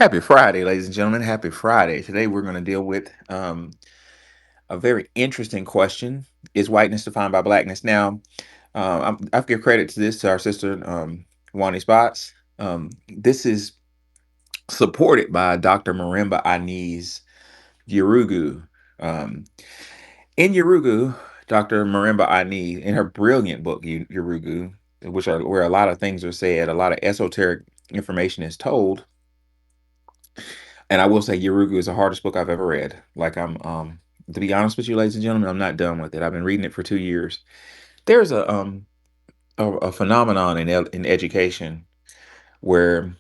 Happy Friday, ladies and gentlemen. Happy Friday. Today we're going to deal with a very interesting question. Is whiteness defined by blackness? Now, I give credit to this to our sister, Spots. This is supported by Dr. Marimba Ani's Yurugu. Um, in Yurugu, Dr. Marimba Ani, in her brilliant book, Yurugu, which are where a lot of things are said, a lot of esoteric information is told. And I will say Yurugu is the hardest book I've ever read. To be honest with you, ladies and gentlemen, I'm not done with it. I've been reading it for 2 years. There's a phenomenon in education where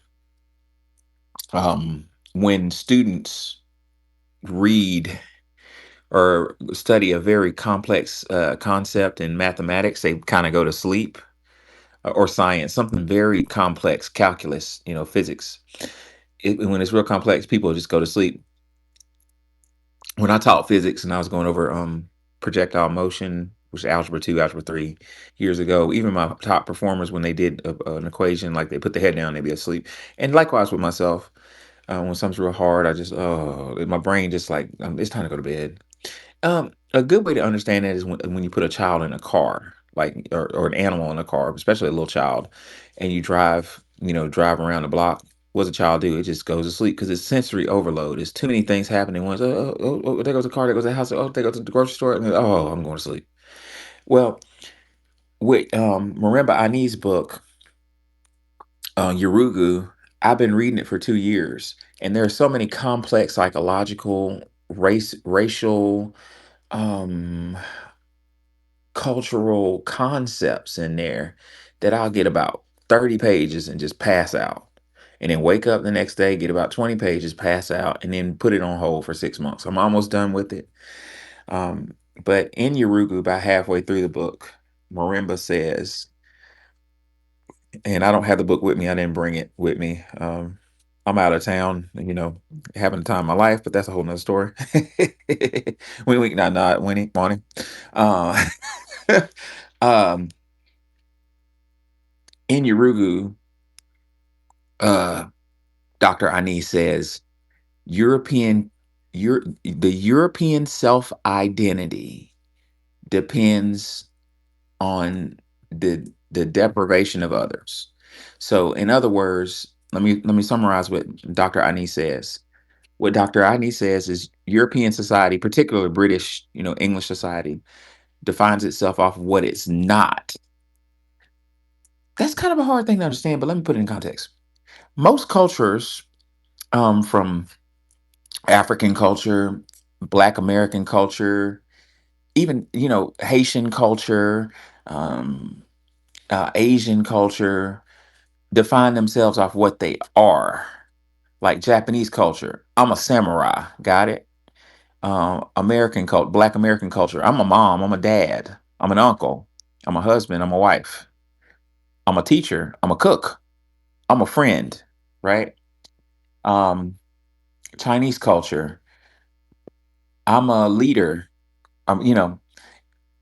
when students read or study a very complex concept in mathematics, they kind of go to sleep, or science, something very complex, calculus, physics. When it's real complex, people just go to sleep. When I taught physics and I was going over projectile motion, which is algebra 2, algebra 3 years ago, even my top performers, when they did an equation, like they put the head down, they'd be asleep. And likewise with myself, when something's real hard, my brain just like, it's time to go to bed. A good way to understand that is when you put a child in a car, like or an animal in a car, especially a little child, and you drive around the block. What's a child do? It just goes to sleep because it's sensory overload. There's too many things happening once. There goes a car. There goes a house. Oh, there goes the grocery store. And then, oh, I'm going to sleep. Well, with Marimba Ani's book, Yurugu, I've been reading it for 2 years, and there are so many complex psychological, racial, um cultural concepts in there that I'll get about 30 pages and just pass out. And then wake up the next day, get about 20 pages, pass out, and then put it on hold for 6 months. I'm almost done with it. But in Yurugu, about halfway through the book, Marimba says, and I don't have the book with me, I didn't bring it with me. I'm out of town, having the time of my life, but that's a whole nother story. Wink, not winning, morning. Uh, um, in Urugu, uh, Dr. Ani says European the European self identity depends on the deprivation of others. So in other words, let me summarize what Dr. Ani says. What Dr. Ani says is European society, particularly British, English society, defines itself off of what it's not. That's kind of a hard thing to understand, but let me put it in context. Most cultures, from African culture, Black American culture, even Haitian culture, um, Asian culture, define themselves off what they are. Like Japanese culture, I'm a samurai. Got it? American culture, Black American culture, I'm a mom. I'm a dad. I'm an uncle. I'm a husband. I'm a wife. I'm a teacher. I'm a cook. I'm a friend. Right? Um, Chinese culture, I'm a leader. I'm, you know,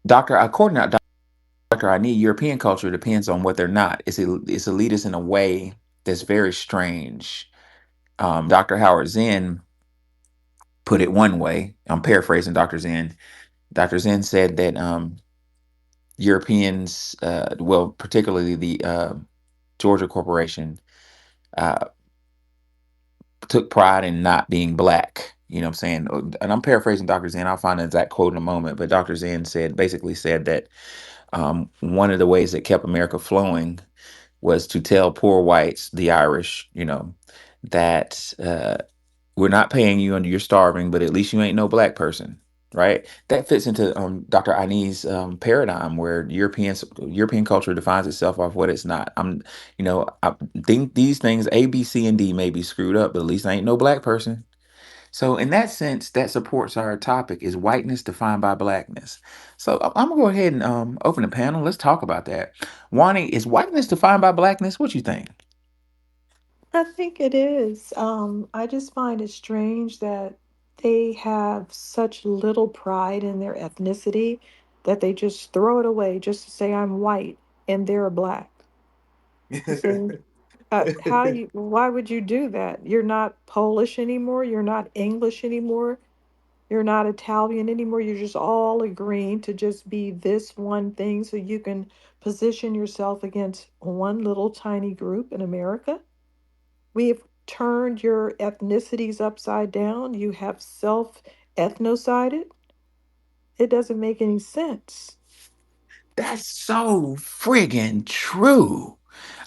according to Dr. I need European culture depends on what they're not. It's elitist in a way that's very strange. Dr. Howard Zinn put it one way. I'm paraphrasing Dr. Zinn. Dr. Zinn said that Europeans, well, particularly the Georgia Corporation, uh, took pride in not being black. You know what I'm saying? And I'm paraphrasing Dr. Zinn. I'll find the exact quote in a moment. But Dr. Zinn basically said that one of the ways that kept America flowing was to tell poor whites, the Irish, that we're not paying you and you're starving, but at least you ain't no black person, right? That fits into Dr. Ani's paradigm where European culture defines itself off what it's not. I think these things A, B, C, and D may be screwed up, but at least I ain't no black person. So in that sense, that supports our topic: is whiteness defined by blackness? So I'm gonna go ahead and open the panel. Let's talk about that. Wani, is whiteness defined by blackness? What you think? I think it is. I just find it strange that they have such little pride in their ethnicity that they just throw it away just to say I'm white and they're black. You see? How you, why would you do that? You're not Polish anymore. You're not English anymore. You're not Italian anymore. You're just all agreeing to just be this one thing so you can position yourself against one little tiny group in America. We've turned your ethnicities upside down. You have self ethnocided. It doesn't make any sense. That's so friggin' true.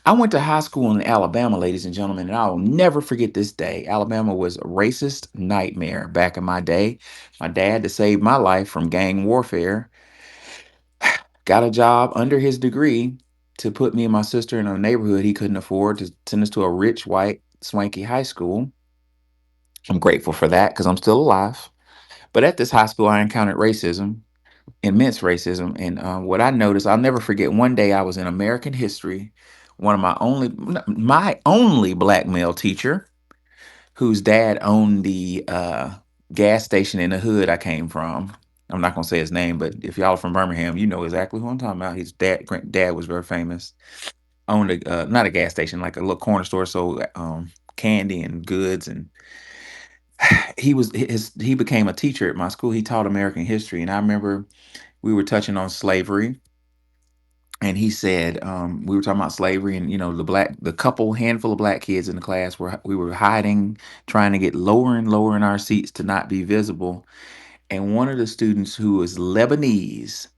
I went to high school in Alabama, ladies and gentlemen, and I'll never forget this day. Alabama was a racist nightmare back in my day. My dad, to save my life from gang warfare, got a job under his degree to put me and my sister in a neighborhood he couldn't afford to send us to a rich, white, swanky high school. I'm grateful for that because I'm still alive. But at this high school, I encountered racism, immense racism. And what I noticed, I'll never forget, one day I was in American history. One of my only black male teacher, whose dad owned the gas station in the hood I came from. I'm not gonna say his name, but if y'all are from Birmingham, you know exactly who I'm talking about. His dad was very famous. Owned a not a gas station, like a little corner store, sold candy and goods. And he became a teacher at my school. He taught American history, and I remember we were touching on slavery, and he said we were talking about slavery, and the couple handful of black kids in the class we were hiding, trying to get lower and lower in our seats to not be visible. And one of the students, who was Lebanese,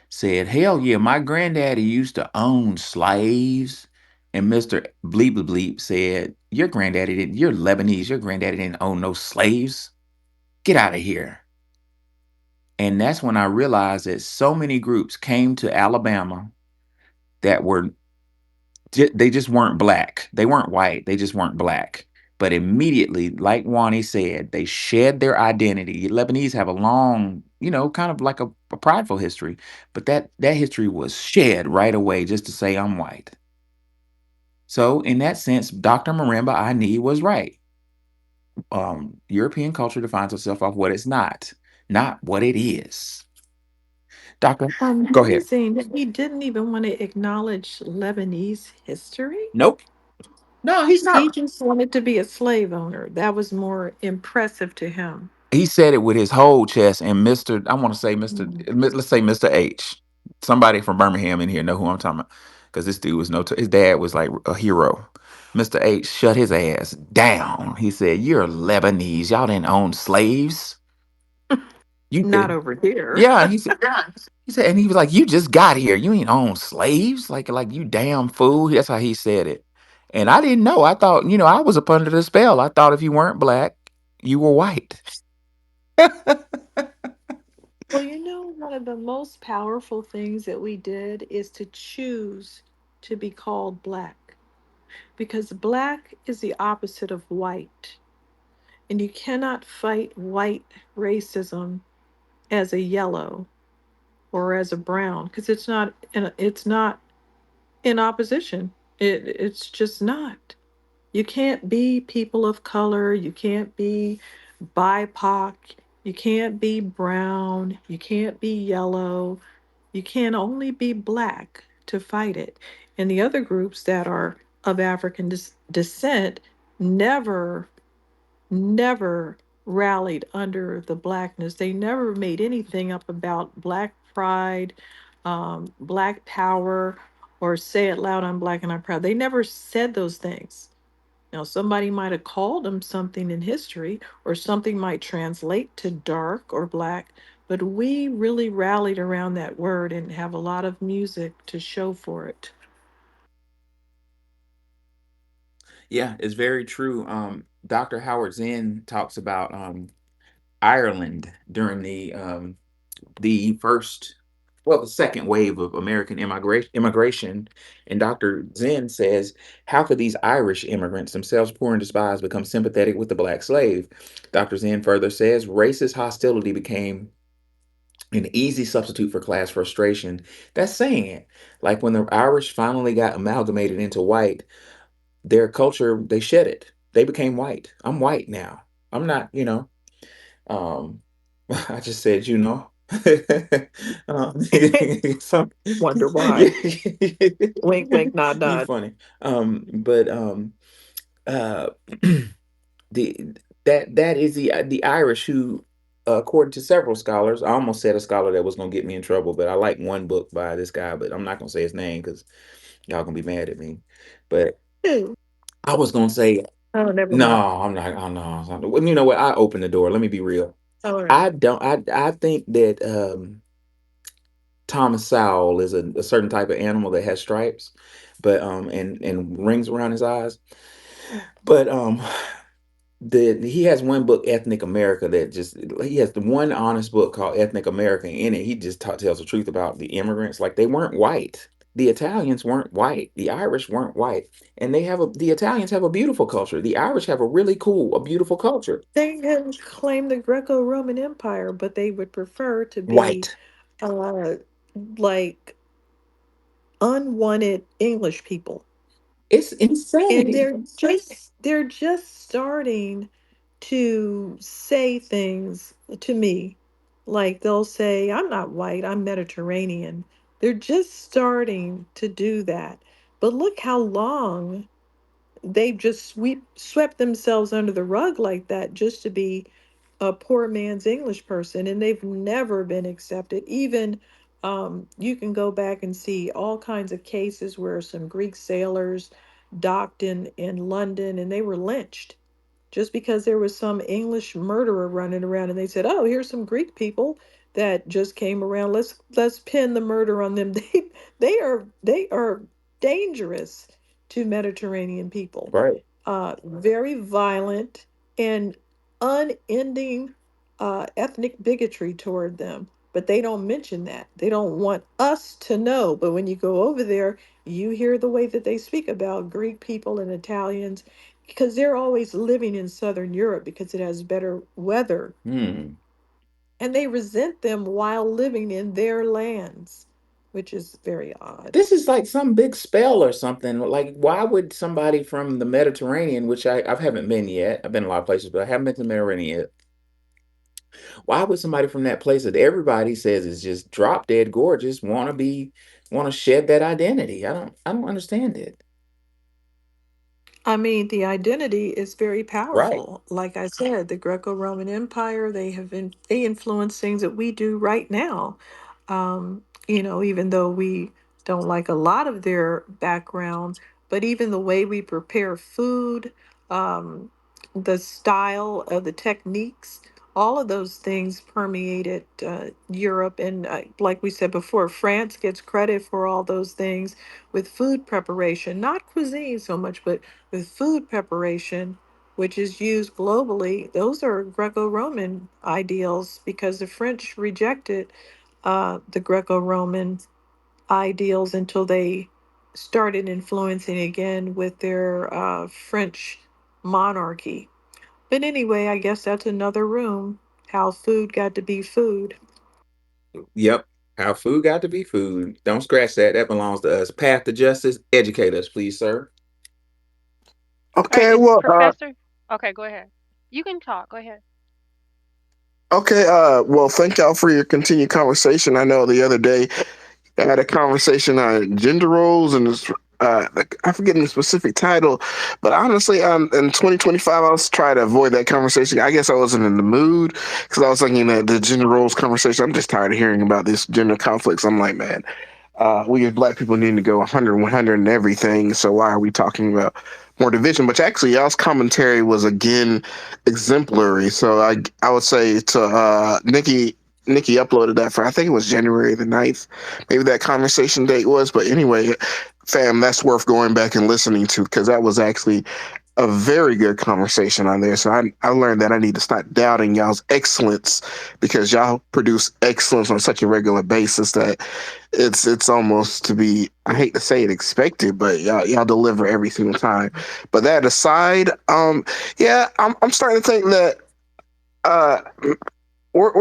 said, "Hell yeah, my granddaddy used to own slaves." And Mr. Bleep Bleep said, "Your granddaddy didn't, you're Lebanese, your granddaddy didn't own no slaves. Get out of here." And that's when I realized that so many groups came to Alabama that they just weren't black. They weren't white. They just weren't black. But immediately, like Wani said, they shed their identity. Lebanese have a long, kind of like a prideful history, but that history was shed right away just to say I'm white. So in that sense, Dr. Marimba I need was right. European culture defines itself off what it's not what it is. Doctor, go ahead. Amazing that he didn't even want to acknowledge Lebanese history. Nope. No, he's He not. just wanted to be a slave owner. That was more impressive to him. He said it with his whole chest. And I want to say Mm. let's say Mr. H. Somebody from Birmingham in here know who I'm talking about, because this dude was his dad was like a hero. Mr. H shut his ass down. He said, "You're Lebanese. Y'all didn't own slaves. You Not did." over here. Yeah, and he said, and he was like, "You just got here. You ain't own slaves. Like you damn fool." That's how he said it. And I didn't know. I thought, I was up under the spell. I thought if you weren't black, you were white. Well, one of the most powerful things that we did is to choose to be called black because black is the opposite of white. And you cannot fight white racism as a yellow or as a brown because it's not in opposition. It's just not. You can't be people of color. You can't be BIPOC. You can't be brown. You can't be yellow. You can only be black to fight it. And the other groups that are of African descent never, never rallied under the blackness. They never made anything up about black pride, black power, or say it loud, I'm black and I'm proud. They never said those things. Now, somebody might have called them something in history, or something might translate to dark or black, but we really rallied around that word and have a lot of music to show for it. Yeah, it's very true. Dr. Howard Zinn talks about Ireland during the first, well, the second wave of American immigration. And Dr. Zinn says, how could these Irish immigrants, themselves poor and despised, become sympathetic with the black slave? Dr. Zinn further says, racist hostility became an easy substitute for class frustration. That's saying it. Like when the Irish finally got amalgamated into white, their culture, they shed it. They became white. I'm white now. I'm not. I just said. some, Wonder why. yeah, Wink, wink, nod, you nod. funny. But uh, the that is the Irish who, according to several scholars, I almost said a scholar that was gonna get me in trouble, but I like one book by this guy, but I'm not gonna say his name because y'all gonna be mad at me. But Ew. I was gonna say Oh, never no, mind. I'm not. Oh no, well, you know what? I opened the door. Let me be real. All right. I don't. I think that Thomas Sowell is a certain type of animal that has stripes, but and rings around his eyes. But he has one book, Ethnic America, that just he has the one honest book called Ethnic America. In it, he just tells the truth about the immigrants. Like they weren't white. The Italians weren't white. The Irish weren't white, and the Italians have a beautiful culture. The Irish have a really cool, a beautiful culture. They can claim the Greco-Roman Empire, but they would prefer to be White. uh, like unwanted English people. It's And insanity. they're just starting to say things to me. Like they'll say, I'm not white, I'm Mediterranean. They're just starting to do that. But look how long they've just swept themselves under the rug like that just to be a poor man's English person, and they've never been accepted. Even you can go back and see all kinds of cases where some Greek sailors docked in London and they were lynched just because there was some English murderer running around and they said, "Oh, here's some Greek people that just came around. Let's pin the murder on them." They are dangerous to Mediterranean people. Right. Very violent and unending ethnic bigotry toward them. But they don't mention that. They don't want us to know. But when you go over there, you hear the way that they speak about Greek people and Italians because they're always living in Southern Europe because it has better weather. Hmm. And they resent them while living in their lands, which is very odd. This is like some big spell or something. Like, why would somebody from the Mediterranean, which I haven't been yet, I've been a lot of places, but I haven't been to the Mediterranean yet. Why would somebody from that place that everybody says is just drop dead gorgeous want to shed that identity? I don't understand it. I mean, the identity is very Right. powerful. Like I said, the Greco-Roman Empire, they influence things that we do right now. Even though we don't like a lot of their backgrounds, but even the way we prepare food, um, the style of the techniques, all of those things permeated Europe. And like we said before, France gets credit for all those things with food preparation, not cuisine so much, but with food preparation, which is used globally. Those are Greco Roman ideals because the French rejected the Greco Roman ideals until they started influencing again with their French monarchy. But anyway, I guess that's another room. How food got to be food. Yep. How food got to be food. Don't scratch that. That belongs to us. Path to justice. Educate us, please, sir. All right, Okay, did well, Professor? Okay, go ahead. You can talk. Go ahead. okay, well, thank y'all for your continued conversation. I know the other day I had a conversation on gender roles and I forget the specific title, but honestly, in 2025, I was trying to avoid that conversation. I guess I wasn't in the mood because I was thinking that the gender roles conversation. I'm just tired of hearing about this gender conflicts. I'm like, man, we as black people need to go 100, 100 and everything. So why are we talking about more division? But actually, y'all's commentary was again exemplary. So I would say to Nikki uploaded that for I think it was January the 9th. Maybe that conversation date was. But anyway, fam, that's worth going back and listening to because that was actually a very good conversation on there. So I learned that I need to stop doubting y'all's excellence because y'all produce excellence on such a regular basis that it's almost to be I hate to say it expected, but y'all deliver every single time. But that aside, yeah, I'm starting to think that uh we're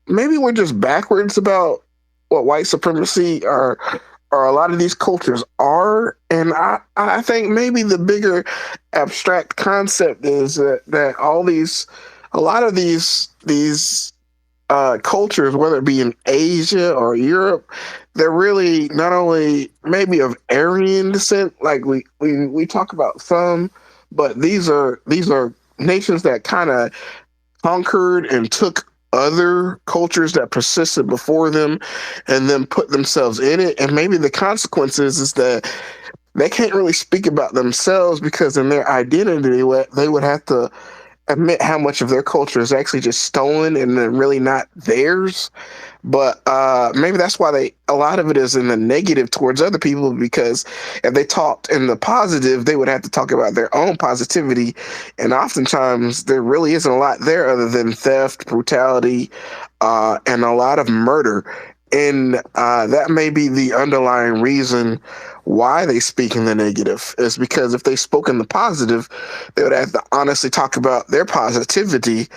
maybe we're just backwards about what white supremacy or a lot of these cultures are, and I think maybe the bigger abstract concept is that all these a lot of these cultures, whether it be in Asia or Europe, they're really not only maybe of Aryan descent, like we talk about some, but these are nations that kind of conquered and took other cultures that persisted before them and then put themselves in it. And maybe the consequences is that they can't really speak about themselves because in their identity they would have to admit how much of their culture is actually just stolen and then really not theirs. But maybe that's why a lot of it is in the negative towards other people, because if they talked in the positive, they would have to talk about their own positivity, and oftentimes there really isn't a lot there other than theft, brutality, and a lot of murder. And that may be the underlying reason why they speak in the negative, is because if they spoke in the positive, they would have to honestly talk about their positivity,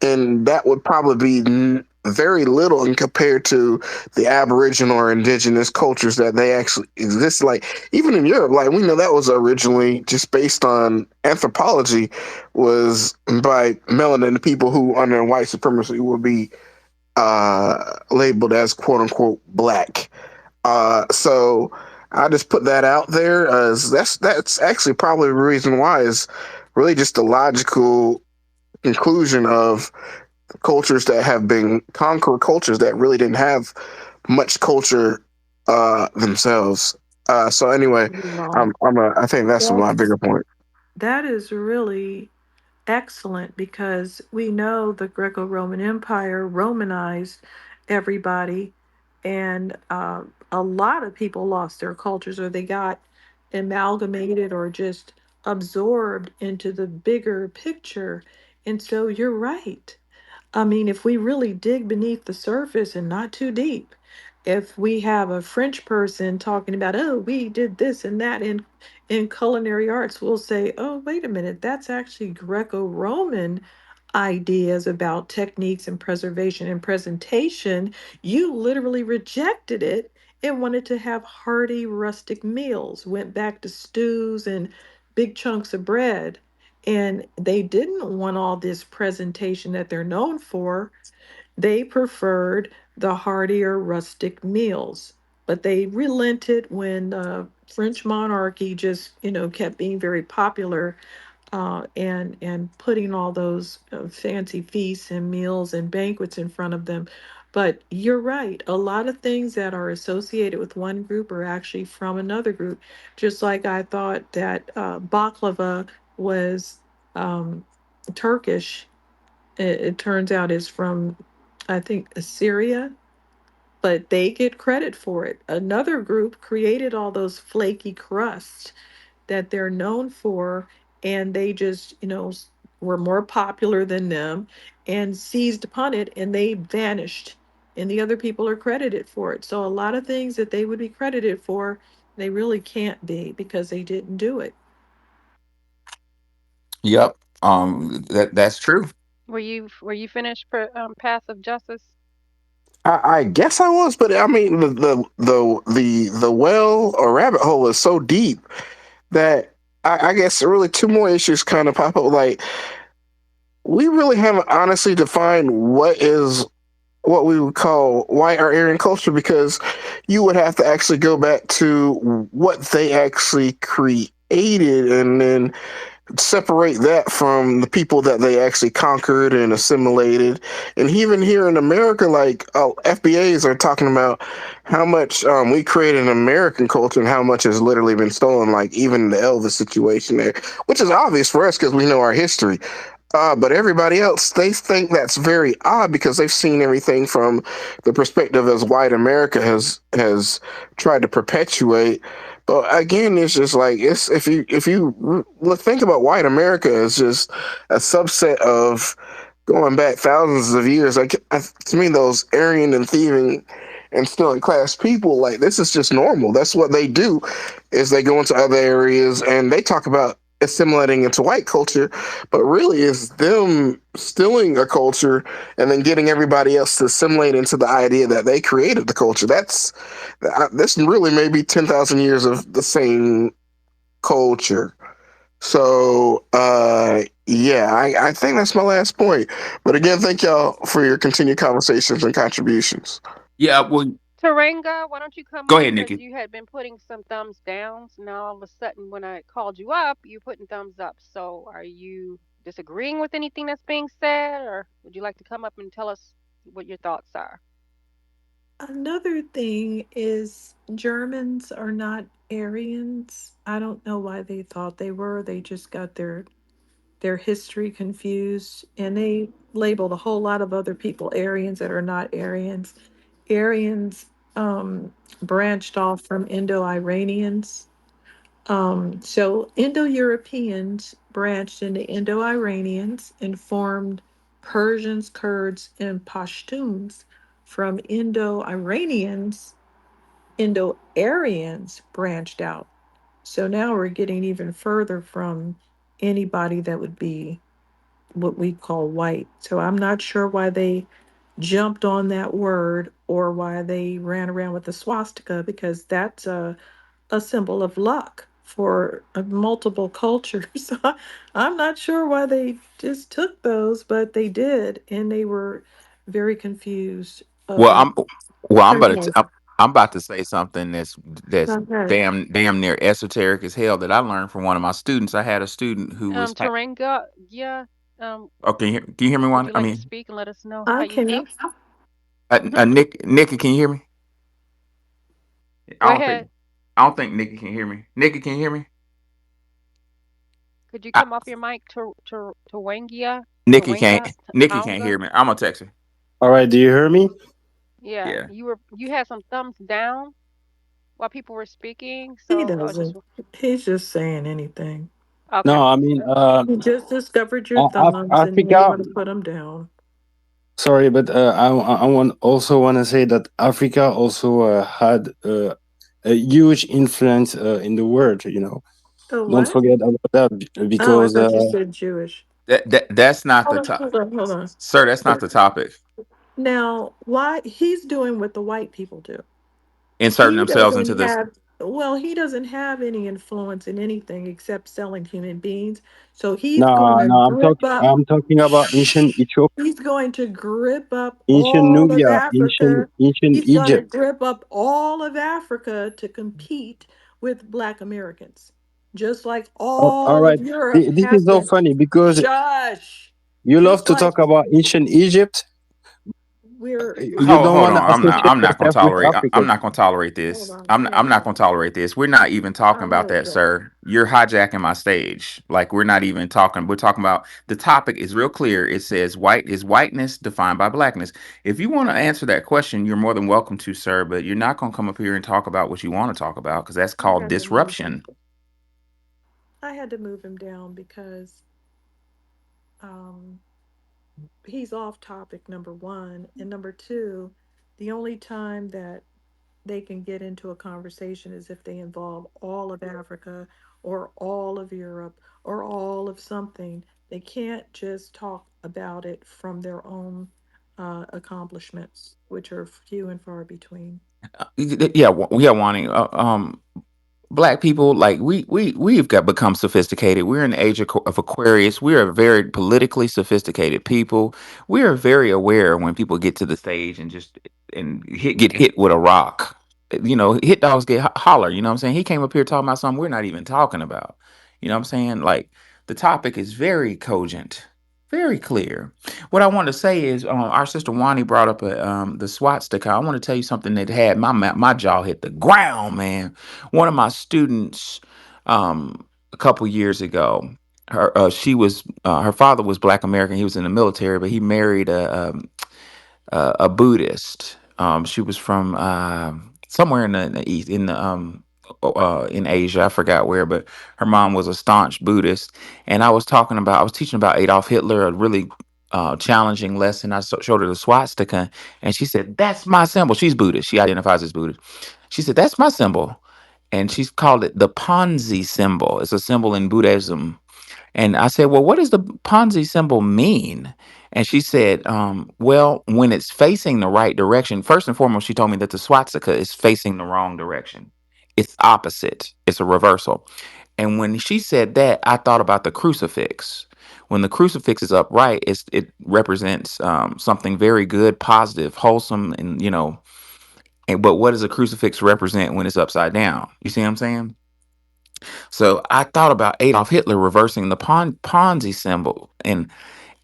and that would probably be very little in compared to the Aboriginal or indigenous cultures that they actually exist. Like even in Europe, like we know that was originally just based on anthropology, was by melanin people who under white supremacy would be labeled as quote unquote black. So I just put that out there as that's actually probably the reason why is really just the logical conclusion of cultures that have been conquered cultures that really didn't have much culture themselves. So anyway, Well, I think that's my that's bigger point. that is really excellent because we know the Greco-Roman Empire Romanized everybody, and a lot of people lost their cultures or they got amalgamated or just absorbed into the bigger picture. And so you're right. I mean, if we really dig beneath the surface and not too deep, if we have a French person talking about, oh, we did this and that in culinary arts, we'll say, oh, wait a minute, that's actually Greco-Roman ideas about techniques and preservation and presentation. You literally rejected it and wanted to have hearty rustic meals, went back to stews and big chunks of bread. And they didn't want all this presentation that they're known for. They preferred the heartier rustic meals. But they relented when the French monarchy just, kept being very popular, and putting all those fancy feasts and meals and banquets in front of them. But you're right, a lot of things that are associated with one group are actually from another group. Just like I thought that baklava was um, Turkish, it turns out is from, I think, Assyria, but they get credit for it. Another group created all those flaky crusts that they're known for, and they just, were more popular than them and seized upon it, and they vanished. And the other people are credited for it. So a lot of things that they would be credited for, they really can't be because they didn't do it. Yep. That's true. Were you finished per Path of Justice? I guess I was, but I mean the well or rabbit hole is so deep that I guess really two more issues kind of pop up. Like we really haven't honestly defined what we would call white or Aryan culture, because you would have to actually go back to what they actually created and then separate that from the people that they actually conquered and assimilated. And even here in America, like FBAs are talking about how much we created an American culture and how much has literally been stolen, like even the Elvis situation there, which is obvious for us because we know our history. But everybody else, they think that's very odd because they've seen everything from the perspective as white America has tried to perpetuate. But again, it's just like it's if you think about white America as just a subset of going back thousands of years, like to me, those Aryan and thieving and stealing class people, like this is just normal. That's what they do, is they go into other areas and they talk about assimilating into white culture, but really it's them stealing a culture and then getting everybody else to assimilate into the idea that they created the culture. This really may be 10,000 years of the same culture. So Yeah, I think that's my last point. But again, thank y'all for your continued conversations and contributions. Yeah, well, Taranga, why don't you come go up? ahead, Because Nikki. you had been putting some thumbs downs. Now all of a sudden, when I called you up, you're putting thumbs up. So are you disagreeing with anything that's being said, or would you like to come up and tell us what your thoughts are? Another thing is Germans are not Aryans. I don't know why they thought they were. They just got their history confused, and they labeled a whole lot of other people Aryans that are not Aryans. Aryans branched off from Indo-Iranians. So Indo-Europeans branched into Indo-Iranians and formed Persians, Kurds, and Pashtuns. From Indo-Iranians, Indo-Aryans branched out. So now we're getting even further from anybody that would be what we call white. So I'm not sure why they jumped on that word or why they ran around with the swastika, because that's a symbol of luck for multiple cultures. I'm not sure why they just took those, but they did, and they were very confused Well, about. I'm well. I'm about to. Okay, I'm about to say something that's okay. damn near esoteric as hell that I learned from one of my students. I had a student who was. Taranga, yeah. Um, Oh, can you hear me? would One. you I like to mean, speak and let us know how I you can. feel? Nikki, can you hear me? Go I don't think. ahead. I don't think Nikki can hear me. Nikki, can you hear me? Could you I, come off your mic to Wangia? Nikki can't. Taranga? Nikki can't Taonga? hear me. I'm gonna text her. All right, do you hear me? Yeah, Yeah. you had some thumbs down while people were speaking, He so I was just doesn't. He's just saying anything. okay. No, I mean, You just discovered your thumbs, and now you Africa. want to put them down. Sorry, but I want also want to say that Africa also had a huge influence in the world. You know, Oh, don't what? forget about that Oh, I because thought you said Jewish. That's not Hold the on, top, hold on, hold on. sir. That's not the topic. Now, why he's doing what the white people do? Inserting He themselves into doesn't this. have, well, he doesn't have any influence in anything except selling human beings. So he's going no, to no, grip up, I'm talking about ancient Ethiopia, he's going to grip up ancient all of Nubia, Africa. ancient He's going to Egypt. grip up all of Africa to compete with Black Americans, just like All all right, of Europe this has is so been. funny because Shush. you love Just to like talk about ancient Egypt. we're, You don't Hold want to on. associate I'm not gonna yourself with tolerate. Africa. I'm not gonna tolerate hold this. on, hold I'm on. not gonna tolerate this. We're not even talking I'm about going to that, show you. sir. You're hijacking my stage. Like we're not even talking. We're talking about the topic is real clear. It says whiteness defined by blackness. If you want to answer that question, you're more than welcome to, sir. But you're not gonna come up here and talk about what you want to talk about because that's I called had to move him. disruption. I had to move him down because um, he's off topic, number one. And number two, the only time that they can get into a conversation is if they involve all of Africa or all of Europe or all of something. They can't just talk about it from their own accomplishments, which are few and far between. Yeah, yeah, Wani. Black people, like we've got become sophisticated. We're in the age of Aquarius. We are very politically sophisticated people. We are very aware when people get to the stage and just get hit with a rock. You know, hit dogs get holler. You know what I'm saying? He came up here talking about something we're not even talking about. You know what I'm saying? Like the topic is very cogent, very clear. What I want to say is, our sister Wani brought up the SWAT sticker. I want to tell you something that had my jaw hit the ground, man. One of my students, a couple years ago, her father was Black American. He was in the military, but he married a Buddhist. She was from somewhere in the east, in Asia. I forgot where, but her mom was a staunch Buddhist. And I was teaching about Adolf Hitler, a really challenging lesson. Showed her the swastika, and she said, "That's my symbol." She's Buddhist. She identifies as Buddhist. She said, "That's my symbol." And she's called it the Ponzi symbol. It's a symbol in Buddhism. And I said, "Well, what does the Ponzi symbol mean?" And she said, "Well, when it's facing the right direction, first and foremost, she told me that the swastika is facing the wrong direction. It's opposite, it's a reversal. And when she said that, I thought about the crucifix. When the crucifix is upright, it represents something very good, positive, wholesome, and but what does a crucifix represent when it's upside down? You see what I'm saying? So I thought about Adolf Hitler reversing the Ponzi symbol, and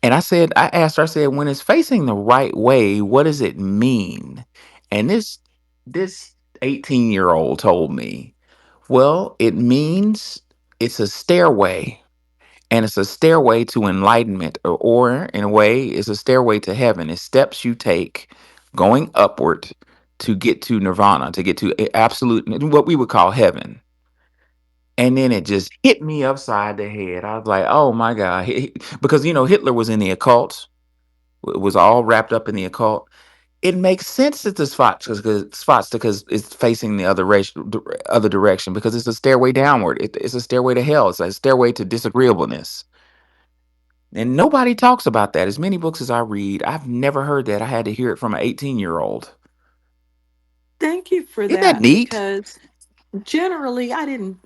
I asked her, I said, when it's facing the right way, what does it mean? And this 18-year-old told me, well, it means it's a stairway, and it's a stairway to enlightenment, or in a way, it's a stairway to heaven. It's steps you take going upward to get to nirvana, to get to absolute, what we would call heaven. And then it just hit me upside the head. I was like, "Oh my God!" Because Hitler was in the occult, was all wrapped up in the occult. It makes sense that the spots because it's facing the other direction, because it's a stairway downward. It's a stairway to hell. It's a stairway to disagreeableness. And nobody talks about that. As many books as I read, I've never heard that. I had to hear it from an 18-year-old. Thank you for Isn't that that neat? because generally I didn't,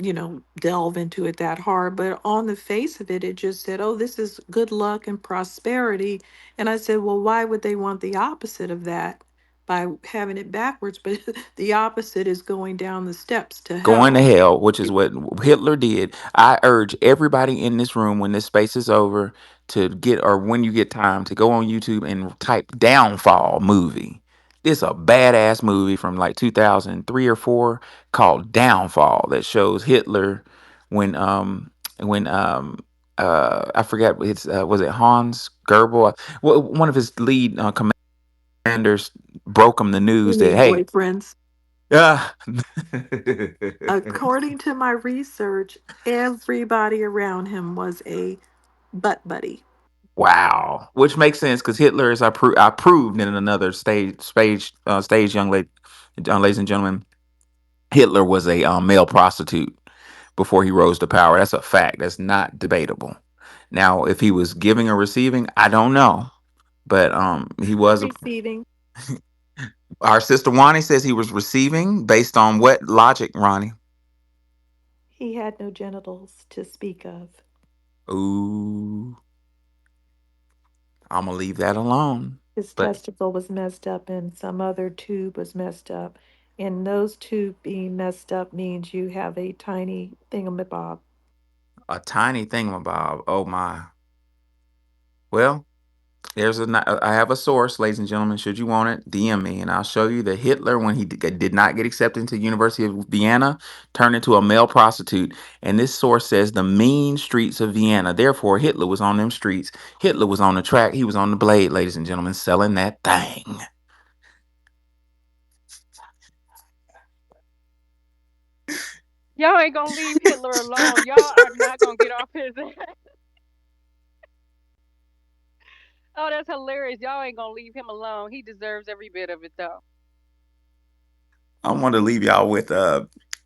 delve into it that hard, but on the face of it, it just said, oh, this is good luck and prosperity. And I said, well, why would they want the opposite of that by having it backwards? But the opposite is going down the steps to Going to hell. hell, which is It- what Hitler did. I urge everybody in this room, when this space is over, to get, or when you get time, to go on YouTube and type Downfall movie. It's a badass movie from like 2003 or 4 called Downfall, that shows Hitler when when I forget, it's was it Hans Goebbels? Well, one of his lead commanders broke him the You news that, mean hey, boyfriends? yeah. According to my research, everybody around him was a butt buddy. Wow, which makes sense because Hitler, as I proved in another stage, ladies and gentlemen, Hitler was a male prostitute before he rose to power. That's a fact. That's not debatable. Now, if he was giving or receiving, I don't know, but he was a. Receiving. Our sister Wani says he was receiving based on what logic, Ronnie? He had no genitals to speak of. Ooh, I'm gonna leave that alone. His But testicle was messed up and some other tube was messed up. And those two being messed up means you have a tiny thingamabob. a tiny thingamabob. Oh my. Well, I have a source, ladies and gentlemen. Should you want it, DM me, and I'll show you that Hitler, when he did not get accepted into the University of Vienna, turned into a male prostitute. And this source says the mean streets of Vienna. Therefore, Hitler was on them streets. Hitler was on the track. He was on the blade, ladies and gentlemen, selling that thing. Y'all ain't gonna leave Hitler alone. Y'all are not gonna get off his ass. Oh, that's hilarious. Y'all ain't gonna leave him alone. He deserves every bit of it, though. I want to leave y'all with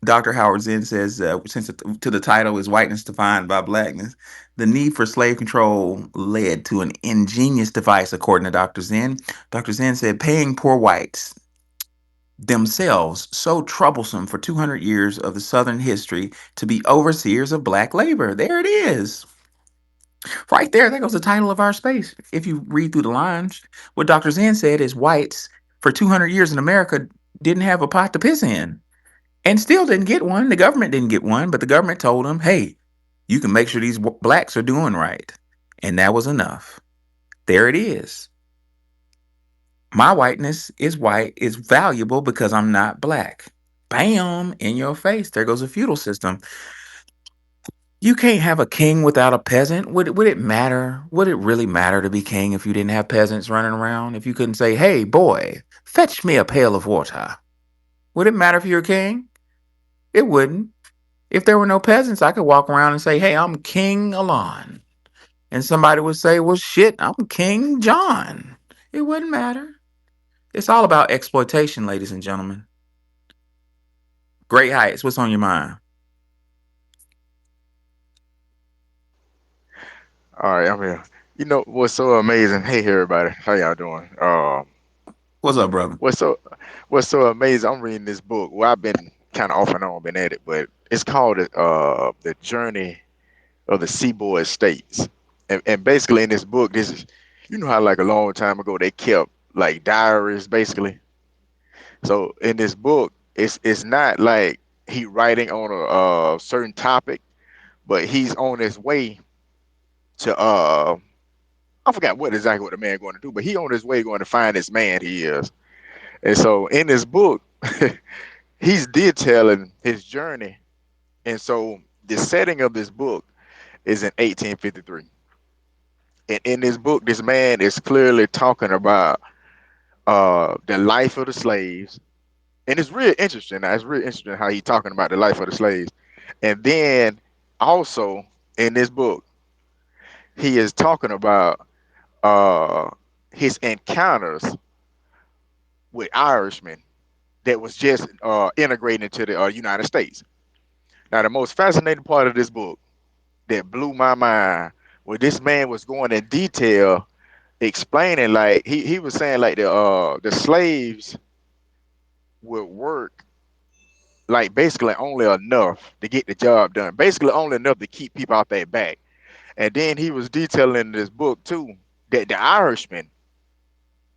Dr. Howard Zinn says, since to the title is Whiteness Defined by Blackness, the need for slave control led to an ingenious device, according to Dr. Zinn. Dr. Zinn said, paying poor whites themselves so troublesome for 200 years of the Southern history to be overseers of black labor. There it is. Right there. That goes the title of our space. If you read through the lines, what Dr. Zinn said is whites for 200 years in America didn't have a pot to piss in and still didn't get one. The government didn't get one, but the government told them, hey, you can make sure these blacks are doing right. And that was enough. There it is. My whiteness is white, is valuable because I'm not black. Bam, in your face. There goes a feudal system. You can't have a king without a peasant. Would it matter? Would it really matter to be king if you didn't have peasants running around? If you couldn't say, hey, boy, fetch me a pail of water? Would it matter if you're a king? It wouldn't. If there were no peasants, I could walk around and say, hey, I'm King Alon. And somebody would say, well, shit, I'm King John. It wouldn't matter. It's all about exploitation, ladies and gentlemen. Great Heights, what's on your mind? All right, I'm here. You know what's so amazing? Hey, everybody, how y'all doing? What's up, brother? What's so what's so amazing? I'm reading this book. Well, I've been kind of off and on, been at it, but it's called "The Journey of the Seaboard States," And basically in this book, this is, you know how like a long time ago they kept like diaries basically. So in this book, it's not like he writing on a certain topic, but he's on his way to I forgot what exactly what the man going to do, but he on his way going to find this man he is. And so in this book, he's detailing his journey. And so the setting of this book is in 1853. And in this book, this man is clearly talking about the life of the slaves. And it's real interesting. Now, it's real interesting how he's talking about the life of the slaves. And then also in this book, he is talking about uh, his encounters with Irishmen that was just integrated into the United States. Now, the most fascinating part of this book that blew my mind was this man was going in detail explaining, like he was saying like the slaves would work like basically only enough to get the job done, basically only enough to keep people off their back. And then he was detailing in this book too that the Irishmen,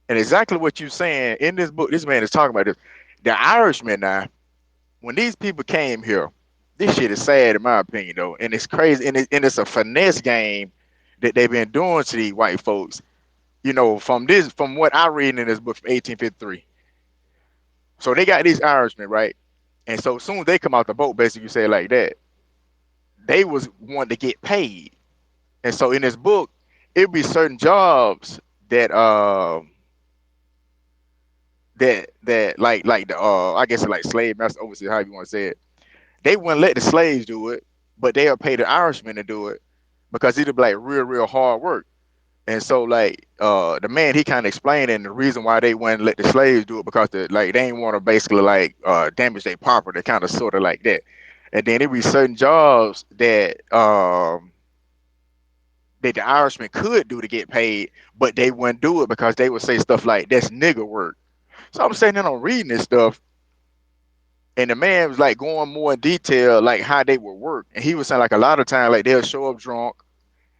and exactly what you're saying in this book, this man is talking about this. The Irishmen now, when these people came here, this shit is sad in my opinion though, and it's crazy, and it's a finesse game that they've been doing to these white folks. You know, from what I read in this book from 1853. So they got these Irishmen, right? And so soon as they come out the boat, basically you say it like that, they was wanting to get paid. And so in this book, it'd be certain jobs that like the I guess like slave master overseer, how you want to say it. They wouldn't let the slaves do it, but they'll pay the Irishmen to do it because it'd be like real hard work. And so like the man he kind of explained and the reason why they wouldn't let the slaves do it because like they ain't want to basically like damage their property, kind of sort of like that. And then there be certain jobs that the Irishmen could do to get paid, but they wouldn't do it because they would say stuff like that's nigger work. So I'm saying that I'm reading this stuff, and the man was like going more in detail like how they would work, and he was saying like a lot of times like they'll show up drunk,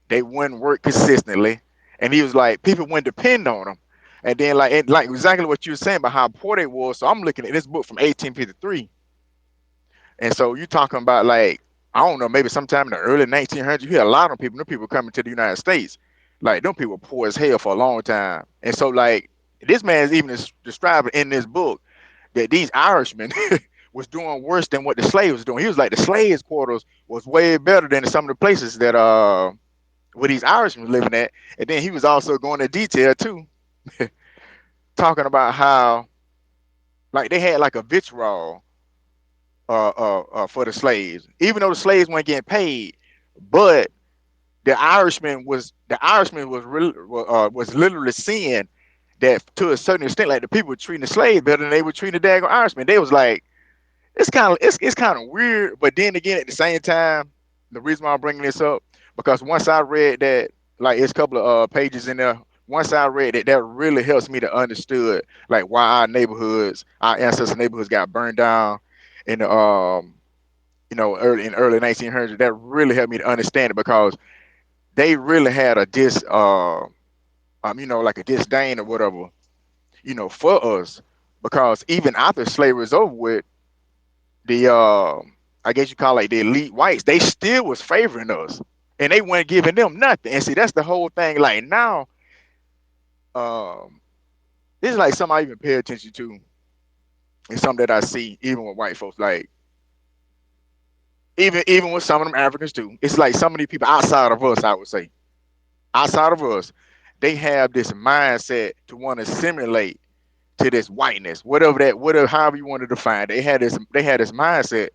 they wouldn't work consistently, and he was like people wouldn't depend on them. And then like exactly what you were saying about how poor they was. So I'm looking at this book from 1853. And so you talking about like I don't know, maybe sometime in the early 1900s, you hear a lot of people, new people coming to the United States. Like them people poor as hell for a long time. And so like this man is even describing in this book that these Irishmen was doing worse than what the slaves was doing. He was like the slaves quarters was way better than some of the places that where these Irishmen was living at. And then he was also going into detail too, talking about how like they had like a vitriol for the slaves, even though the slaves weren't getting paid. But the Irishman was literally seeing that to a certain extent, like the people were treating the slaves better than they were treating the daggone Irishman. They was like, it's kind of weird, but then again, at the same time, the reason why I'm bringing this up because once I read that, like it's a couple of pages in there. Once I read it, that really helps me to understood like why our neighborhoods, our ancestors' neighborhoods, got burned down in the early 1900s. That really helped me to understand it because they really had a like a disdain or whatever, for us because even after slavery was over with, the I guess you call it like the elite whites, they still was favoring us and they weren't giving them nothing. And see, that's the whole thing. Like now, um, this is like something I even pay attention to and something that I see even with white folks. Like even with some of them Africans too. It's like some of these people outside of us, I would say, outside of us, they have this mindset to want to simulate to this whiteness, whatever, however you want to define it. They had this mindset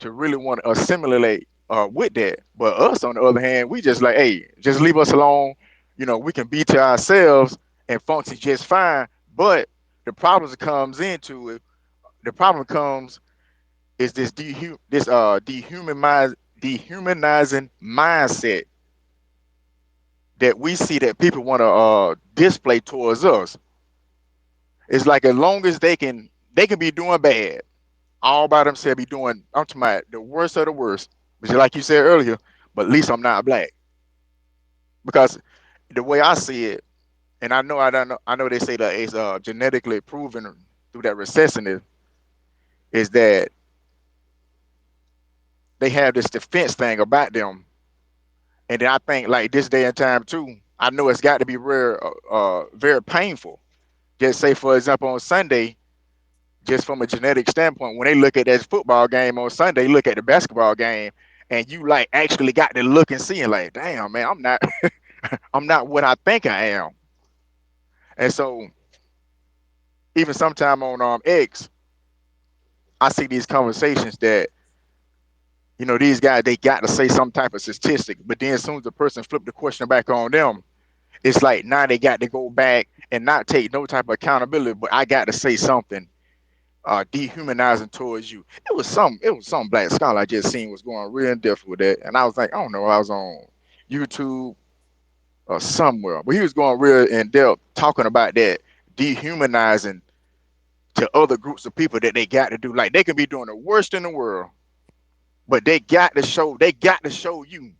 to really want to assimilate with that. But us, on the other hand, we just like, hey, just leave us alone. We can be to ourselves and function just fine. But the problems that comes into it, the problem comes is dehumanizing mindset that we see that people want to display towards us. It's like as long as they can be doing bad all by themselves, be doing I'm talking about the worst of the worst. But like you said earlier, but at least I'm not black. because the way I see it, and I don't know, I know they say that it's genetically proven through that recessiveness, is that they have this defense thing about them. And then I think like this day and time too, I know it's got to be very painful. Just say for example on Sunday, just from a genetic standpoint, when they look at that football game on Sunday, look at the basketball game, and you like actually got to look and see and like, damn man, I'm not I'm not what I think I am. And so even sometime on X, I see these conversations that these guys they got to say some type of statistic, but then as soon as the person flip the question back on them, it's like now they got to go back and not take no type of accountability. But I got to say something dehumanizing towards you. It was some black scholar I just seen was going real in depth with that, and I was like, I don't know, I was on YouTube or somewhere, but he was going real in depth talking about that dehumanizing to other groups of people that they got to do. Like they can be doing the worst in the world, but they got to show you.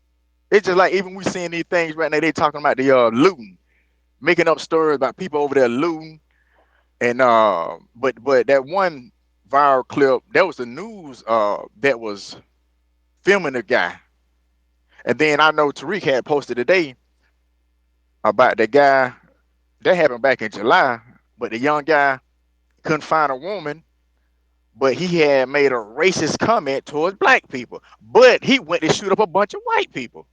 It's just like even we seeing these things right now. They talking about the looting, making up stories about people over there looting, and but that one viral clip, that was the news that was filming the guy, and then I know Tariq had posted today about the guy that happened back in July, but the young guy couldn't find a woman, but he had made a racist comment towards black people, but he went to shoot up a bunch of white people.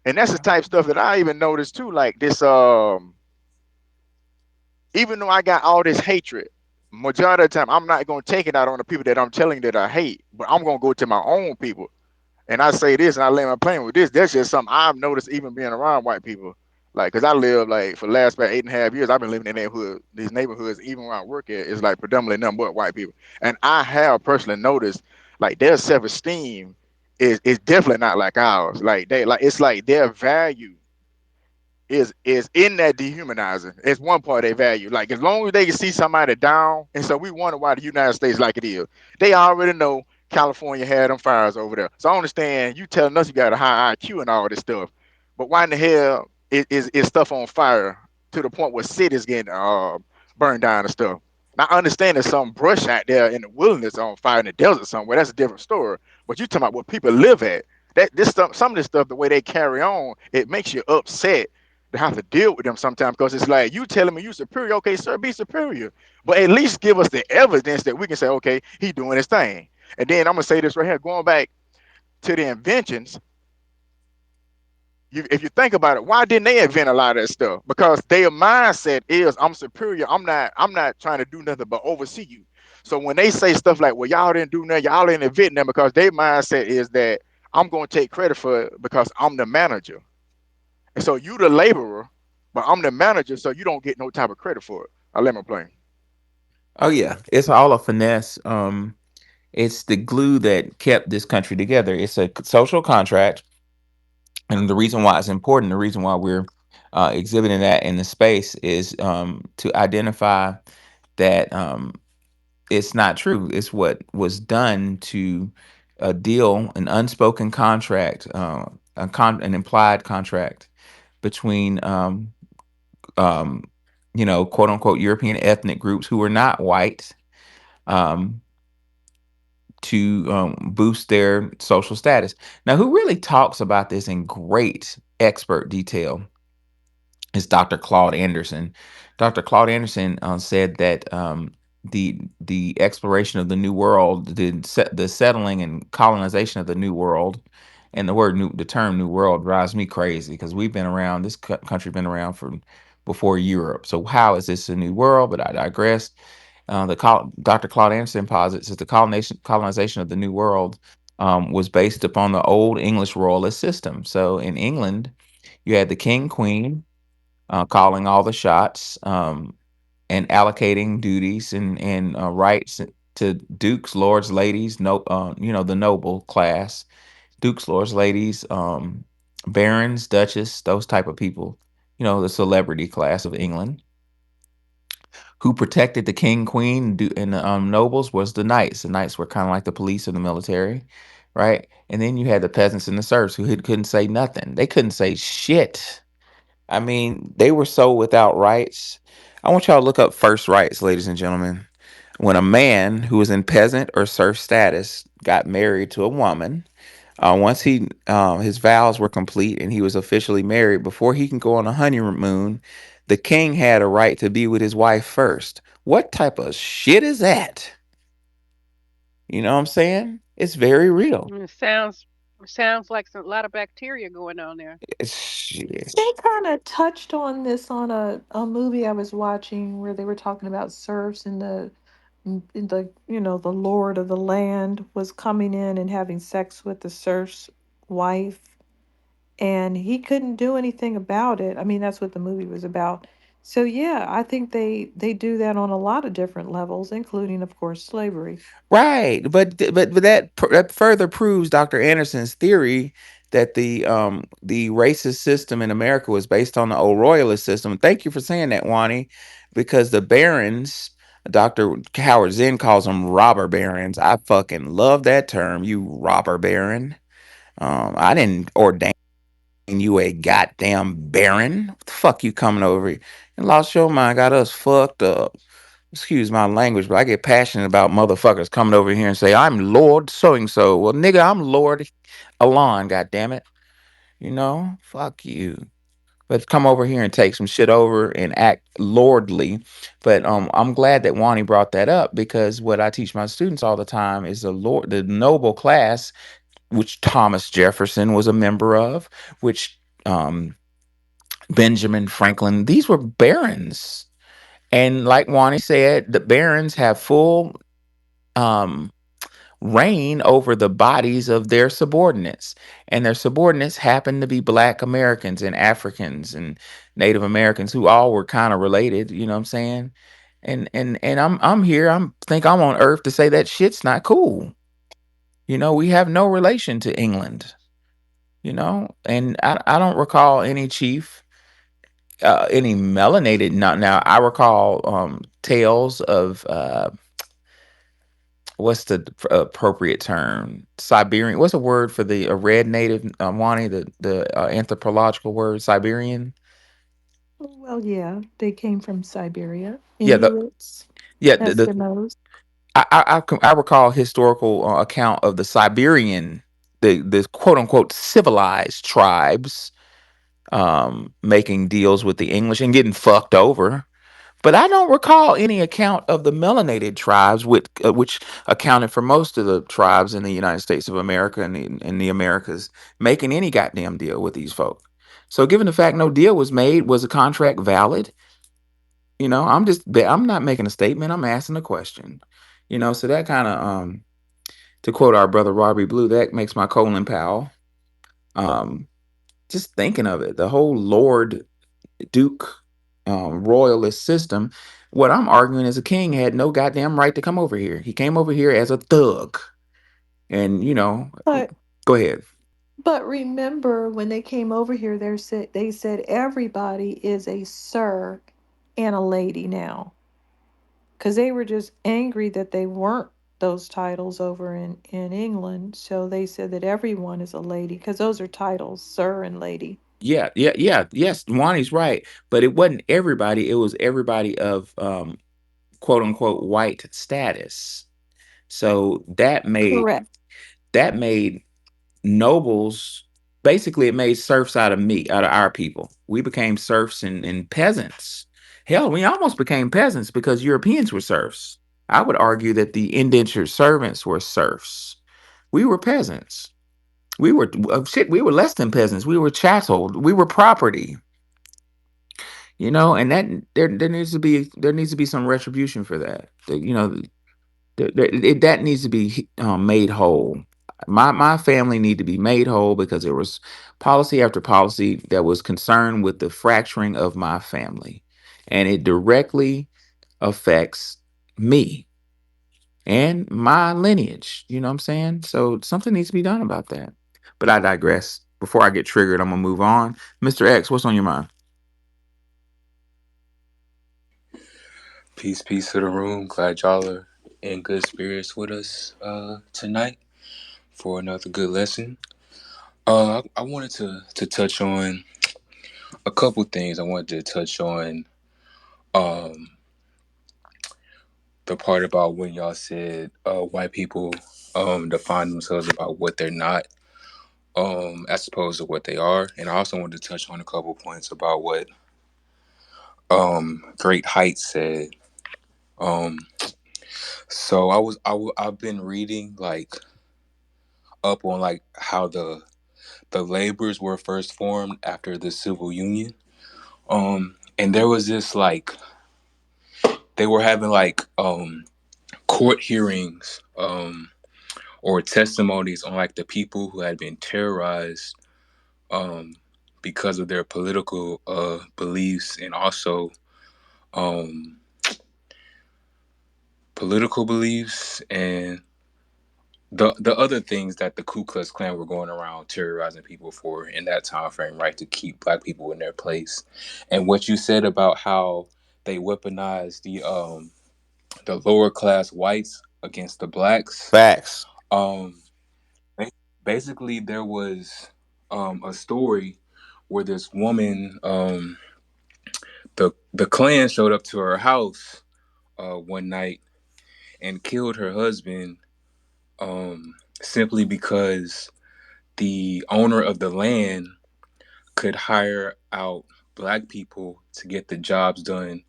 And that's the type of stuff that I even noticed too. Like this, even though I got all this hatred, majority of the time I'm not gonna take it out on the people that I'm telling that I hate, but I'm gonna go to my own people. And I say this, and I lay my plane with this. That's just something I've noticed even being around white people. Like, cause I live like for the last about 8.5 years, I've been living in neighborhood. These neighborhoods, even where I work at, is like predominantly nothing but white people. And I have personally noticed, like their self-esteem is definitely not like ours. Like they like it's like their value is in that dehumanizing. It's one part they value. Like as long as they can see somebody down, and so we wonder why the United States like it is. They already know California had them fires over there. So I understand you telling us you got a high IQ and all this stuff, but why in the hell is stuff on fire to the point where cities getting burned down and stuff? Now I understand there's some brush out there in the wilderness on fire in the desert somewhere. That's a different story. But you talking about what people live at. That this stuff, some of this stuff, the way they carry on, it makes you upset to have to deal with them sometimes because it's like you telling me you superior. Okay, sir, be superior, but at least give us the evidence that we can say, okay, he doing his thing. And then I'm gonna say this right here, going back to the inventions. If you think about it, why didn't they invent a lot of that stuff? Because their mindset is, I'm superior. I'm not trying to do nothing but oversee you. So when they say stuff like, well, y'all didn't do nothing, y'all didn't invent them, because their mindset is that I'm gonna take credit for it because I'm the manager. And so you the laborer, but I'm the manager, so you don't get no type of credit for it. I let my plane. Oh yeah, it's all a finesse. It's the glue that kept this country together. It's a social contract, and the reason why it's important, the reason why we're exhibiting that in the space is to identify that it's not true. It's what was done to deal an unspoken contract, an implied contract between um, quote unquote European ethnic groups who were not white, um, to boost their social status. Now, who really talks about this in great expert detail is Dr. Claude Anderson. Dr. Claude Anderson said that the exploration of the New World, the settling and colonization of the New World, and the term New World drives me crazy because we've been around. This country been around for before Europe. So how is this a new world? But I digress. Dr. Claude Anderson posits that the colonization of the New World was based upon the old English royalist system. So in England, you had the king, queen, calling all the shots, and allocating duties and rights to dukes, lords, ladies, the noble class, dukes, lords, ladies, barons, duchess, those type of people, the celebrity class of England. Who protected the king, queen, and the nobles was the knights. The knights were kind of like the police of the military, right? And then you had the peasants and the serfs who couldn't say nothing. They couldn't say shit. I mean, they were so without rights. I want y'all to look up first rights, ladies and gentlemen. When a man who was in peasant or serf status got married to a woman, once his vows were complete and he was officially married, before he can go on a honeymoon, the king had a right to be with his wife first. What type of shit is that? You know what I'm saying? It's very real. Mm, sounds like a lot of bacteria going on there. It's shit. They kind of touched on this on a movie I was watching where they were talking about serfs and the the lord of the land was coming in and having sex with the serf's wife, and he couldn't do anything about it. I mean, that's what the movie was about. So yeah, I think they do that on a lot of different levels, including of course slavery. Right, but that further proves Dr. Anderson's theory that the racist system in America was based on the old royalist system. Thank you for saying that, Wani, because the barons, Dr. Howard Zinn calls them robber barons. I fucking love that term, you robber baron. I didn't ordain you a goddamn baron. What the fuck you coming over here? And lost your mind, got us fucked up. Excuse my language, but I get passionate about motherfuckers coming over here and say, I'm Lord so and so. Well, nigga, I'm Lord Alon, goddammit. You know? Fuck you. Let's come over here and take some shit over and act lordly. But I'm glad that Wani brought that up because what I teach my students all the time is the noble class, which Thomas Jefferson was a member of, which Benjamin Franklin, these were barons. And like Wani said, the barons have full um, reign over the bodies of their subordinates. And their subordinates happen to be Black Americans and Africans and Native Americans who all were kind of related, you know what I'm saying? And I'm here, I'm on earth to say that shit's not cool. You know, we have no relation to England, you know? And I don't recall any chief any melanated now I recall tales of what's the appropriate term? Siberian. What's a word for the a red native Wani? The anthropological word Siberian. Well, yeah, they came from Siberia, Yeah, Inuits, yeah. Eskimos. I recall historical account of the Siberian, the quote unquote civilized tribes making deals with the English and getting fucked over. But I don't recall any account of the melanated tribes, which accounted for most of the tribes in the United States of America and the Americas, making any goddamn deal with these folk. So, given the fact no deal was made, was the contract valid? You know, I'm not making a statement. I'm asking a question. You know, so that kind of to quote our brother Robbie Blue, that makes my colon pal. Um, just thinking of it, the whole Lord Duke royalist system. What I'm arguing is a king had no goddamn right to come over here. He came over here as a thug. And, you know, But go ahead. but remember when they came over here, they said everybody is a sir and a lady now, because they were just angry that they weren't those titles over in England. So they said that everyone is a lady because those are titles, sir and lady. Yeah. Yes, Wani's right. But it wasn't everybody. It was everybody of quote unquote white status. So Correct. that made nobles, basically it made serfs out of me, out of our people. We became serfs and peasants. Hell, we almost became peasants because Europeans were serfs. I would argue that the indentured servants were serfs. We were peasants. We were shit, we were less than peasants. We were chattel. We were property. You know, and that there needs to be some retribution for that. You know, that needs to be made whole. My family need to be made whole because there was policy after policy that was concerned with the fracturing of my family, and it directly affects me and my lineage. You know what I'm saying? So something needs to be done about that. But I digress. Before I get triggered, I'm gonna move on. Mr. X, what's on your mind? Peace to the room. Glad y'all are in good spirits with us tonight. for another good lesson. I wanted to touch on a couple things. I wanted to touch on um the part about when y'all said white people define themselves about what they're not as opposed to what they are, and I also wanted to touch on a couple points about what Great Heights said. Um, so I've been reading like up on like how the laborers were first formed after the civil union. And there was this like they were having like court hearings or testimonies on like the people who had been terrorized um because of their political beliefs, and also um political beliefs and the other things that the Ku Klux Klan were going around terrorizing people for in that time frame, right, to keep black people in their place. And what you said about how they weaponized the lower class whites against the blacks. Facts. Um, ba- Basically, there was a story where this woman, the Klan showed up to her house one night and killed her husband simply because the owner of the land could hire out black people to get the jobs done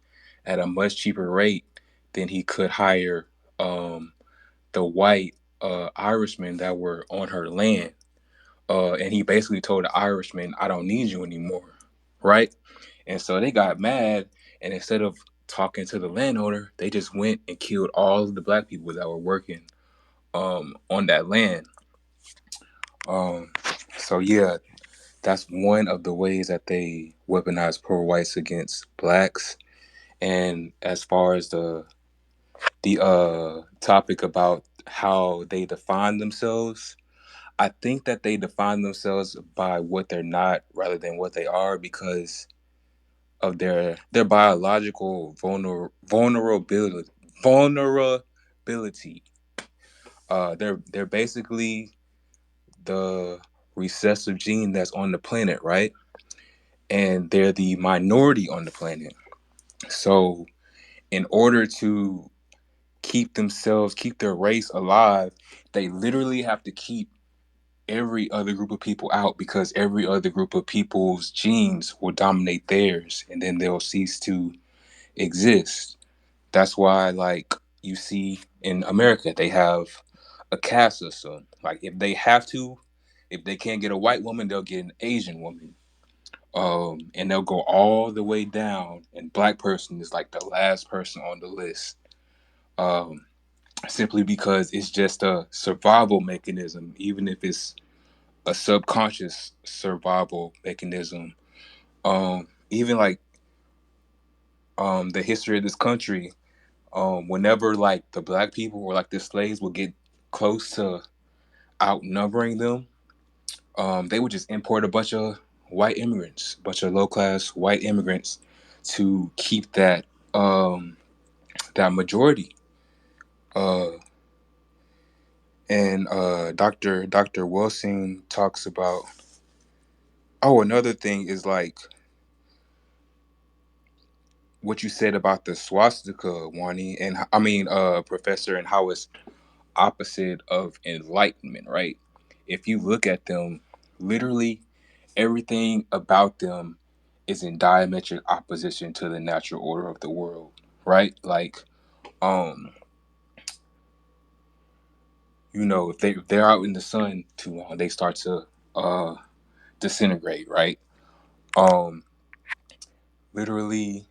at a much cheaper rate than he could hire um, the white Irishmen that were on her land. And he basically told the Irishman, I don't need you anymore. Right? And so they got mad. And instead of talking to the landowner, they just went and killed all of the black people that were working on that land. Um, so, yeah, that's one of the ways that they weaponize poor whites against blacks. And as far as the topic about how they define themselves, I think that they define themselves by what they're not rather than what they are because of their biological vulnerability. They're basically the recessive gene that's on the planet, right? And they're the minority on the planet. So in order to keep their race alive, they literally have to keep every other group of people out because every other group of people's genes will dominate theirs and then they'll cease to exist. That's why like you see in America they have a caste system. Like if they can't get a white woman, they'll get an Asian woman. And they'll go all the way down and black person is like the last person on the list. Um, Simply because it's just a survival mechanism, even if it's a subconscious survival mechanism. Even like the history of this country, whenever like the black people or like the slaves would get close to outnumbering them, they would just import a bunch of white immigrants, a bunch of low class white immigrants to keep that majority. Uh, and Dr. Wilson talks about, oh, another thing is like what you said about the swastika, Wani, and I mean, Professor, and how it's opposite of enlightenment, right? If you look at them, literally everything about them is in diametric opposition to the natural order of the world, right? Like, um, if they're out in the sun too long, they start to uh disintegrate, right? Um, Literally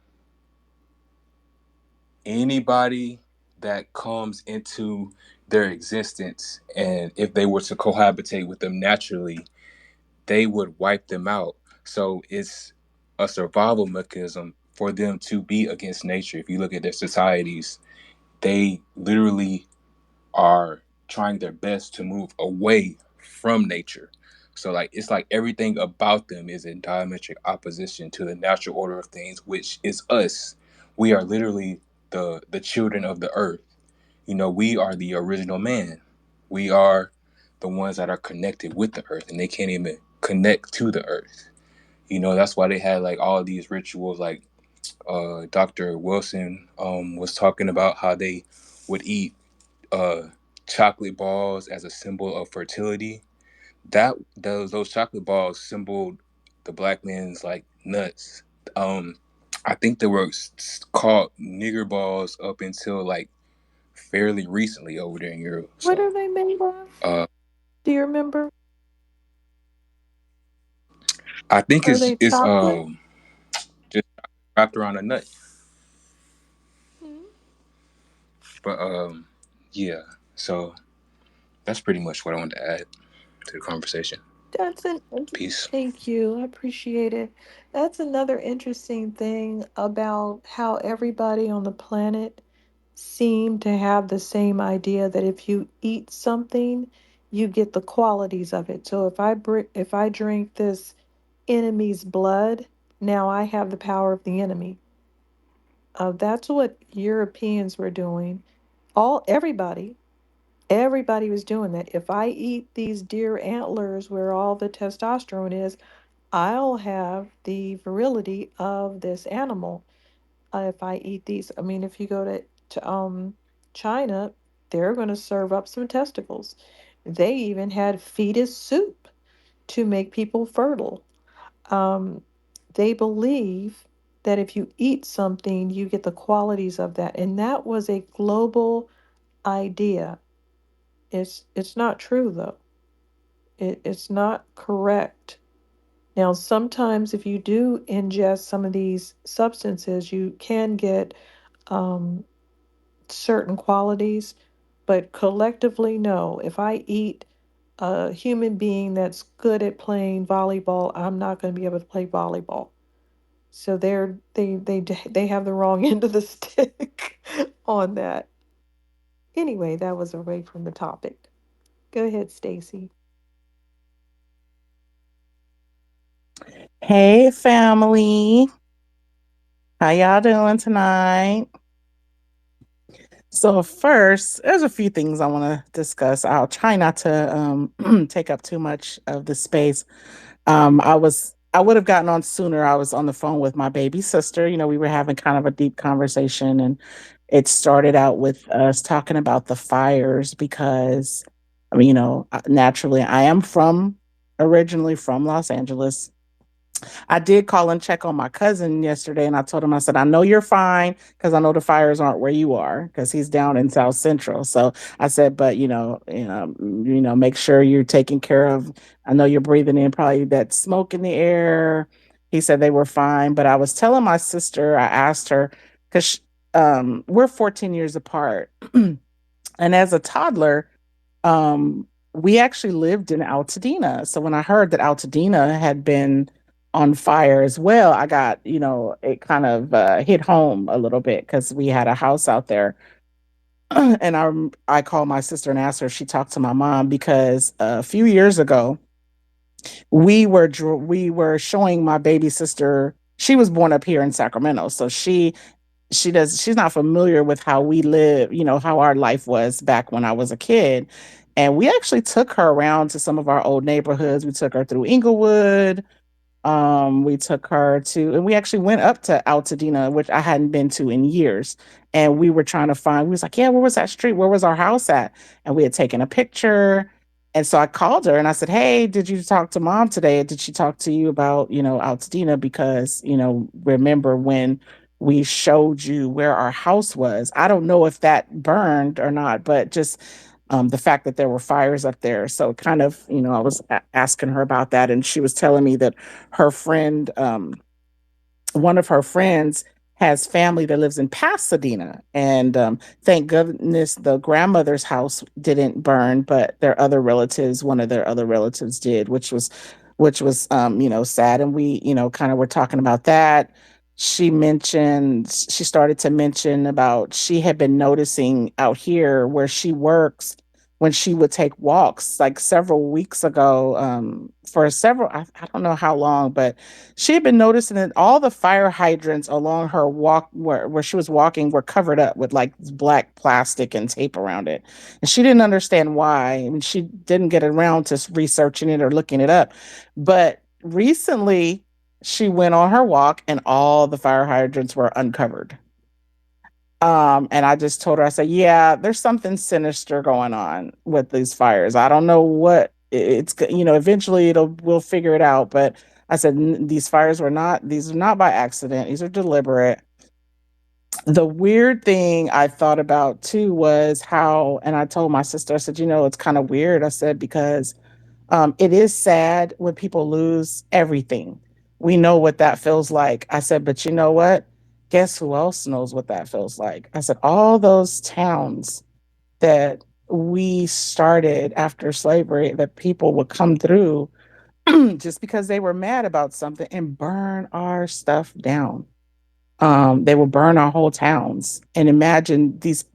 anybody that comes into their existence, and if they were to cohabitate with them naturally, they would wipe them out. So it's a survival mechanism for them to be against nature. If you look at their societies, they literally are trying their best to move away from nature. So like it's like everything about them is in diametric opposition to the natural order of things, which is us. We are literally the children of the earth. We are the original man. We are the ones that are connected with the earth, and they can't even connect to the earth. You know, that's why they had like all these rituals. Like Dr. Wilson was talking about how they would eat uh, chocolate balls as a symbol of fertility. That those chocolate balls symboled the black man's like nuts. Um, I think they were called nigger balls up until like fairly recently over there in Europe. What So are they made of? uh, Do you remember? I think Are they it's chocolate? just wrapped around a nut. Hmm. But yeah. So that's pretty much what I wanted to add to the conversation. That's an Peace. thank you. I appreciate it. That's another interesting thing about how everybody on the planet seem to have the same idea that if you eat something, you get the qualities of it. So if I drink this enemy's blood, now I have the power of the enemy. That's what Europeans were doing. Everybody was doing that. If I eat these deer antlers where all the testosterone is, I'll have the virility of this animal. If I eat these, I mean, if you go to China, they're going to serve up some testicles. They even had fetus soup to make people fertile. Um, they believe that if you eat something, you get the qualities of that, and that was a global idea. It's not true though. It's not correct. Now, sometimes if you do ingest some of these substances, you can get um, certain qualities, but collectively, no. If I eat a human being that's good at playing volleyball, I'm not going to be able to play volleyball. So they have the wrong end of the stick on that. Anyway, that was away from the topic. Go ahead, Stacy. Hey, family. How y'all doing tonight? So, first, there's a few things I want to discuss. I'll try not to take up too much of the space. I would have gotten on sooner. I was on the phone with my baby sister. You know, we were having kind of a deep conversation, and it started out with us talking about the fires because, I mean, naturally, I am originally from Los Angeles. I did call and check on my cousin yesterday, and I told him, I said, I know you're fine because I know the fires aren't where you are because he's down in South Central. So I said, but make sure you're taking care of. I know you're breathing in probably that smoke in the air. He said they were fine, but I was telling my sister, I asked her because we're 14 years apart, and as a toddler, um, we actually lived in Altadena. So when I heard that Altadena had been on fire as well, I got, it kind of hit home a little bit because we had a house out there. And I called my sister and asked her if she talked to my mom because a few years ago we were showing my baby sister. She was born up here in Sacramento, so she's not familiar with how we live, how our life was back when I was a kid. And we actually took her around to some of our old neighborhoods. We took her through Inglewood. We took her to, and we actually went up to Altadena, which I hadn't been to in years. And we were trying to find, we was like, yeah, where was that street? Where was our house at? And we had taken a picture. And so I called her and I said, hey, did you talk to mom today? Did she talk to you about, Altadena? Because, remember when we showed you where our house was? I don't know if that burned or not, but just the fact that there were fires up there. So kind of, I was asking her about that, and she was telling me that her friend, one of her friends, has family that lives in Pasadena, and thank goodness the grandmother's house didn't burn, but their other relatives, one of their other relatives, did, which was sad. And we, kind of were talking about that. She started to mention about she had been noticing out here where she works when she would take walks like several weeks ago, for several, I don't know how long, but she had been noticing that all the fire hydrants along her walk where she was walking were covered up with like black plastic and tape around it. And she didn't understand why. I mean, she didn't get around to researching it or looking it up. But recently she went on her walk and all the fire hydrants were uncovered. And I just told her, I said, yeah, there's something sinister going on with these fires. I don't know what it's, eventually we'll figure it out. But I said, these fires these are not by accident. These are deliberate. The weird thing I thought about too was how, and I told my sister, I said, it's kind of weird. I said, because it is sad when people lose everything. We know what that feels like. I said, but you know what? Guess who else knows what that feels like? I said, all those towns that we started after slavery that people would come through just because they were mad about something and burn our stuff down. They will burn our whole towns. And imagine these,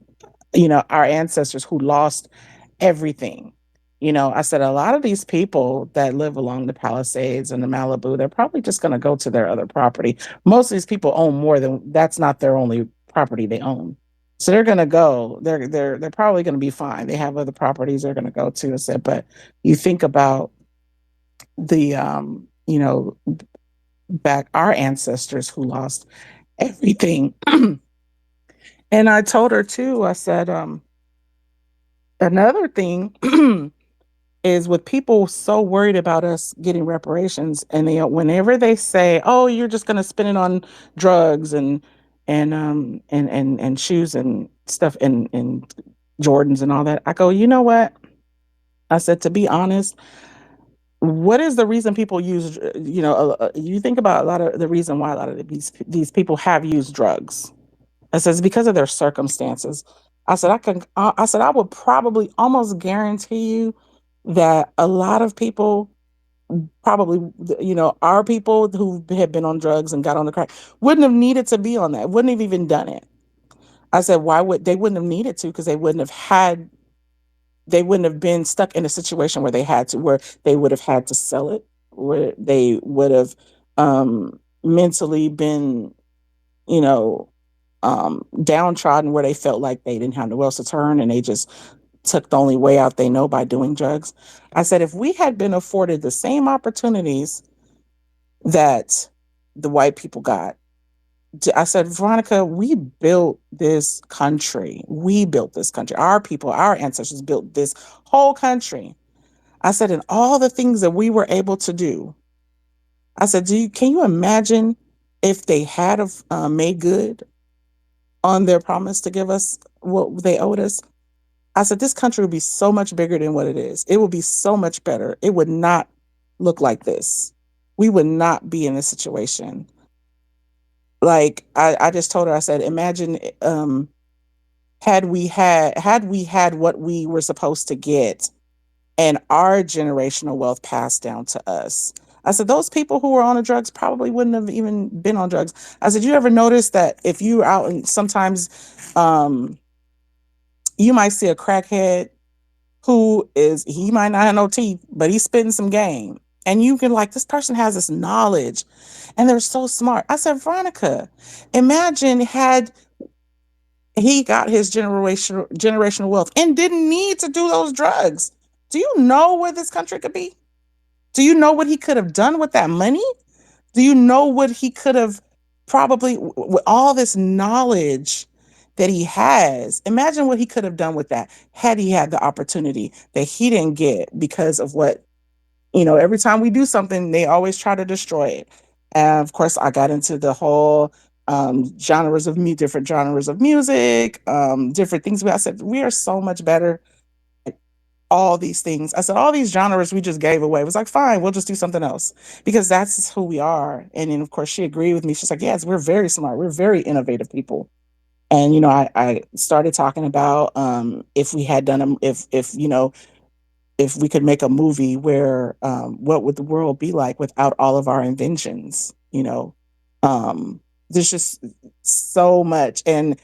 our ancestors who lost everything. I said a lot of these people that live along the Palisades and the Malibu, they're probably just going to go to their other property. Most of these people own more than that's not their only property they own. So they're going to go. They're probably going to be fine. They have other properties they're going to go to. I said, but you think about the back our ancestors who lost everything. And I told her too. I said, another thing is with people so worried about us getting reparations, and whenever they say, "Oh, you're just going to spend it on drugs and shoes and stuff and Jordans and all that," I go, you know what? I said, to be honest, what is the reason people use? You think about a lot of the reason why a lot of these people have used drugs. I said it's because of their circumstances. I said I said I would probably almost guarantee you that a lot of people probably, our people who had been on drugs and got on the crack wouldn't have needed to be on that, wouldn't have even done it. I said, why would they wouldn't have needed to? Because they wouldn't have been stuck in a situation where where they would have had to sell it, where they would have mentally been, you know, downtrodden, where they felt like they didn't have nowhere else to turn and they just took the only way out they know by doing drugs. I said, if we had been afforded the same opportunities that the white people got, I said, Veronica, we built this country. We built this country. Our people, our ancestors built this whole country. I said, and all the things that we were able to do. I said, can you imagine if they had made good on their promise to give us what they owed us? I said, this country would be so much bigger than what it is. It would be so much better. It would not look like this. We would not be in this situation. Like I just told her, I said, imagine had we had what we were supposed to get and our generational wealth passed down to us. I said, those people who were on the drugs probably wouldn't have even been on drugs. I said, you ever notice that if you're out and sometimes you might see a crackhead he might not have no teeth, but he's spitting some game. And you can like, this person has this knowledge and they're so smart. I said, Veronica, imagine had he got his generational wealth and didn't need to do those drugs. Do you know where this country could be? Do you know what he could have done with that money? Do you know what he could have probably, with all this knowledge that he has? Imagine what he could have done with that had he had the opportunity that he didn't get because of what, every time we do something, they always try to destroy it. And of course, I got into the whole different genres of music, different things. I said, we are so much better all these things. I said, all these genres we just gave away. It was like, fine, we'll just do something else because that's who we are. And then, of course, she agreed with me. She's like, yes, we're very smart. We're very innovative people. And, I started talking about if we had done, if we could make a movie where what would the world be like without all of our inventions. There's just so much. And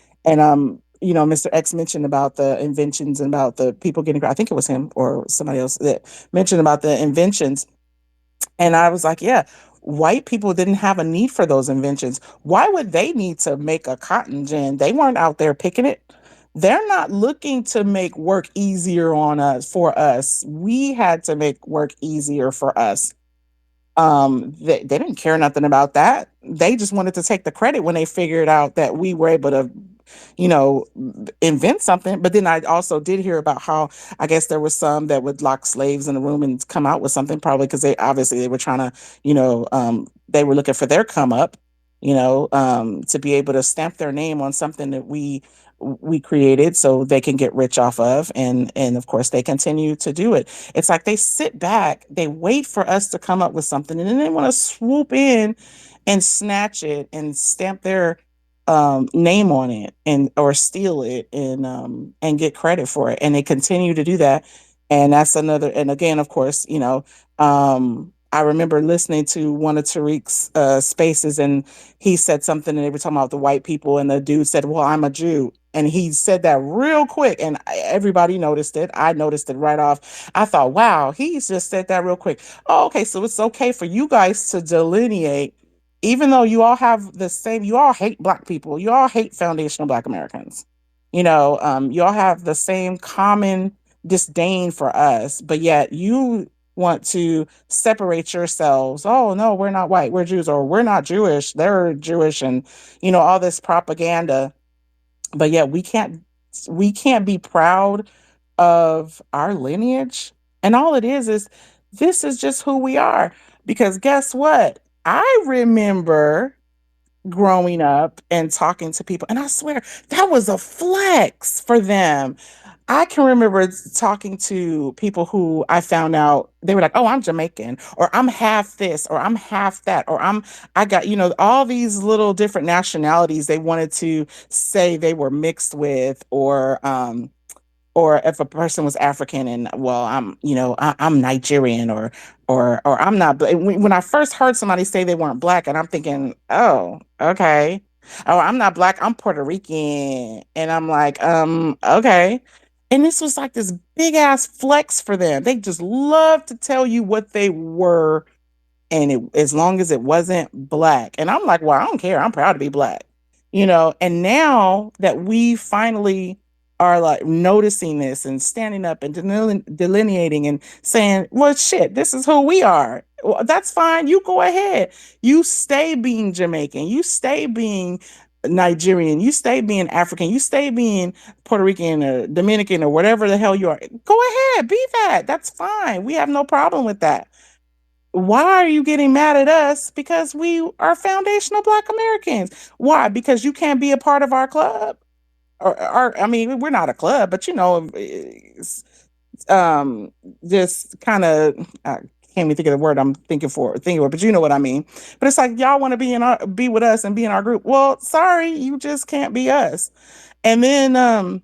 Mr. X mentioned about the inventions and about the people getting, I think it was him or somebody else that mentioned about the inventions. And I was like, yeah, white people didn't have a need for those inventions. Why would they need to make a cotton gin? They weren't out there picking it. They're not looking to make work easier on us for us. We had to make work easier for us. They didn't care nothing about that. They just wanted to take the credit when they figured out that we were able to, you know, invent something. But then I also did hear about how I guess there was some that would lock slaves in a room and come out with something, probably because they obviously they were trying to, they were looking for their come up, to be able to stamp their name on something that we created so they can get rich off of, and of course they continue to do it. It's like they sit back, they wait for us to come up with something, and then they want to swoop in and snatch it and stamp their name on it, and or steal it, and get credit for it. And they continue to do that. And that's another. And again, of course, I remember listening to one of Tariq's spaces, and he said something, and they were talking about the white people, and the dude said, "Well, I'm a Jew." And he said that real quick, and everybody noticed it. I noticed it right off. I thought, wow, he's just said that real quick. Oh, okay, so it's okay for you guys to delineate, even though you all have the same, you all hate black people, you all hate foundational black Americans. You all have the same common disdain for us, but yet you want to separate yourselves. Oh no, we're not white, we're Jews, or we're not Jewish, they're Jewish, and all this propaganda. But yet we can't be proud of our lineage. And all it is this is just who we are. Because guess what? I remember growing up and talking to people, and I swear that was a flex for them. I can remember talking to people who I found out they were like, "Oh, I'm Jamaican," or "I'm half this," or "I'm half that," or I got, all these little different nationalities they wanted to say they were mixed with, or if a person was African and, well, I'm Nigerian, or I'm not. When I first heard somebody say they weren't black, and I'm thinking, oh, okay, oh, I'm not black, I'm Puerto Rican, and I'm like, okay. And this was like this big ass flex for them. They just love to tell you what they were, and as long as it wasn't black. And I'm like, well, I don't care. I'm proud to be black. And now that we finally are like noticing this and standing up and delineating and saying, well, shit, this is who we are. Well, that's fine. You go ahead. You stay being Jamaican. You stay being Nigerian. You stay being African. You stay being Puerto Rican or Dominican or whatever the hell you are. Go ahead. Be that. That's fine. We have no problem with that. Why are you getting mad at us because we are foundational black Americans? Why? Because you can't be a part of our club? Or I mean, we're not a club, but it's, um just kind of, I can't even think of the word I'm thinking of, but you know what I mean. But it's like, y'all want to be with us and be in our group. Well, sorry, you just can't be us. And then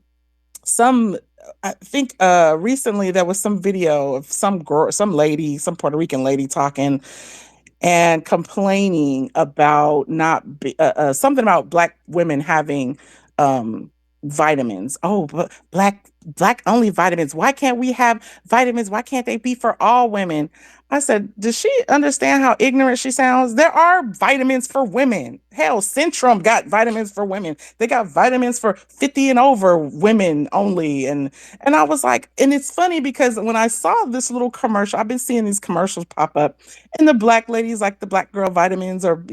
some I think recently there was some video of some girl, some lady, some Puerto Rican lady talking and complaining about not something about black women having um vitamins. Oh, but black only vitamins. Why can't we have vitamins? Why can't they be for all women? I said, does she understand how ignorant she sounds? There are vitamins for women. Hell, Centrum got vitamins for women. They got vitamins for 50 and over women only. And I was like, and it's funny because when I saw this little commercial, I've been seeing these commercials pop up, and the black ladies like the black girl vitamins, or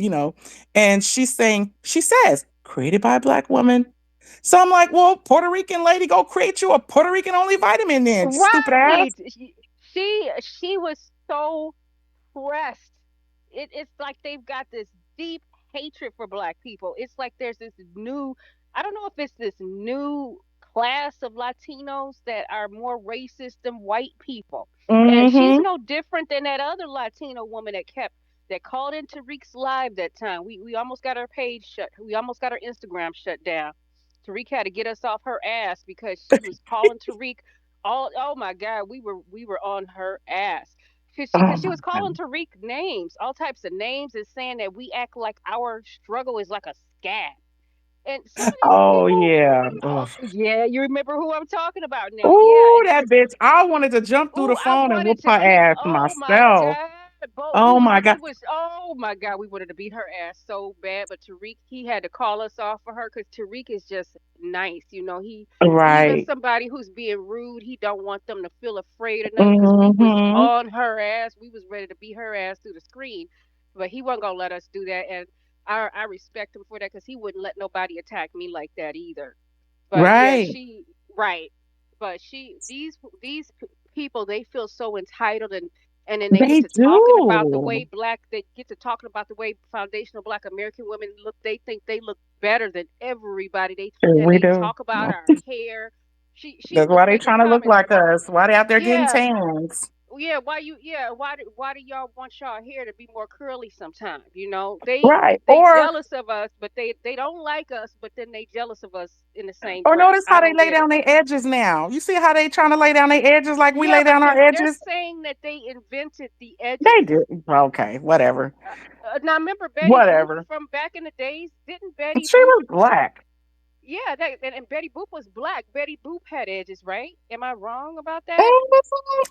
and she says created by a black woman. So I'm like, well, Puerto Rican lady, go create you a Puerto Rican only vitamin then, stupid ass. Right. She was so pressed. It's like they've got this deep hatred for black people. It's like there's this new, I don't know if it's this new class of Latinos that are more racist than white people. And she's Mm-hmm. no different than that other Latino woman that called into Tariq's live that time. We almost got her page shut. We almost got her Instagram shut down. Tariq had to get us off her ass because she was calling Tariq all, oh my God, we were on her ass. Oh Because she my was calling god. Tariq names, all types of names, and saying that we act like our struggle is like a scab. And some of these Oh people, yeah. oh Ugh. yeah, you remember who I'm talking about now. Yeah, Ooh, and that bitch. I wanted to jump through the oh, I phone and wanted whoop to her kick. ass Oh my myself. God, but Oh my we god. was. Oh my God, we wanted to beat her ass so bad. But Tariq, he had to call us off for her because Tariq is just nice. You know, he even Right. somebody who's being rude, he don't want them to feel afraid or nothing. Because we was Mm-hmm. on her ass, we was ready to beat her ass through the screen, but he wasn't gonna let us do that. And I respect him for that because he wouldn't let nobody attack me like that either. But yeah, Right. she right. But she these people, they feel so entitled, and then they get They to talking about the way do. black they get to talking about the way foundational black American women look. They think they look better than everybody. We They do. talk about our hair. She That's was why they making trying to look comments. like us. Why they out there getting Yeah, tans? yeah, why do y'all want y'all hair to be more curly sometimes? You know, Right. they jealous of us, but they don't like us, but then they jealous of us in the same Or breath. notice I how they don't lay get down it. their edges now. You see how they trying to lay down their edges like we Yeah, lay but down our they're edges? saying that they invented the They edges. do. Okay, whatever. Now remember Betty Boop Whatever. from back in the days? Didn't Betty She Boop? was black. Yeah, and Betty Boop was black. Betty Boop had edges, right? Am I wrong about that? Mhm.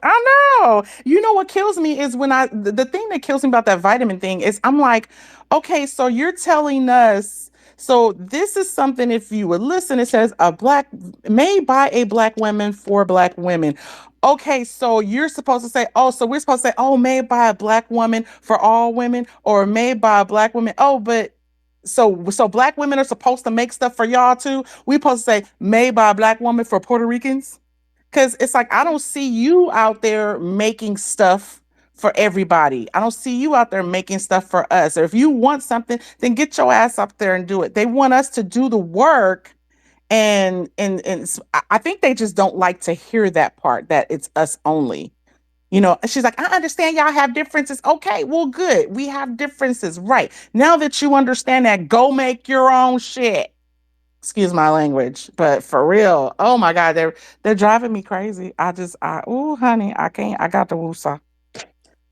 I know. You know what kills me is when the thing that kills me about that vitamin thing is I'm like, okay, so you're telling us, so this is something, if you would listen, it says a black made by a black woman for black women. Okay, so you're supposed to say, oh, so we're supposed to say, oh, made by a black woman for all women, or made by a black woman. Oh, but so black women are supposed to make stuff for y'all too. We supposed to say made by a black woman for Puerto Ricans. Cause it's like I Mm, don't see you out there making stuff for everybody. I don't see you out there making stuff for us. Or if you want something, then get your ass up there and do it. They want us to do the work, and I think they just don't like to hear that part that it's us only. You know, she's like, I understand y'all have differences. Okay, well, good. We have differences, right? Now that you understand that, go make your own shit. Excuse my language, but for real, oh my god, they're driving me crazy. Oh honey, I can't. I got the woosah.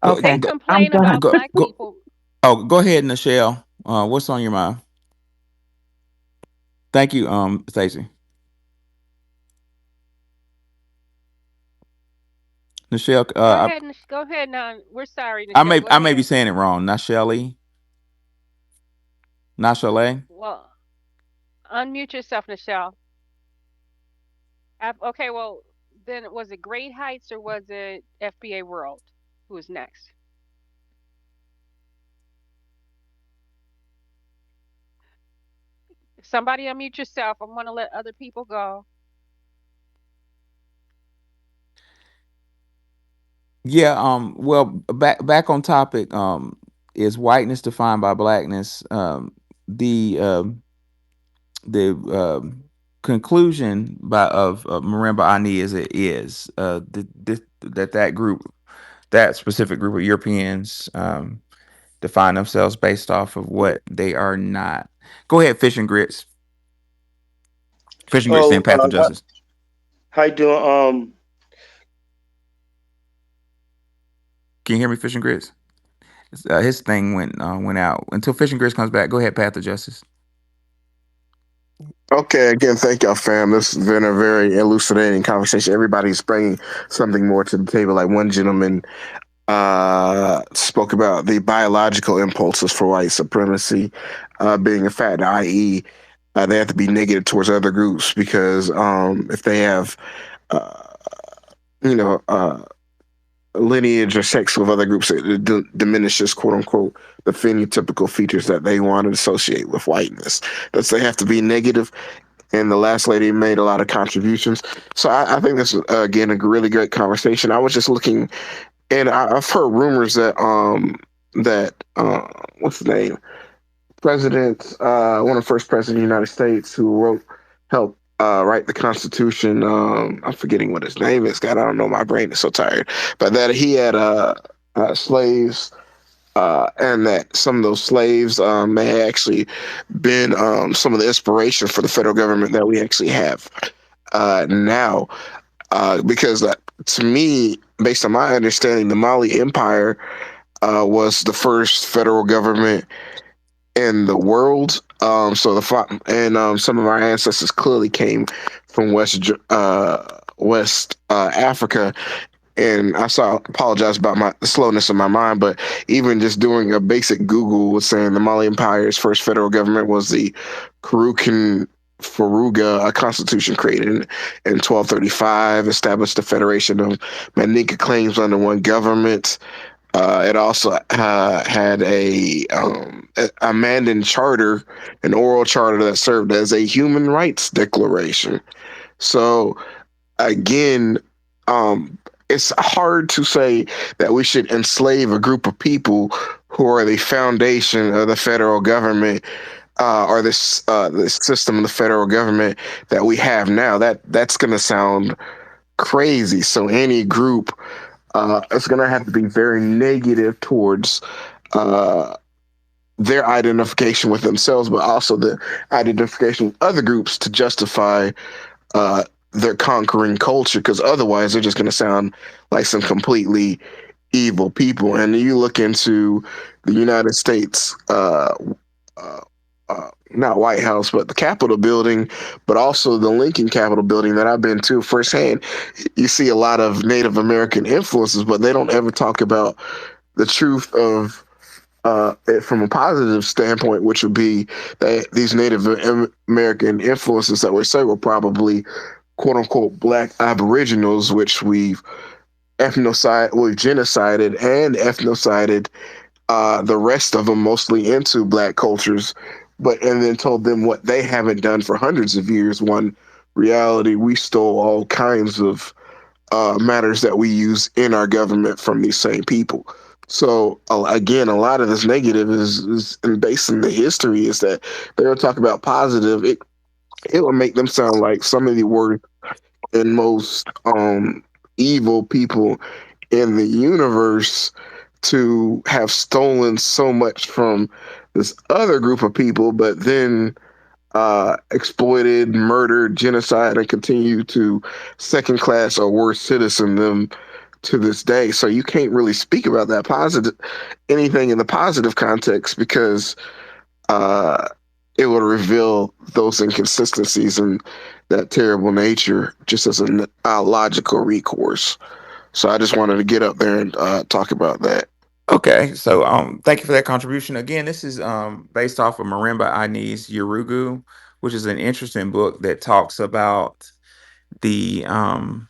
Go, They Okay, go, I'm complain done. about go, black go. people. Oh, go ahead, Nichelle. What's on your mind? Thank you, Stacy. Nichelle, Go ahead now. We're sorry, I Nichelle. may Go I may be ahead. saying it wrong. Nachelle, Nachelle. Well, unmute yourself, Nichelle. Okay, well, then was it Great Heights or was it FBA World? Who is next? Somebody unmute yourself. I want to let other people go. Yeah. Well, back on topic. Is whiteness defined by blackness? The the conclusion of Marimba Ani is it is that group, that specific group of Europeans, define themselves based off of what they are not. Go ahead, fish and grits, then Oh, path of justice. how you doing? Can you hear me, fish and grits? His thing went out until fish and grits comes back. Go ahead, path of justice. Okay, again, thank y'all, fam. This has been a very elucidating conversation. Everybody's bringing something more to the table. Like one gentleman spoke about the biological impulses for white supremacy being a fact, i.e., they have to be negative towards other groups because if they have, uh, you know, lineage or sex with other groups, it diminishes, quote unquote, the phenotypical features that they want to associate with whiteness. That's they have to be negative, and the last lady made a lot of contributions. So I think this is again a really great conversation. I was just looking, and I've heard rumors that what's the name, President, one of the first presidents of the United States who helped write the Constitution. I'm forgetting what his name is. God, I don't know. My brain is so tired. But that he had slaves, and that some of those slaves may actually been some of the inspiration for the federal government that we actually have now. Because to me, based on my understanding, the Mali Empire was the first federal government in the world. Some of our ancestors clearly came from West Africa. And apologize about my the slowness of my mind, but even just doing a basic Google was saying the Mali Empire's first federal government was the Kurukan Faruga, a constitution created in 1235, established a federation of Maninka claims under one government. It also had a Mandan charter, an oral charter that served as a human rights declaration. So again, um, it's hard to say that we should enslave a group of people who are the foundation of the federal government, or this system of the federal government that we have now. That's going to sound crazy. So any group, is going to have to be very negative towards uh, their identification with themselves, but also the identification with other groups to justify uh, their conquering culture, because otherwise they're just going to sound like some completely evil people. And you look into the United States, uh, not White House, but the Capitol building, but also the Lincoln Capitol building that I've been to firsthand. You see a lot of Native American influences, but they don't ever talk about the truth of it from a positive standpoint, which would be that these Native American influences that we say were probably quote unquote black aboriginals, which we've genocided and ethnocided the rest of them, mostly into black cultures, but and then told them what they haven't done for hundreds of years. One reality, we stole all kinds of matters that we use in our government from these same people. So again, a lot of this negative is and based on the history is that they were talking about positive. It will make them sound like some of the worst and most evil people in the universe to have stolen so much from this other group of people, but then exploited, murdered, genocide, and continue to second class or worse citizen them to this day. So you can't really speak about that positive anything in the positive context because uh, it would reveal those inconsistencies and that terrible nature just as a logical recourse. So I just wanted to get up there and talk about that. Okay, so thank you for that contribution. Again, this is based off of Marimba Ani's Yurugu, which is an interesting book that talks about the um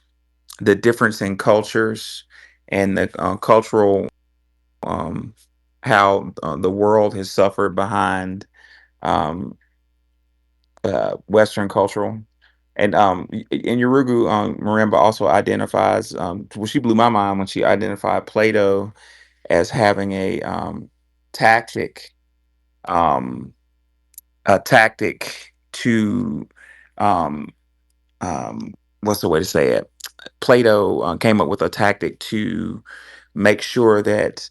the difference in cultures and the cultural um how the world has suffered behind um Western cultural. And in Yurugu, Marimba also identifies. Well, she blew my mind when she identified Plato as having tactic, um, a tactic to, um, what's the way to say it? Plato came up with a tactic to make sure that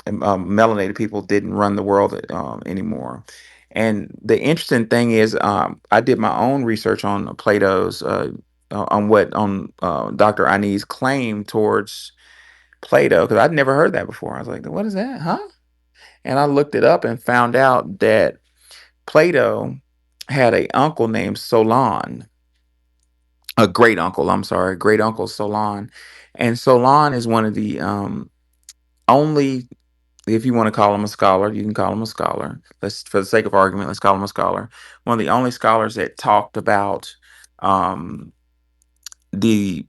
melanated people didn't run the world anymore. And the interesting thing is, I did my own research on Plato's, on Dr. Ani's claim towards Plato, because I'd never heard that before. I was like, "What is that? Huh?" And I looked it up and found out that Plato had a uncle named Solon, a great uncle. I'm sorry, great uncle Solon, and Solon is one of the only, if you want to call him a scholar, you can call him a scholar. Let's, for the sake of argument, let's call him a scholar. One of the only scholars that talked about um, the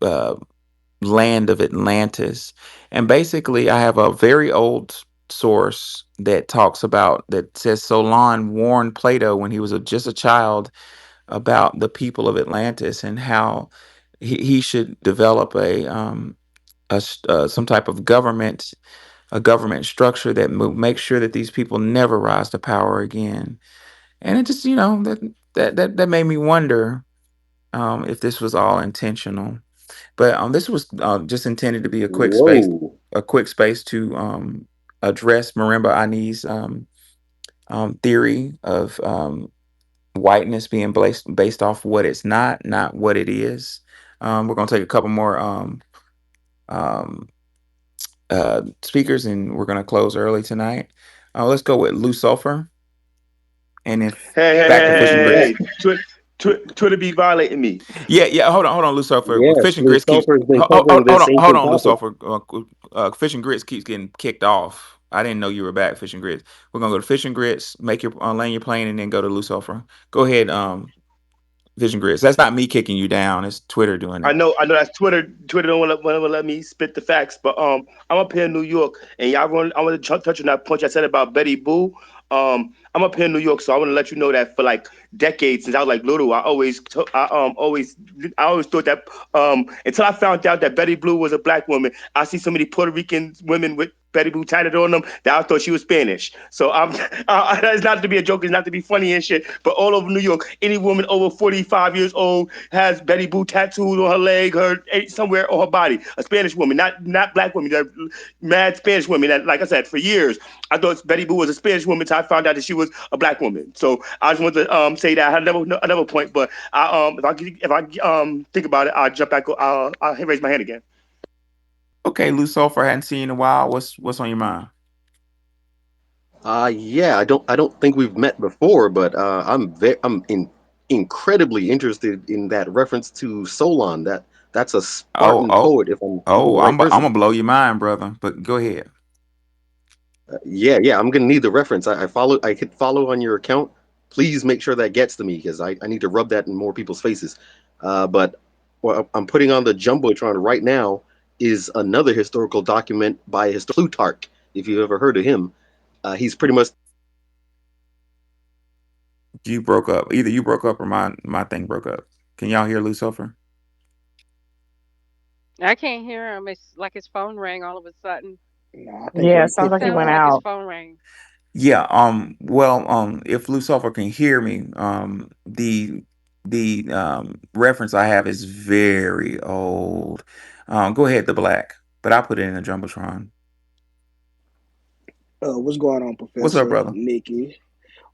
land of Atlantis. And basically, I have a very old source that talks about, that says Solon warned Plato when he was just a child about the people of Atlantis and how he should develop some type of government, a government structure that makes sure that these people never rise to power again. And it just, that made me wonder if this was all intentional. But this was just intended to be Whoa. a quick space to address Marimba Ani's theory of whiteness being based off what it's not what it is. We're gonna take a couple more um, speakers, and we're gonna close early tonight. Let's go with Lucifer, and if Hey, hey, back to hey, Fish and hey, Grits. hey, hey. Twitter be violating me. Yeah, yeah. Hold on, Lucifer. Yes, Fish and Grits keeps. Lucifer has been covering this Hold ancient on, topic. Lucifer. Fish and Grits keeps getting kicked off. I didn't know you were back, Fish and Grits. We're gonna go to Fish and Grits, make your land your plane, and then go to Lucifer. Go ahead, Fish and Grits. That's not me kicking you down. It's Twitter doing it. I know that's Twitter. Twitter don't want to let me spit the facts, but I'm up here in New York, and y'all want I want to touch on that point I said about Betty Boo. I'm up here in New York, so I want to let you know that for like decades since I was like little, I always thought that until I found out that Betty Blue was a black woman. I see so many Puerto Rican women with Betty Boo tatted on them that I thought she was Spanish. So it's not to be a joke, it's not to be funny and shit. But all over New York, any woman over 45 years old has Betty Boo tattooed on her leg, her somewhere on her body. A Spanish woman, not black women, that mad Spanish women. That, like I said, for years I thought Betty Boo was a Spanish woman until I found out that she was a black woman. So I just want to say that I had another point, but if I think about it, I'll jump back. I'll raise my hand again. Okay, Lucifer. Hadn't seen you in a while. What's on your mind? Yeah, I don't think we've met before, but I'm incredibly interested in that reference to Solon. That's a Oh, Spartan oh, poet, if I'm thinking of oh. the right I'm person. gonna blow your mind, brother. But go ahead. Yeah, I'm gonna need the reference. I hit follow on your account. Please make sure that gets to me because I need to rub that in more people's faces. But what I'm putting on the jumbotron right now is another historical document by a historian Plutarch. If you've ever heard of him, he's pretty much You broke up. Either you broke up or my thing broke up. Can y'all hear Lucifer? I can't hear him. It's like his phone rang all of a sudden. No, I think Yeah, he it was sounds kicked like he Sounded went out. like his out. phone rang. Yeah. Well. If Lucifer can hear me, the reference I have is very old. Go ahead, the black. But I put it in a jumbotron. What's going on, What's up, Professor brother? Nikki,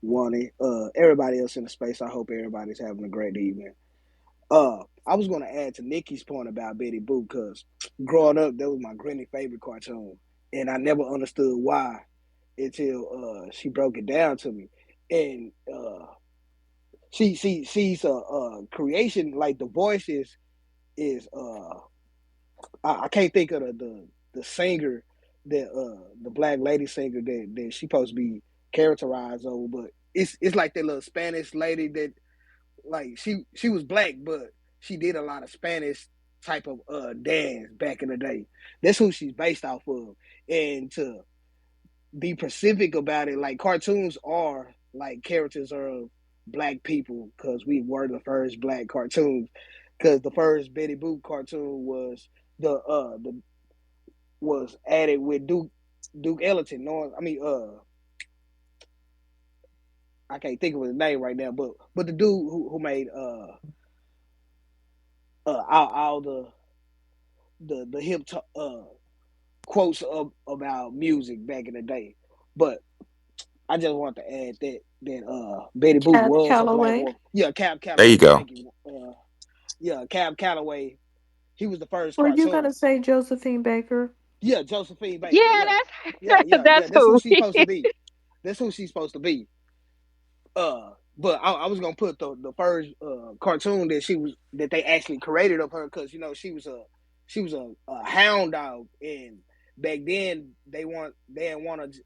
Wani, everybody else in the space? I hope everybody's having a great evening. I was going to add to Nikki's point about Betty Boop because growing up, that was my granny favorite cartoon, and I never understood why until she broke it down to me. And she's a creation like the voices is I can't think of the singer that the black lady singer that she supposed to be characterized over, but it's like that little Spanish lady that like she was black, but she did a lot of Spanish type of dance back in the day. That's who she's based off of. And to be specific about it, like cartoons are like characters of black people because we were the first black cartoons. Because the first Betty Boop cartoon was the was added with Duke Ellington. No, I mean I can't think of his name right now, but the dude who made all the quotes about music back in the day. But I just want to add that Betty Boop Cab was a black Calloway. woman. Yeah, Cab There you Calloway. go. Thank you. Yeah, Cab Calloway. He was the first Were you cartoon. gonna say Josephine Baker? Yeah, Josephine Baker. Yeah, Yeah, yeah, yeah, yeah. that's That's who who. she's supposed to be. That's who she's supposed to be. But I was gonna put the first cartoon that they actually created of her because she was a hound dog, and back then they didn't want to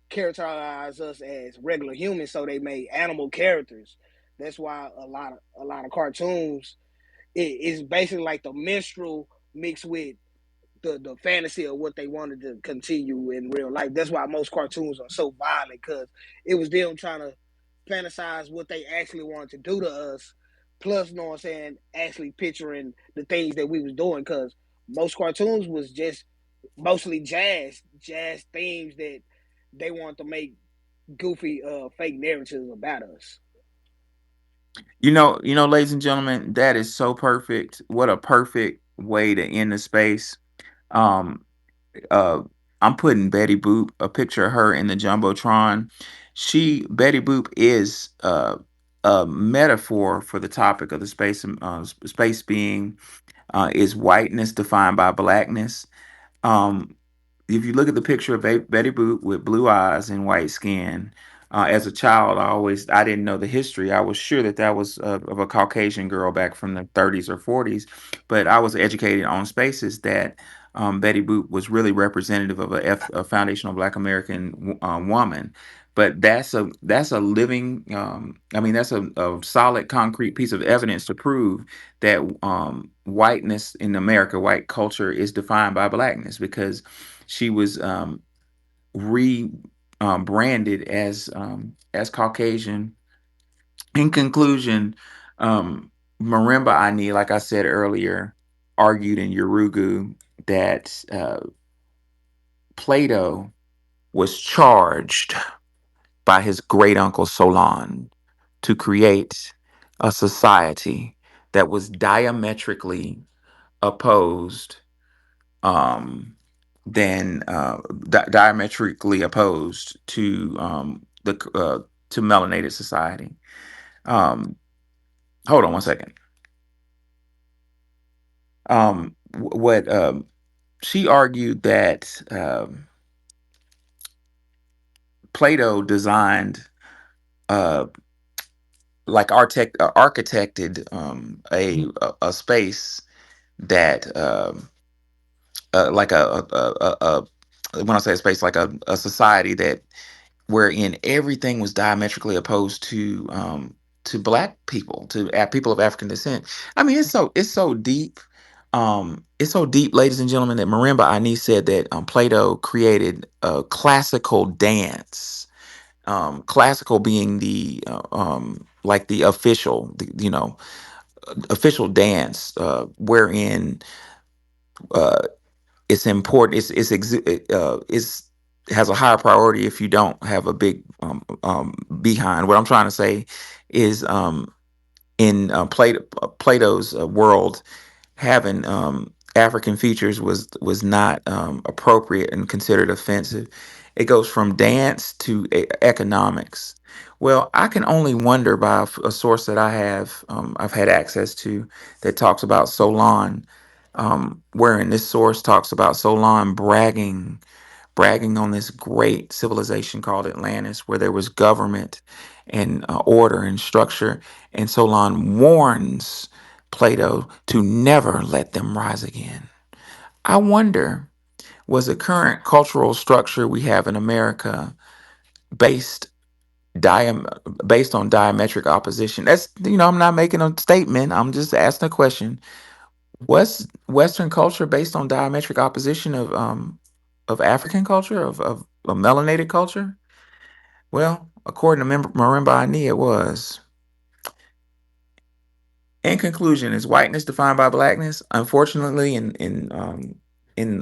characterize us as regular humans, so they made animal characters. That's why a lot of cartoons is basically like the minstrel mixed with the fantasy of what they wanted to continue in real life. That's why most cartoons are so violent because it was them trying to fantasize what they actually wanted to do to us. Plus, you know what I'm saying, actually picturing the things that we was doing because most cartoons was just mostly jazz themes that they want to make goofy fake narratives about us. Ladies and gentlemen, that is so perfect. What a perfect way to end the space. Um, uh, I'm putting Betty Boop, a picture of her in the jumbotron. Betty Boop is a metaphor for the topic of the space. Space being is whiteness defined by blackness. Um, if you look at the picture of Betty Boop with blue eyes and white skin, as a child, I didn't know the history. I was sure that that was of a Caucasian girl back from the 30s or 40s, but I was educated on spaces that Betty Boop was really representative of a foundational Black American woman. But that's a living. I mean, that's a solid, concrete piece of evidence to prove that whiteness in America, white culture, is defined by blackness because she was re branded as Caucasian. In conclusion, Marimba Ani, like I said earlier, argued in Urugu that Plato was charged by his great uncle Solon to create a society that was diametrically opposed um, diametrically opposed the to melanated society. Um, hold on one second. What she argued that Plato designed uh, architected a space that like when I say a space like a society that wherein everything was diametrically opposed to black people, to people of African descent. I mean, it's so deep. It's so deep, ladies and gentlemen, that Marimba Ani said that Plato created a classical dance. Classical being the like the official, official dance, wherein uh, it's important. It's has a higher priority if you don't have a big behind. What I'm trying to say is in Plato's world, having African features was not appropriate and considered offensive. It goes from dance to economics. Well, I can only wonder by a source that I've had access to that talks about Solon, wherein this source talks about Solon bragging on this great civilization called Atlantis, where there was government and order and structure. And Solon warns Plato to never let them rise again. I wonder, was the current cultural structure we have in America based diam based on diametric opposition? I'm not making a statement. I'm just asking a question. Was Western culture based on diametric opposition of African culture, of melanated culture? Well, according to Marimba Ani, it was. In conclusion, is whiteness defined by blackness? Unfortunately, in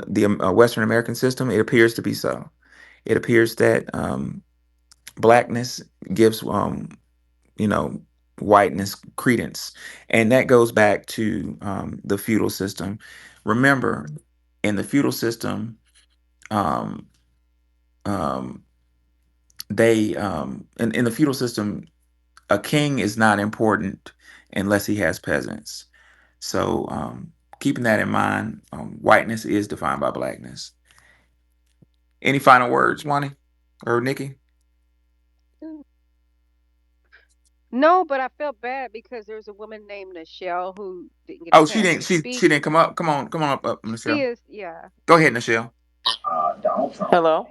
the Western American system, it appears to be so. It appears that blackness gives you know whiteness credence, and that goes back to the feudal system. Remember, in the feudal system, um, um, in the feudal system, a king is not important unless he has peasants. So, keeping that in mind, whiteness is defined by blackness. Any final words, Wani or Nikki? Mm. No, but I felt bad because there's a woman named Michelle who didn't get a Oh, she chance didn't. to She speak. didn't come up. Come on up, She Michelle. is, yeah. Go ahead, Michelle. Hello,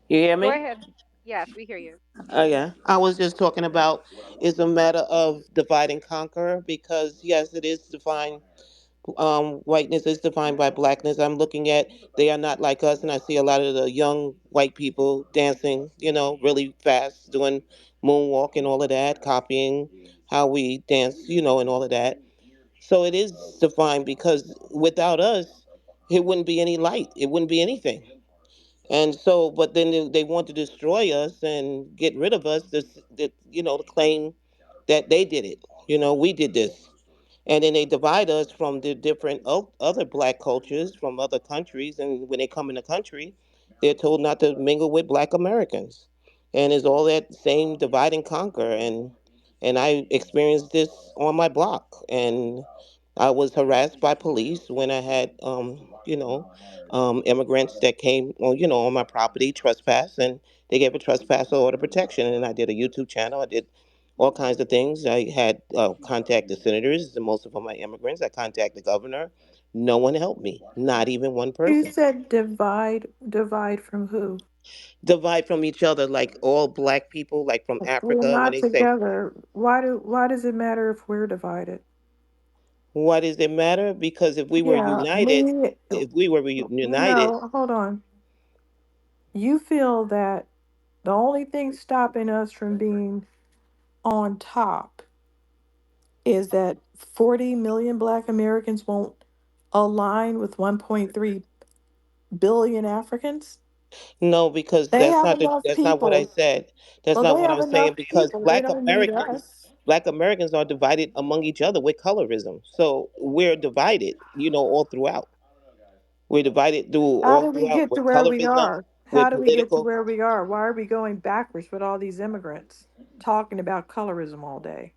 you hear Go me? ahead. Yes, we hear you. Oh yeah, I was just talking about it's a matter of divide and conquer because yes, it is defined. Whiteness is defined by blackness. I'm looking at they are not like us, and I see a lot of the young white people dancing, really fast, doing moonwalk and all of that, copying how we dance, and all of that. So it is defined because without us, it wouldn't be any light. It wouldn't be anything. And so, but then they want to destroy us and get rid of us. To claim that they did it. We did this, and then they divide us from the different other black cultures from other countries. And when they come in the country, they're told not to mingle with Black Americans, and it's all that same divide and conquer. And I experienced this on my block, and I was harassed by police when I had, immigrants that came on, on my property, trespass, and they gave a trespass order protection. And I did a YouTube channel. I did all kinds of things. I had contacted senators, and most of them are immigrants. I contacted the governor. No one helped me, not even one You person. said divide, divide from who? Divide from each other, like all black people, like from We're Africa, when not they say, together. Why does it matter if we're divided? why does it matter? Because Yeah, me. if we were united, No, hold on. You feel that the only thing stopping us from being on top is that 40 million black Americans won't align with 1.3 billion Africans? no, because They have enough that's not what I people. said. That's Well, not they what have I'm saying. enough Because people. They don't need us. Black Americans are divided among each other with colorism. So we're divided, all throughout. We're divided How all did we throughout get to with where we colorism, are? How with did we get to political. where we are? Why are we going backwards with all these immigrants talking about colorism all day?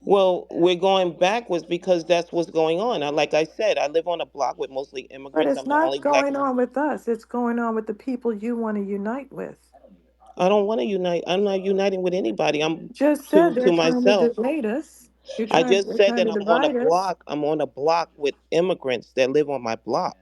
Well, we're going backwards because that's what's going on. Like I said, I live on a block with mostly But immigrants. it's I'm the not only black. going on with us. It's going on with the people you want to unite with. I don't want to unite. I'm not uniting with anybody. I'm Just said to they're trying to myself. divide us. They're They're trying trying to divide us. I'm on a block with immigrants that live on my block,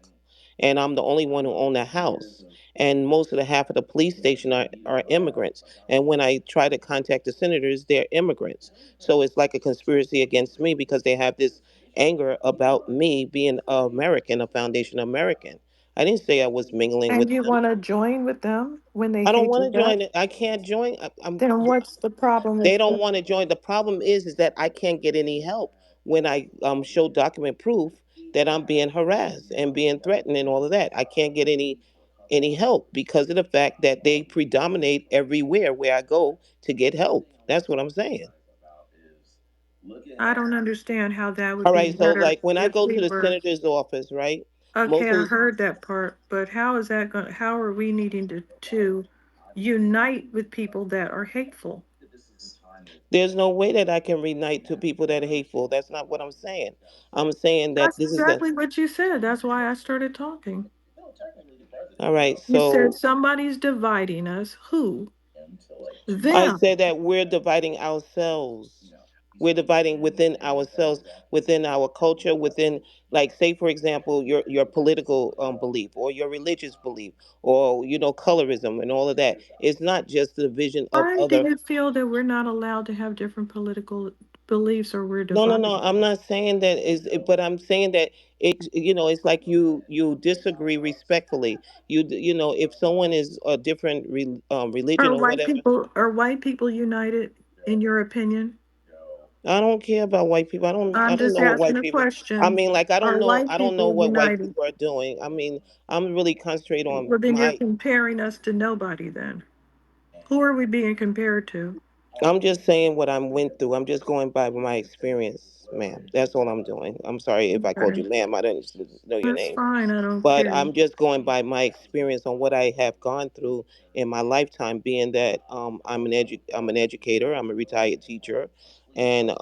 and I'm the only one who own a house. And most of the half of the police station are immigrants. And when I try to contact the senators, they're immigrants. So it's like a conspiracy against me because they have this anger about me being American, a foundation American. I didn't say I was mingling And with you them. want to join with them when they I don't hate want your to join guts? it. I can't join. Then what's the problem They with don't the, want to join. The problem is that I can't get any help when I show document proof that I'm being harassed and being threatened and all of that. I can't get any help because of the fact that they predominate everywhere where I go to get help. That's what I'm saying. I don't understand how that would All be right, so better like when I if go we to the were. senator's office, right? Okay, Most of I the, heard that part, but how is that going, how are we needing to unite with people that are hateful? there's no way that I can reunite to people that are hateful. That's not what I'm saying. I'm saying that That's this is the exactly what you said. That's why I started talking. all right. You said So somebody's dividing us. Who? I Them. said that we're dividing ourselves. We're dividing within ourselves, within our culture, within, like, say for example, your political belief or your religious belief or colorism and all of that. It's not just the division of Why do other. you feel that we're not allowed to have different political beliefs or we're No, no, no. divided? I'm not saying that but I'm saying that it's like you disagree respectfully. If someone is a different religion or whatever. Are white people united in your opinion? I don't care about white people. I I'm don't just know what asking white a people. I question. mean, like Are white I don't know people what white united? people are doing. I mean, I'm really concentrating on Well, then you're my. comparing us to nobody then. Who are we being compared to? I'm just saying what I went through. I'm just going by my experience, ma'am. That's all I'm doing. I'm sorry if I called Okay. you ma'am. I didn't know your That's name. fine. I don't But care. I'm just going by my experience on what I have gone through in my lifetime. Being that I'm an educator, I'm a retired teacher, and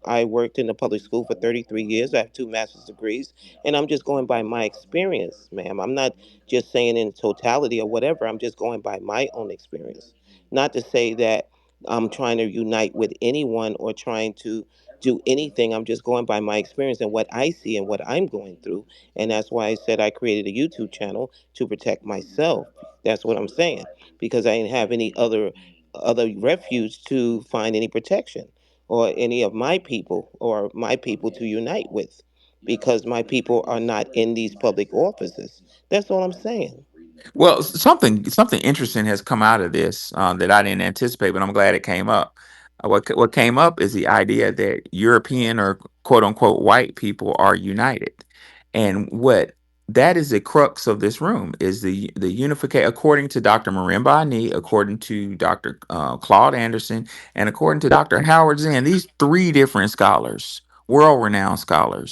I worked in the public school for 33 years. I have two master's degrees, and I'm just going by my experience, ma'am. I'm not just saying in totality or whatever. I'm just going by my own experience. Not to say that I'm trying to unite with anyone or trying to do anything. I'm just going by my experience and what I see and what I'm going through, and that's why I said I created a YouTube channel to protect myself. That's what I'm saying. Because I didn't have any other refuge to find any protection or any of my people or my people to unite with. Because my people are not in these public offices. That's all I'm saying. Well, something interesting has come out of this that I didn't anticipate, but I'm glad it came up. What came up is the idea that European or quote unquote white people are united, and what that is the crux of this room is the unification. According to Dr. Marimba Ani, according to Dr. Claude Anderson, and according to Dr. Howard Zinn, these three different scholars, world renowned scholars,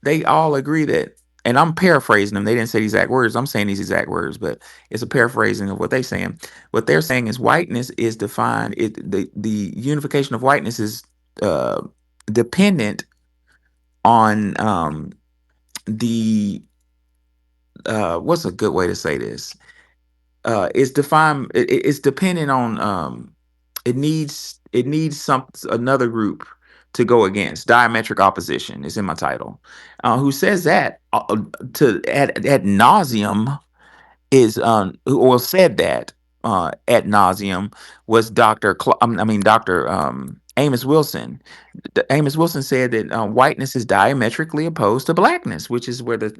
they all agree that, and I'm paraphrasing them. They didn't say the exact words. I'm saying these exact words, but it's a paraphrasing of what they're saying. What they're saying is whiteness is defined. The unification of whiteness is uh, dependent on the what's a good way to say this? It's defined. It's dependent on. It needs some another group to go against. Diametric opposition is in my title. Who says that to at nauseum is or said that at nauseum was I mean Dr. Amos Wilson. Amos Wilson said that whiteness is diametrically opposed to blackness, which is where the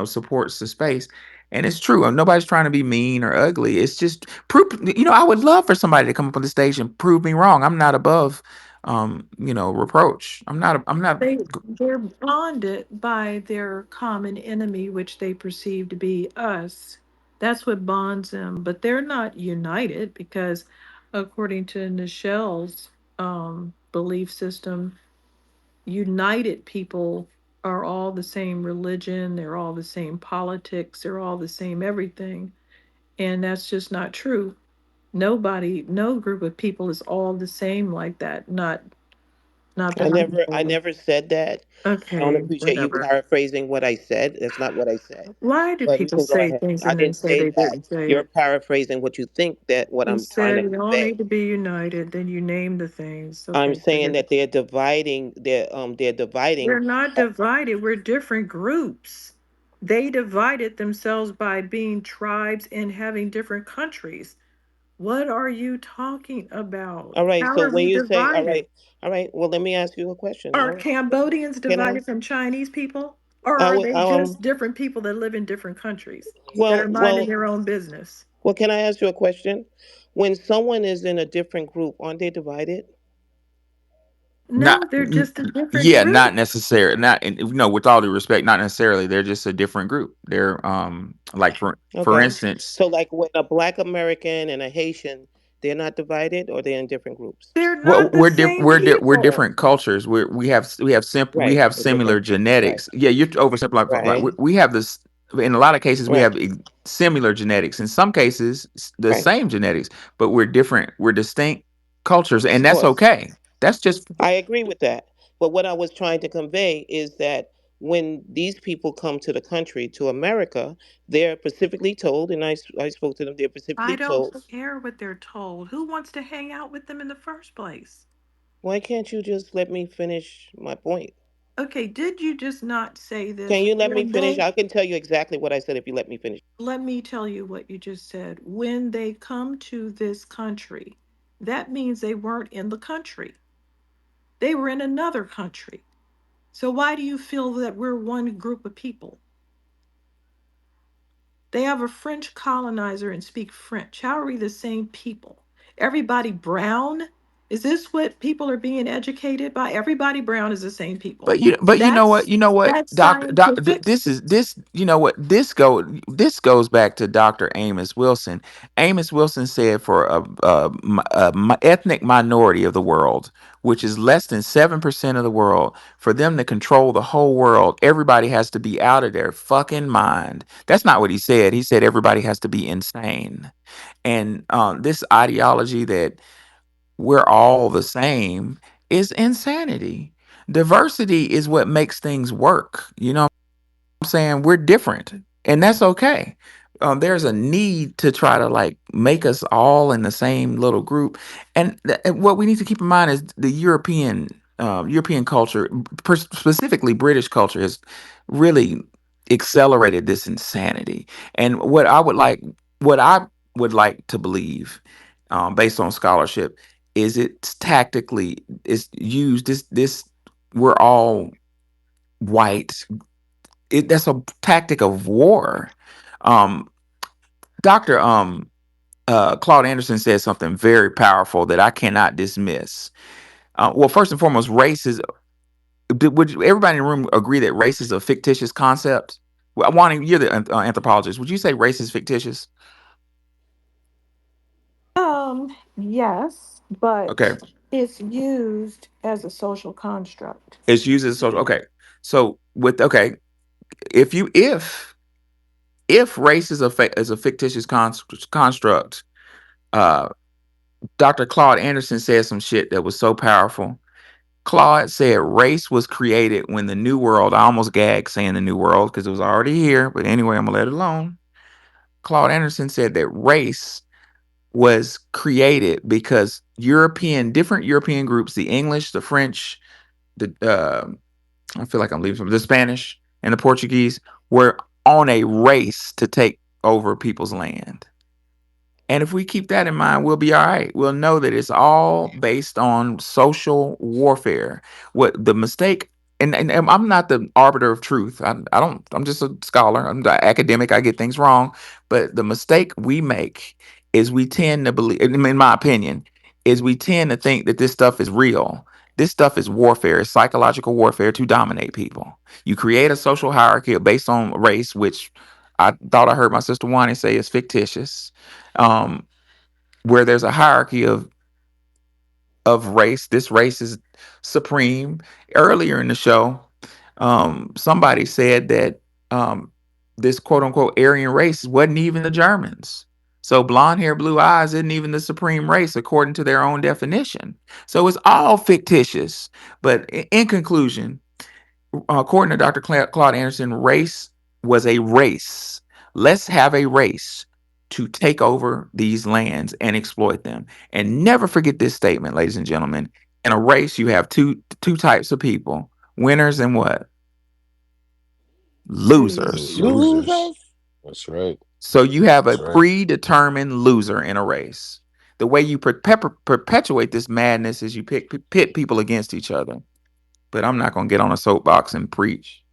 supports the space. And it's true. Nobody's trying to be mean or ugly. It's just proof. I would love for somebody to come up on the stage and prove me wrong. I'm not above, reproach. I'm not. They're bonded by their common enemy, which they perceive to be us. That's what bonds them. But they're not united because, according to Nichelle's belief system, united people are all the same religion, they're all the same politics, they're all the same everything. And that's just not true. Nobody, no group of people is all the same like that. Not I that I never I know never said that. of. I don't Okay, appreciate you whatever. paraphrasing what I said. That's not what I said. Why do But you people can go say ahead. things I and then didn't say say they that. didn't say You're it? paraphrasing what you think that what You I'm trying to said we all convey. need to be united, then you name the things. I'm Okay, saying forget it. that they're We're dividing. not divided, we're different groups. They divided themselves by being tribes and having different countries. What are you talking about? All right, How so are when we you say divided? all right, well let me ask you a question Are now. Cambodians Can I? divided from Chinese people? Or I are would they just different people that live in different countries that well are minding well their own business? well can I ask you a question? When someone is in a different group, aren't they divided? Not, No, they're just a different yeah, not group. necessarily. Not, and, with all due respect, not necessarily. They're just a different group. They're like for Okay. instance, So like when a black American and a Haitian, they're not divided or they're in different groups. They're well, not the same we're people. different cultures. We Right. have They're different. similar Right. genetics. Yeah, you're oversimplifying. Right. Right. We have this in a lot of cases. We Right. have similar genetics. In some cases, the Right. same genetics, but we're different. We're distinct cultures, and Of that's course. okay. That's just I agree with that. But what I was trying to convey is that when these people come to the country, to America, they're specifically told, and I spoke to them, they're I specifically don't told, care what they're told. Who wants to hang out with them in the first place? why can't you just let me finish my point? Okay, did you just not say Can this you let me when finish? they, I can tell you exactly what I said if you let me finish. let me tell you what you just said. When they come to this country, that means they weren't in the country, they were in another country. So why do you feel that we're one group of people? They have a French colonizer and speak French. How are we the same people? Everybody brown? Is this what people are being educated by? Everybody brown is the same people. but you know what? That's You know what, that's Doc. scientific. This is this. You know what? This goes back to Dr. Amos Wilson. Amos Wilson said for a ethnic minority of the world, which is less than 7% of the world, for them to control the whole world, everybody has to be out of their fucking mind. That's not what he said. He said everybody has to be insane. And this ideology that we're all the same is insanity. Diversity is what makes things work. You know what I'm saying? We're different, and that's okay. There's a need to try to like make us all in the same little group, and what we need to keep in mind is the European culture, specifically British culture, has really accelerated this insanity. And what I would like to believe, based on scholarship, is it's tactically is used. This we're all white. That's a tactic of war. Um, Doctor Claude Anderson said something very powerful that I cannot dismiss. Well, first and foremost, race is. Would everybody in the room agree that race is a fictitious concept? Well, Wani, you're the anthropologist. Would you say race is fictitious? Yes, Okay, but it's used as a social construct. it's used as social. Okay, so with okay, if race is is a fictitious construct, uh, Dr. Claude Anderson said some shit that was so powerful. Claude said race was created when the New World, I almost gagged saying the New World because it was already here, but anyway, I'm going to let it alone. Claude Anderson said that race was created because different European groups, the English, the French, the I feel like I'm leaving from the Spanish and the Portuguese, were on a race to take over people's land. And if we keep that in mind, we'll be all right. We'll know that it's all based on social warfare. What the mistake, and I'm not the arbiter of truth. I don't, I'm just a scholar. I'm the academic. I get things wrong. But the mistake we make is we tend to believe, in my opinion, is we tend to think that this stuff is real. This stuff is warfare, it's psychological warfare to dominate people. You create a social hierarchy based on race, which I thought I heard my sister Wani say is fictitious, um, where there's a hierarchy of race. This race is supreme. Earlier in the show, somebody said that this quote unquote Aryan race wasn't even the Germans. So blonde hair, blue eyes isn't even the supreme race according to their own definition. So it's all fictitious. But in conclusion, according to Dr. Claude Anderson, race was a race. Let's have a race to take over these lands and exploit them. And never forget this statement, ladies and gentlemen. In a race, you have two types of people: winners and what? Losers. Losers. Losers. That's right. So you have a That's right. predetermined loser in a race. The way you perpetuate this madness is you pit people against each other. But I'm not going to get on a soapbox and preach.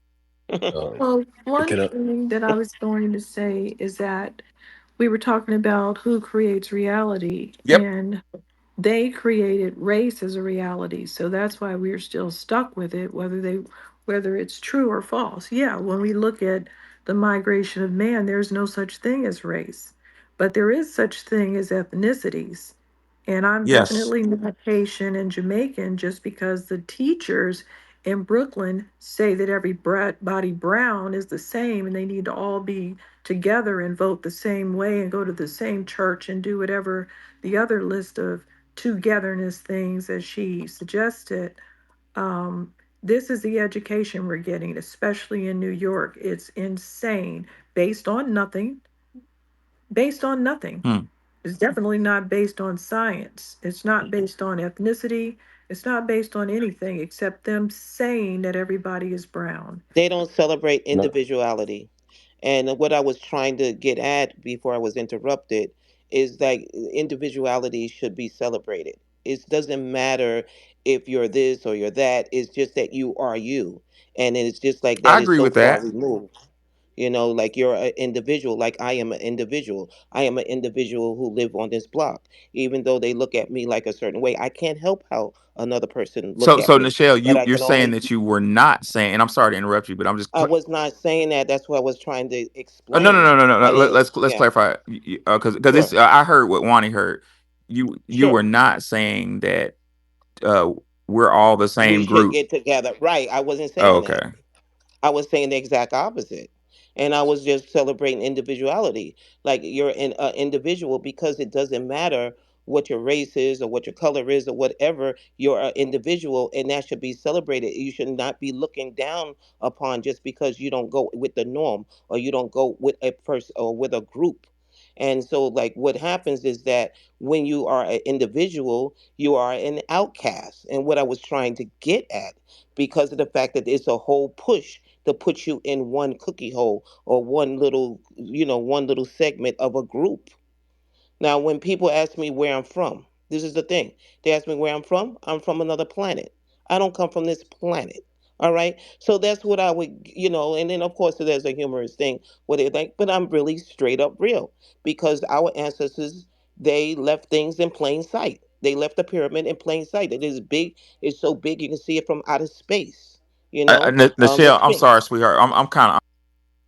Um, Well, one can I? thing that I was going to say is that we were talking about who creates reality, Yep. and they created race as a reality. So that's why we're still stuck with it, whether it's true or false. Yeah, when we look at the migration of man, there's no such thing as race, but there is such thing as ethnicities. And I'm Yes. definitely not Haitian and Jamaican just because the teachers in Brooklyn say that everybody brown is the same and they need to all be together and vote the same way and go to the same church and do whatever the other list of togetherness things as she suggested. Um, this is the education we're getting, especially in New York. It's insane, based on nothing, based on nothing. Hmm. It's definitely not based on science. It's not based on ethnicity. It's not based on anything except them saying that everybody is brown. They don't celebrate No. individuality. And what I was trying to get at before I was interrupted is that individuality should be celebrated. It doesn't matter if you're this or you're that. It's just that you are you. And it's just like I that is agree so with far that. removed. Like you're an individual, like I am an individual. I am an individual who live on this block. Even though they look at me like a certain way, I can't help how another person look at So me. Nichelle, But I you're can saying only that you were not saying, and I'm sorry to interrupt you, but I'm just I was not saying that. That's what I was trying to no, no, explain. no, no, no, I no. didn't. Let's Yeah, clarify because sure, it's I heard what Wani heard. You were sure. not saying that uh we're all the We same should group. get together. Right. I wasn't Oh, saying that. okay. I was saying the exact opposite. And I was just celebrating individuality. Like you're an individual because it doesn't matter what your race is or what your color is or whatever, you're an individual and that should be celebrated. You should not be looking down upon just because you don't go with the norm or you don't go with a person or with a group. And so, like, what happens is that when you are an individual, you are an outcast. And what I was trying to get at because of the fact that it's a whole push to put you in one cookie hole or one little segment of a group. Now, when people ask me where I'm from, this is the thing. They ask me where I'm from. I'm from another planet. I don't come from this planet. All right. So that's what I would. And then, of course, there's a humorous thing where they think, but I'm really straight up real because our ancestors, they left things in plain sight. They left the pyramid in plain sight. It is big. It's so big you can see it from outer space. The Nichelle, I'm sorry, Sphinx, sweetheart.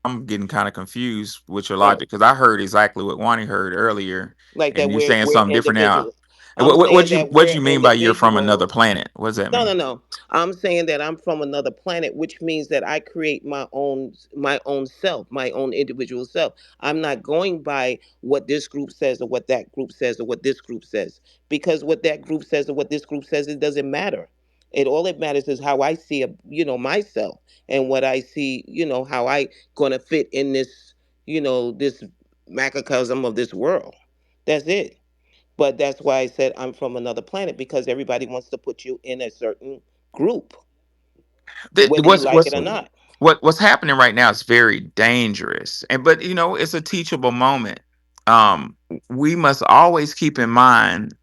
I'm getting kind of confused with your uh, logic because I heard exactly what Wani heard earlier, like and that you we're saying we're something different now. individual. And I'm saying that what we're you mean by you're from individual. another planet? What does that No, no, mean? no. I'm saying that I'm from another planet, which means that I create my own self, my own individual self. I'm not going by what this group says or what that group says or what this group says. Because what that group says or what this group says, it doesn't matter. It all it matters is how I see myself, and what I see, how I gonna fit in this, this macrocosm of this world. That's it. But that's why I said I'm from another planet, because everybody wants to put you in a certain group, whether you What's like it what's or not. what's happening right now is very dangerous, and but it's a teachable moment. We must always keep in mind.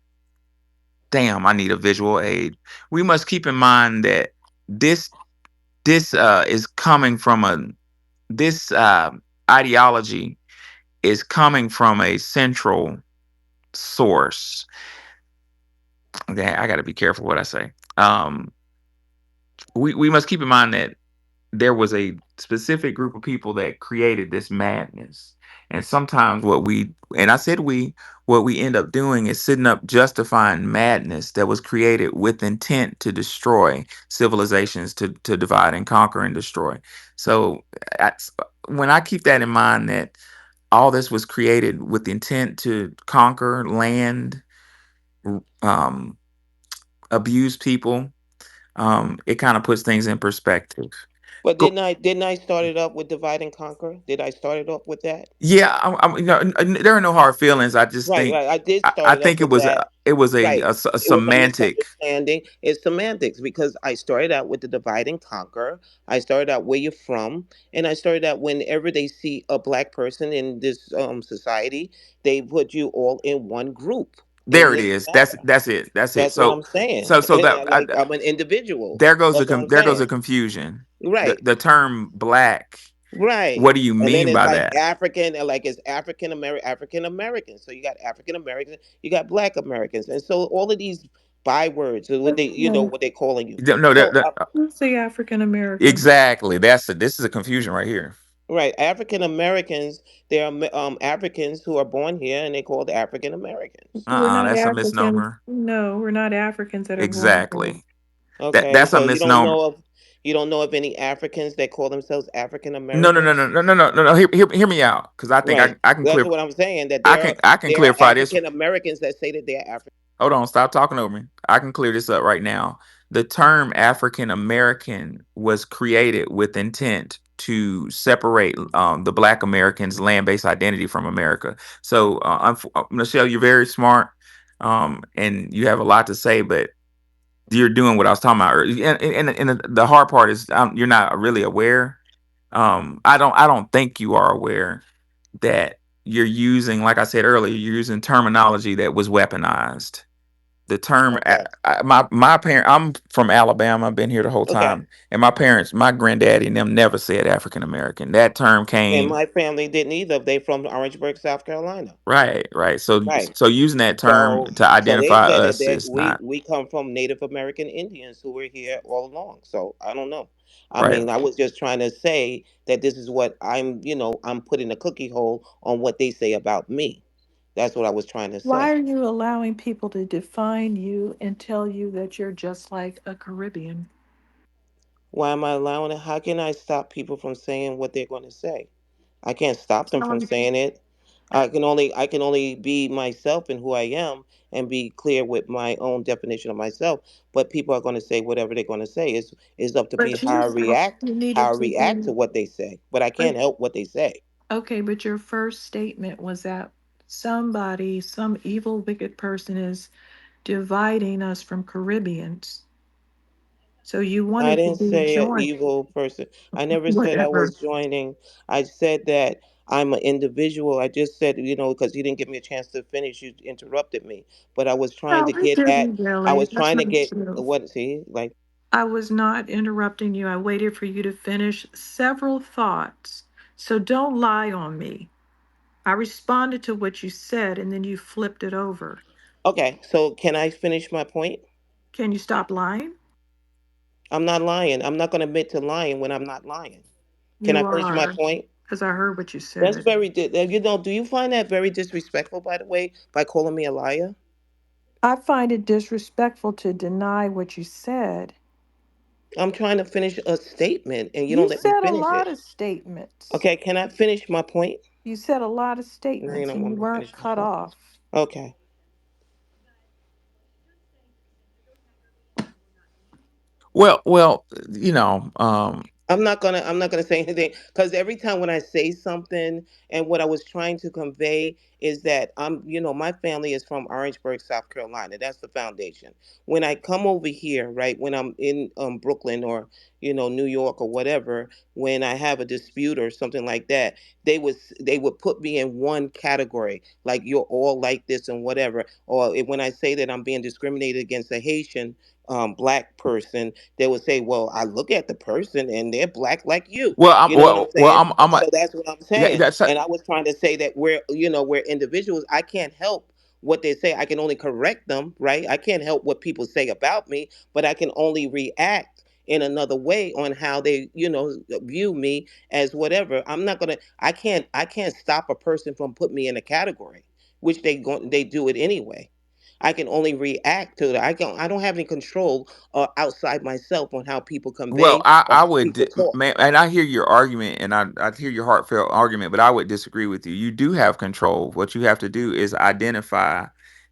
Damn, I need a visual aid. We must keep in mind that this is coming from a this ideology is coming from a central source. Okay, I got to be careful what I say. We must keep in mind that there was a specific group of people that created this madness. And sometimes and I said what we end up doing is sitting up justifying madness that was created with intent to destroy civilizations, to divide and conquer and destroy. So I, when I keep that in mind, that all this was created with the intent to conquer land, um, abuse people, it kind of puts things in perspective. But Go, didn't I start it up with divide and conquer? Did I start it up with that? Yeah, there are no hard feelings. I just Right, think right. I did I start it up think with that. it was Right. a It was a semantic. misunderstanding. It's semantics, because I started out with the divide and conquer. I started out where you're from, and I started out whenever they see a black person in this society, they put you all in one group in There it this is. matter. That's it. That's it. That's what I'm saying. So And like I'm an individual. there goes That's what I'm there goes the saying. confusion. Right. The term black. Right. What do you And then mean it's by like that? African, and like it's African American. So you got African Americans, you got Black Americans, and so all of these bywords are what they, No, what they're calling you. No, So let's say African American. exactly. This is a confusion right here. right, African Americans, there are Africans who are born here, and they're called African Americans. We're not That's a Africans. misnomer. No, we're not Africans that are born here. Exactly. Okay, That's a so misnomer. you don't know of any Africans that call themselves African No, no, no, Americans. no, no, no, no, no, no. Hear me out, because I think Right. I can That's clear what I'm saying. That I can there are clarify this. African Americans that say that they're African. Hold on, stop talking over me. I can clear this up right now. The term African American was created with intent to separate the Black Americans' land-based identity from America. So, Michelle, you're very smart, and you have a lot to say, but you're doing what I was talking about earlier. And the hard part is you're not really aware. I don't think you are aware that you're using, like I said earlier, you're using terminology that was weaponized. The term Okay. my parent, I'm from Alabama. I've been here the whole Okay. time, and my parents, my granddaddy and them never said African American. That term And came my family didn't either. They from Orangeburg, South Carolina. right. So Right. using that term So to they identify said that, us is not we come from Native American Indians who were here all along. So I don't know. I right. mean, I was just trying to say that this is what I'm putting a cookie hole on what they say about me. That's what I was trying to Why say. are you allowing people to define you and tell you that you're just like a Caribbean? Why am I allowing it? How can I stop people from saying what they're going to say? I can't stop them from Telling saying it. I can only be myself and who I am, and be clear with my own definition of myself. But people are going to say whatever they're going to say. It's up to me But you said you how needed I to react to be. what they say. But I But can't help what they say. okay, but your first statement was that somebody, some evil, wicked person is dividing us from Caribbeans. So you I wanted to didn't be say an joined, evil person. I never said I whatever. was joining. I said that I'm an individual. I just said, because you didn't give me a chance to finish. You interrupted me. But I was trying No, to it get at, didn't I really. was That's trying to not get true. what, see, like, I was not interrupting you. I waited for you to finish several thoughts. So don't lie on me. I responded to what you said and then you flipped it over. okay, so can I finish my point? Can you stop lying? I'm not lying. I'm not going to admit to lying when I'm not lying. Can I You finish my are, point? because I heard what you That's said. very, do you find that very disrespectful, by the way, by calling me a liar? I find it disrespectful to deny what you said. I'm trying to finish a statement and you don't You let me said a finish lot it. of statements. Okay, can I finish my point? You said a lot of No, you statements don't and you want me to weren't finish my cut point. off. Okay. Well, you know, I'm not gonna say anything because every time when I say something, and what I was trying to convey is that my family is from Orangeburg, South Carolina. That's the foundation. When I come over here, right, when I'm in Brooklyn or New York or whatever, when I have a dispute or something like that, they would put me in one category, like you're all like this and whatever. Or when I say that I'm being discriminated against a Haitian black person, they would say, "Well, I look at the person and they're black like you." well, I'm You know what I'm well, saying? I'm a, So that's what I'm yeah, saying. that's And I was trying to say that we're individuals. I can't help what they say. I can only correct them, right? I can't help what people say about me, but I can only react in another way on how they, view me as whatever. I can't stop a person from putting me in a category, which they do it anyway. I can only react to it. I don't have any control outside myself on how people well, convey or I how would, people talk. man, and I hear your argument, and I hear your heartfelt argument, but I would disagree with you. You do have control. What you have to do is identify,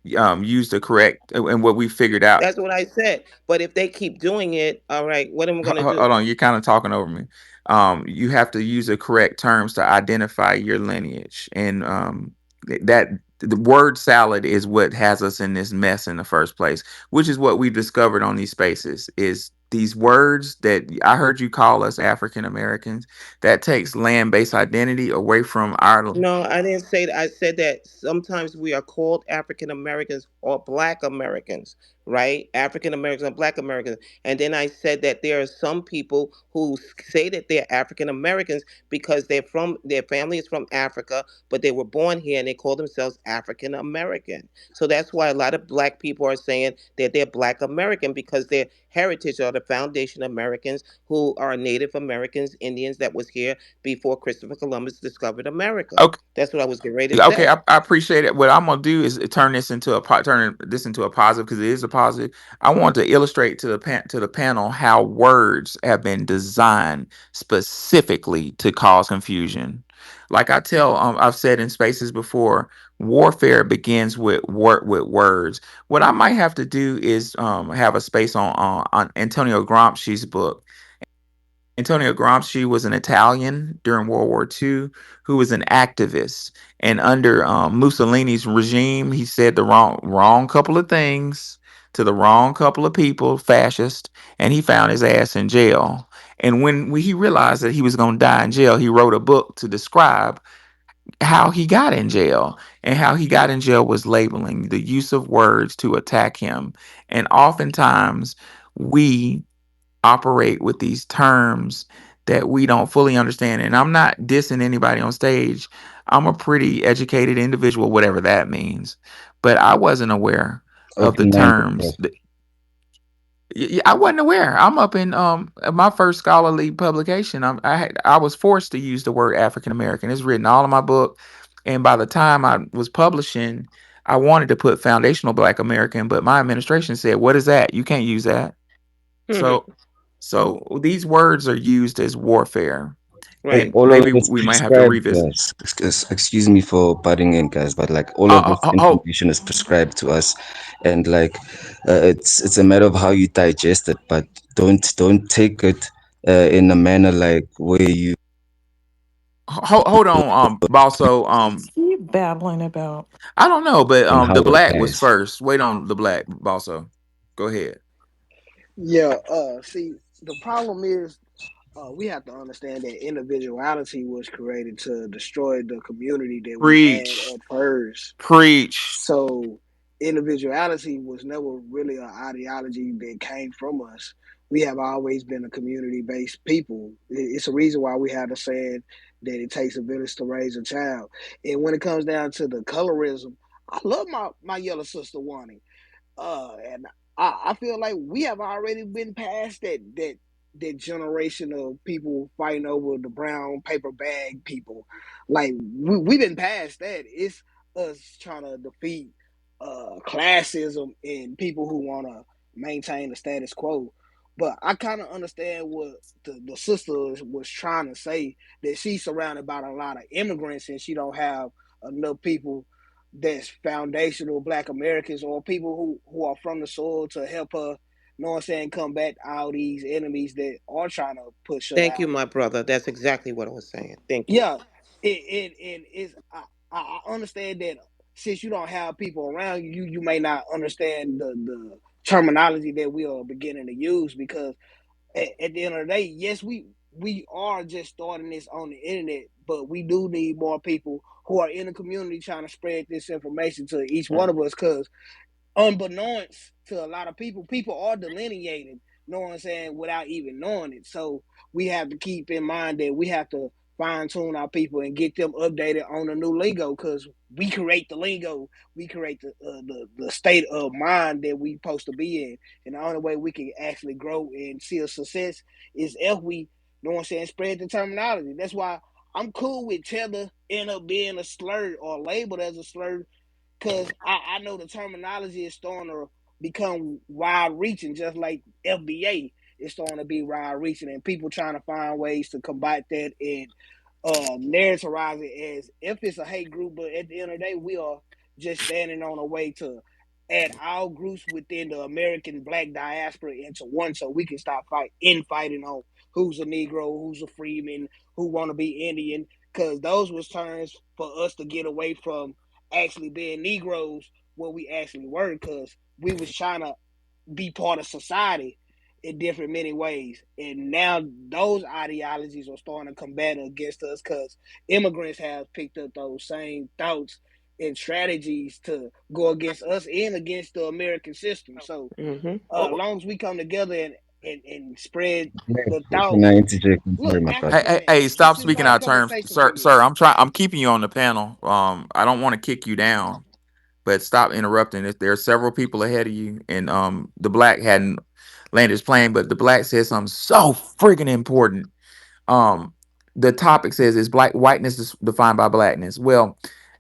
use the correct, and what we figured out. That's what I said. But if they keep doing it, all right, what am I going to do? Hold on, you're kind of talking over me. You have to use the correct terms to identify your lineage, and that the word salad is what has us in this mess in the first place, which is what we discovered on these spaces. Is these words that I heard you call us African Americans that takes land-based identity away from our. No, I didn't say that. I said that sometimes we are called African Americans or Black Americans, right? African Americans and Black Americans. And then I said that there are some people who say that they're African Americans because their family is from Africa, but they were born here and they call themselves African American. So that's why a lot of Black people are saying that they're Black American because their heritage are the foundation Americans who are Native Americans, Indians that was here before Christopher Columbus discovered America. Okay. That's what I was getting ready to Okay, say. I appreciate it. What I'm gonna do is turn this into a positive because it is a positive. I want to illustrate to the panel how words have been designed specifically to cause confusion. Like I've said in spaces before, warfare begins with words. What I might have to do is have a space on Antonio Gramsci's book. Antonio Gramsci was an Italian during World War II who was an activist. And under Mussolini's regime, he said the wrong couple of things to the wrong couple of people, fascist, and he found his ass in jail. And when he realized that he was going to die in jail, he wrote a book to describe how he got in jail. And how he got in jail was labeling, the use of words to attack him. And oftentimes, we operate with these terms that we don't fully understand. And I'm not dissing anybody on stage. I'm a pretty educated individual, whatever that means. But I wasn't aware of the Open-minded, terms. bro. I wasn't aware. I'm up in my first scholarly publication. I was forced to use the word African American. It's written all in my book. And by the time I was publishing, I wanted to put foundational Black American, but my administration said, "What is that? You can't use that." So so these words are used as warfare, Like Right. and all of maybe it's we might have to prescribed, revisit. guys. Excuse me for butting in, guys, but like all of this Oh, information is prescribed to us, and like it's a matter of how you digest it. But don't take it in a manner like where you hold on, Balso. Keep babbling about. I don't know, but and how the it black was applies. first. Wait on the black, Balso. Go ahead. Yeah. See, the problem is, we have to understand that individuality was created to destroy the community that we had Preach, at first. preach. So individuality was never really an ideology that came from us. We have always been a community-based people. It's a reason why we have the saying that it takes a village to raise a child. And when it comes down to the colorism, I love my yellow sister Wani. And I feel like we have already been past that generation of people fighting over the brown paper bag people. Like we've been past that. It's us trying to defeat classism and people who want to maintain the status quo. But I kind of understand what the sister was trying to say, that she's surrounded by a lot of immigrants and she don't have enough people that's foundational Black Americans or people who are from the soil to help her know what I'm saying, combat all these enemies that are trying to push us Thank you, out. my brother. That's exactly what I was saying. Thank you. Yeah, it is. I understand that since you don't have people around you, you may not understand the terminology that we are beginning to use because at the end of the day, yes, we are just starting this on the internet, but we do need more people who are in the community trying to spread this information to each one of us because unbeknownst to a lot of people, people are delineating, you know what I'm saying, without even knowing it. So we have to keep in mind that we have to fine tune our people and get them updated on the new lingo because we create the lingo, we create the state of mind that we supposed to be in, and the only way we can actually grow and see a success is if we, you know what I'm saying, spread the terminology. That's why I'm cool with tether end up being a slur or labeled as a slur because I know the terminology is starting to become wide reaching, just like FBA is starting to be wide reaching, and people trying to find ways to combat that and narrativize it as if it's a hate group, but at the end of the day, we are just standing on a way to add all groups within the American black diaspora into one, so we can stop infighting on who's a Negro, who's a freeman, who want to be Indian, because those was terms for us to get away from actually being Negroes what we actually were because we was trying to be part of society in different many ways. And now those ideologies are starting to combat against us because immigrants have picked up those same thoughts and strategies to go against us and against the American system. So Hmm. as long as we come together and spread Yes, the thought, can I interject? I'm look, sorry, my bad. Hey, African hey, man, hey, this stop is speaking not a out of terms, conversation for sir. you. Sir, I'm keeping you on the panel. I don't want to kick you down, but stop interrupting. There are several people ahead of you, and the black hadn't landed his plane, but the black said something so friggin' important. Um, the topic says is black whiteness is defined by blackness. Well,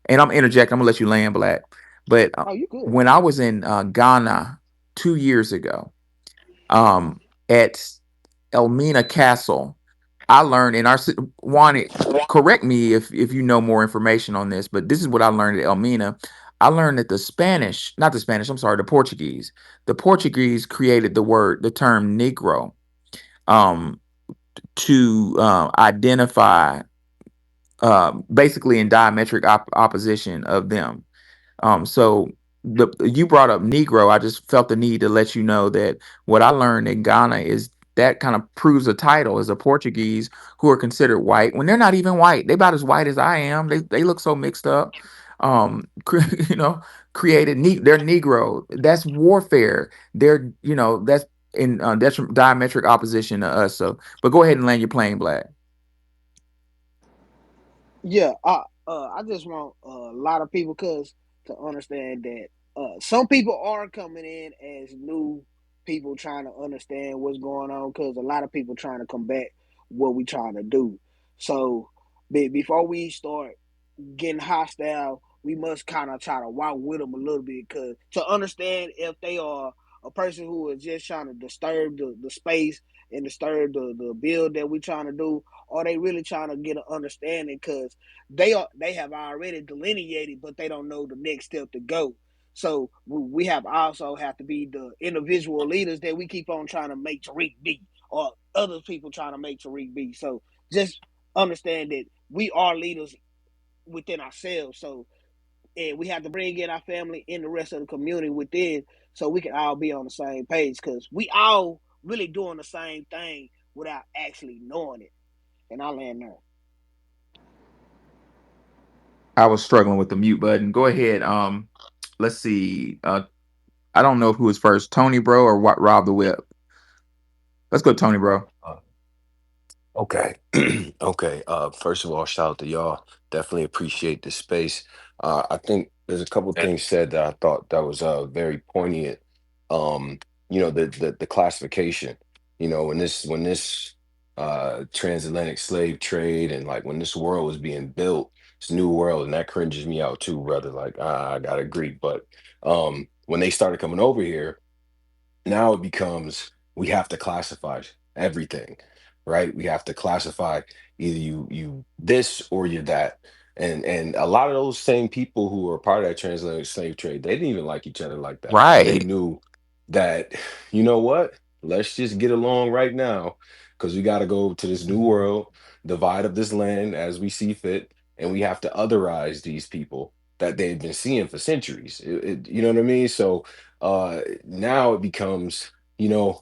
and I'm interjecting. I'm gonna let you land black, but Oh, you good. when I was in Ghana 2 years ago, um, at Elmina Castle, I learned in our Juan, correct me if you know more information on this, but this is what I learned at Elmina. I learned that the Spanish, not the Spanish, I'm sorry, the Portuguese created the term Negro, um, to identify, basically in diametric opposition of them. So you brought up Negro. I just felt the need to let you know that what I learned in Ghana is that kind of proves a title as a Portuguese who are considered white when they're not even white. They about as white as I am. They look so mixed up. You know, they're Negro. That's warfare. They're, that's in diametric opposition to us. So, but go ahead and land your plane, Black. Yeah, I just want a lot of people cause to understand that some people are coming in as new people trying to understand what's going on because a lot of people trying to combat what we trying to do. So before we start getting hostile, we must kind of try to walk with them a little bit, cause to understand if they are a person who is just trying to disturb the space and disturb the build that we trying to do, or they really trying to get an understanding, cause they have already delineated, but they don't know the next step to go. So we have also have to be the individual leaders that we keep on trying to make Tariq be, or other people trying to make Tariq be. So just understand that we are leaders within ourselves. So, and we have to bring in our family and the rest of the community within, so we can all be on the same page because we all really doing the same thing without actually knowing it. And I land there. I was struggling with the mute button. Go ahead. Let's see. I don't know who was first, Tony Bro or what, Rob the Whip. Let's go, Tony Bro. Uh, okay. Okay. First of all, shout out to y'all. Definitely appreciate the space. I think there's a couple things said that I thought that was very poignant. Um, the classification, when this transatlantic slave trade and like when this world was being built, this new world, and that cringes me out too, brother. Like I gotta agree. But when they started coming over here, now it becomes we have to classify everything, right? We have to classify either you this or you're that. And a lot of those same people who were part of that transatlantic slave trade, they didn't even like each other like that, but they Right. knew. that, you know what? Let's just get along right now because we got to go to this new world, divide up this land as we see fit, and we have to otherize these people that they've been seeing for centuries. You know what I mean? So now it becomes,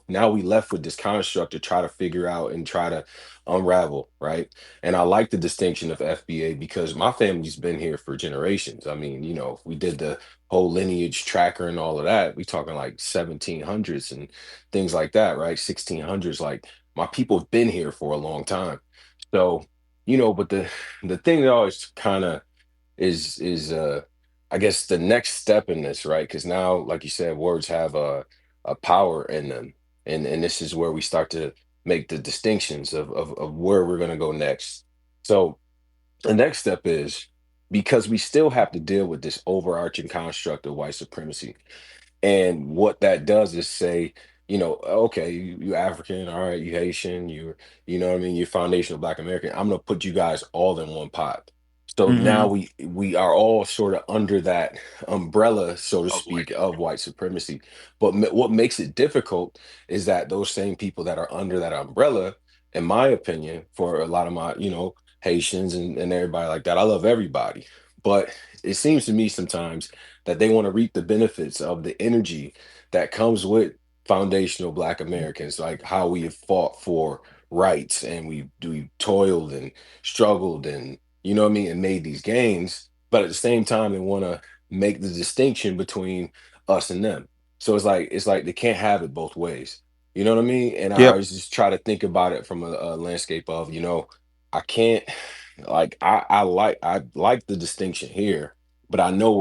now we left with this construct to try to figure out and try to unravel, right? And I like the distinction of FBA because my family's been here for generations. I mean, we did the whole lineage tracker and all of that. We talking like 1700s and things like that, right? 1600s. Like my people have been here for a long time. So, but the thing that always kind of is I guess the next step in this, right? Because now, like you said, words have a power in them. And this is where we start to make the distinctions of where we're gonna go next. So the next step is because we still have to deal with this overarching construct of white supremacy. And what that does is say, okay, you African, all right, you Haitian, you know what I mean, you're foundational Black American. I'm gonna put you guys all in one pot. So now Hmm. we are all sort of under that umbrella, so to speak, of white supremacy. But what makes it difficult is that those same people that are under that umbrella, in my opinion, for a lot of my, Haitians and everybody like that, I love everybody. But it seems to me sometimes that they want to reap the benefits of the energy that comes with foundational Black Americans, like how we have fought for rights and we toiled and struggled and what I mean, and made these gains. But at the same time, they want to make the distinction between us and them. So it's like they can't have it both ways. You know what I mean? And I Yep. always just try to think about it from a landscape of, I can't like I like the distinction here, but I know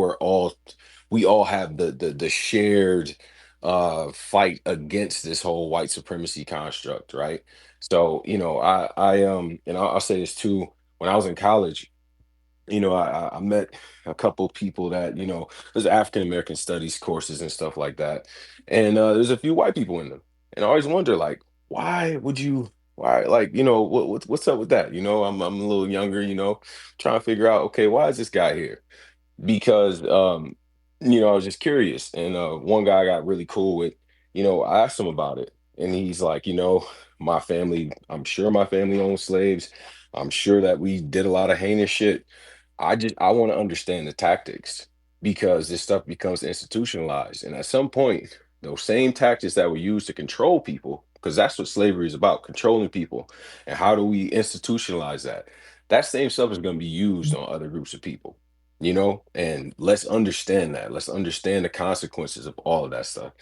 we all have the shared fight against this whole white supremacy construct, right? So, and I'll say this too. When I was in college, I met a couple people that, there's African American studies courses and stuff like that. And there's a few white people in them. And I always wonder, like, why, like, what's up with that? I'm a little younger, trying to figure out, okay, why is this guy here? Because I was just curious. And one guy I got really cool with, I asked him about it. And he's like, my family, I'm sure my family owned slaves. I'm sure that we did a lot of heinous shit. I want to understand the tactics because this stuff becomes institutionalized. And at some point, those same tactics that were used to control people, because that's what slavery is about, controlling people. And how do we institutionalize that? That same stuff is going to be used on other groups of people, and let's understand that. Let's understand the consequences of all of that stuff.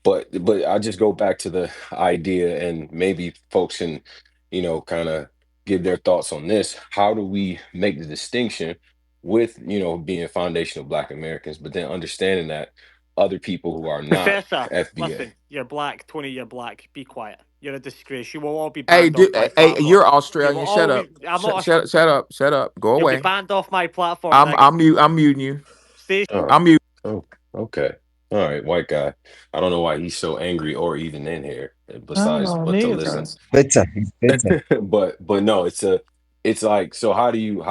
But I just go back to the idea, and maybe folks can, kind of give their thoughts on this. How do we make the distinction with, being foundational Black Americans, but then understanding that other people who are not Professor, FBA? listen, you're black, Tony, you're black. Be quiet. You're a disgrace. You will all be Hey, banned off my hey, you're platform. You will Australian. Shut all up. be. I'm not. Shut up. Shut up. Go You'll be away. banned off my platform I'm next. I'm mute. I'm muting you. Stay. Oh, I'm mute. oh, okay. All right, white guy. I don't know why he's so angry or even in here, besides Oh, but to listen. neither. Better, it's better. But no, it's like, so how do you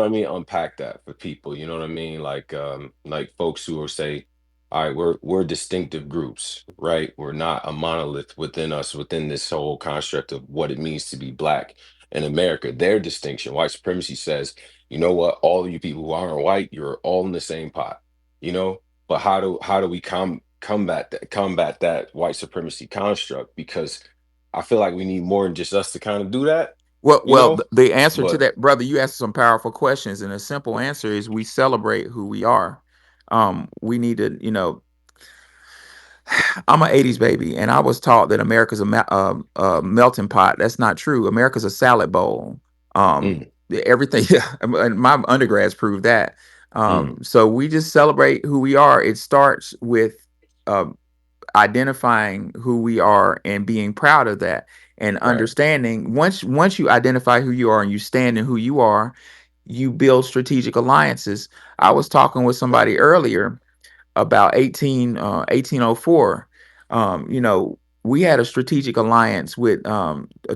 what I mean, unpack that for people, you know what I mean, like folks who will say, all right, we're distinctive groups, right? We're not a monolith within us, within this whole construct of what it means to be Black in America. Their distinction, white supremacy says, you know what, all of you people who aren't white, you're all in the same pot, you know. But how do we combat that white supremacy construct? Because I feel like we need more than just us to kind of do that, Well, you well, know? the answer to But that, brother, you asked some powerful questions, and the simple answer is we celebrate who we are. We need to, I'm an '80s baby, and I was taught that America's a melting pot. That's not true. America's a salad bowl. mm, Everything, yeah, and my undergrads proved that. mm, So we just celebrate who we are. It starts with um, identifying who we are and being proud of that, and right, understanding once you identify who you are and you stand in who you are, you build strategic alliances. I was talking with somebody earlier about 1804. We had a strategic alliance with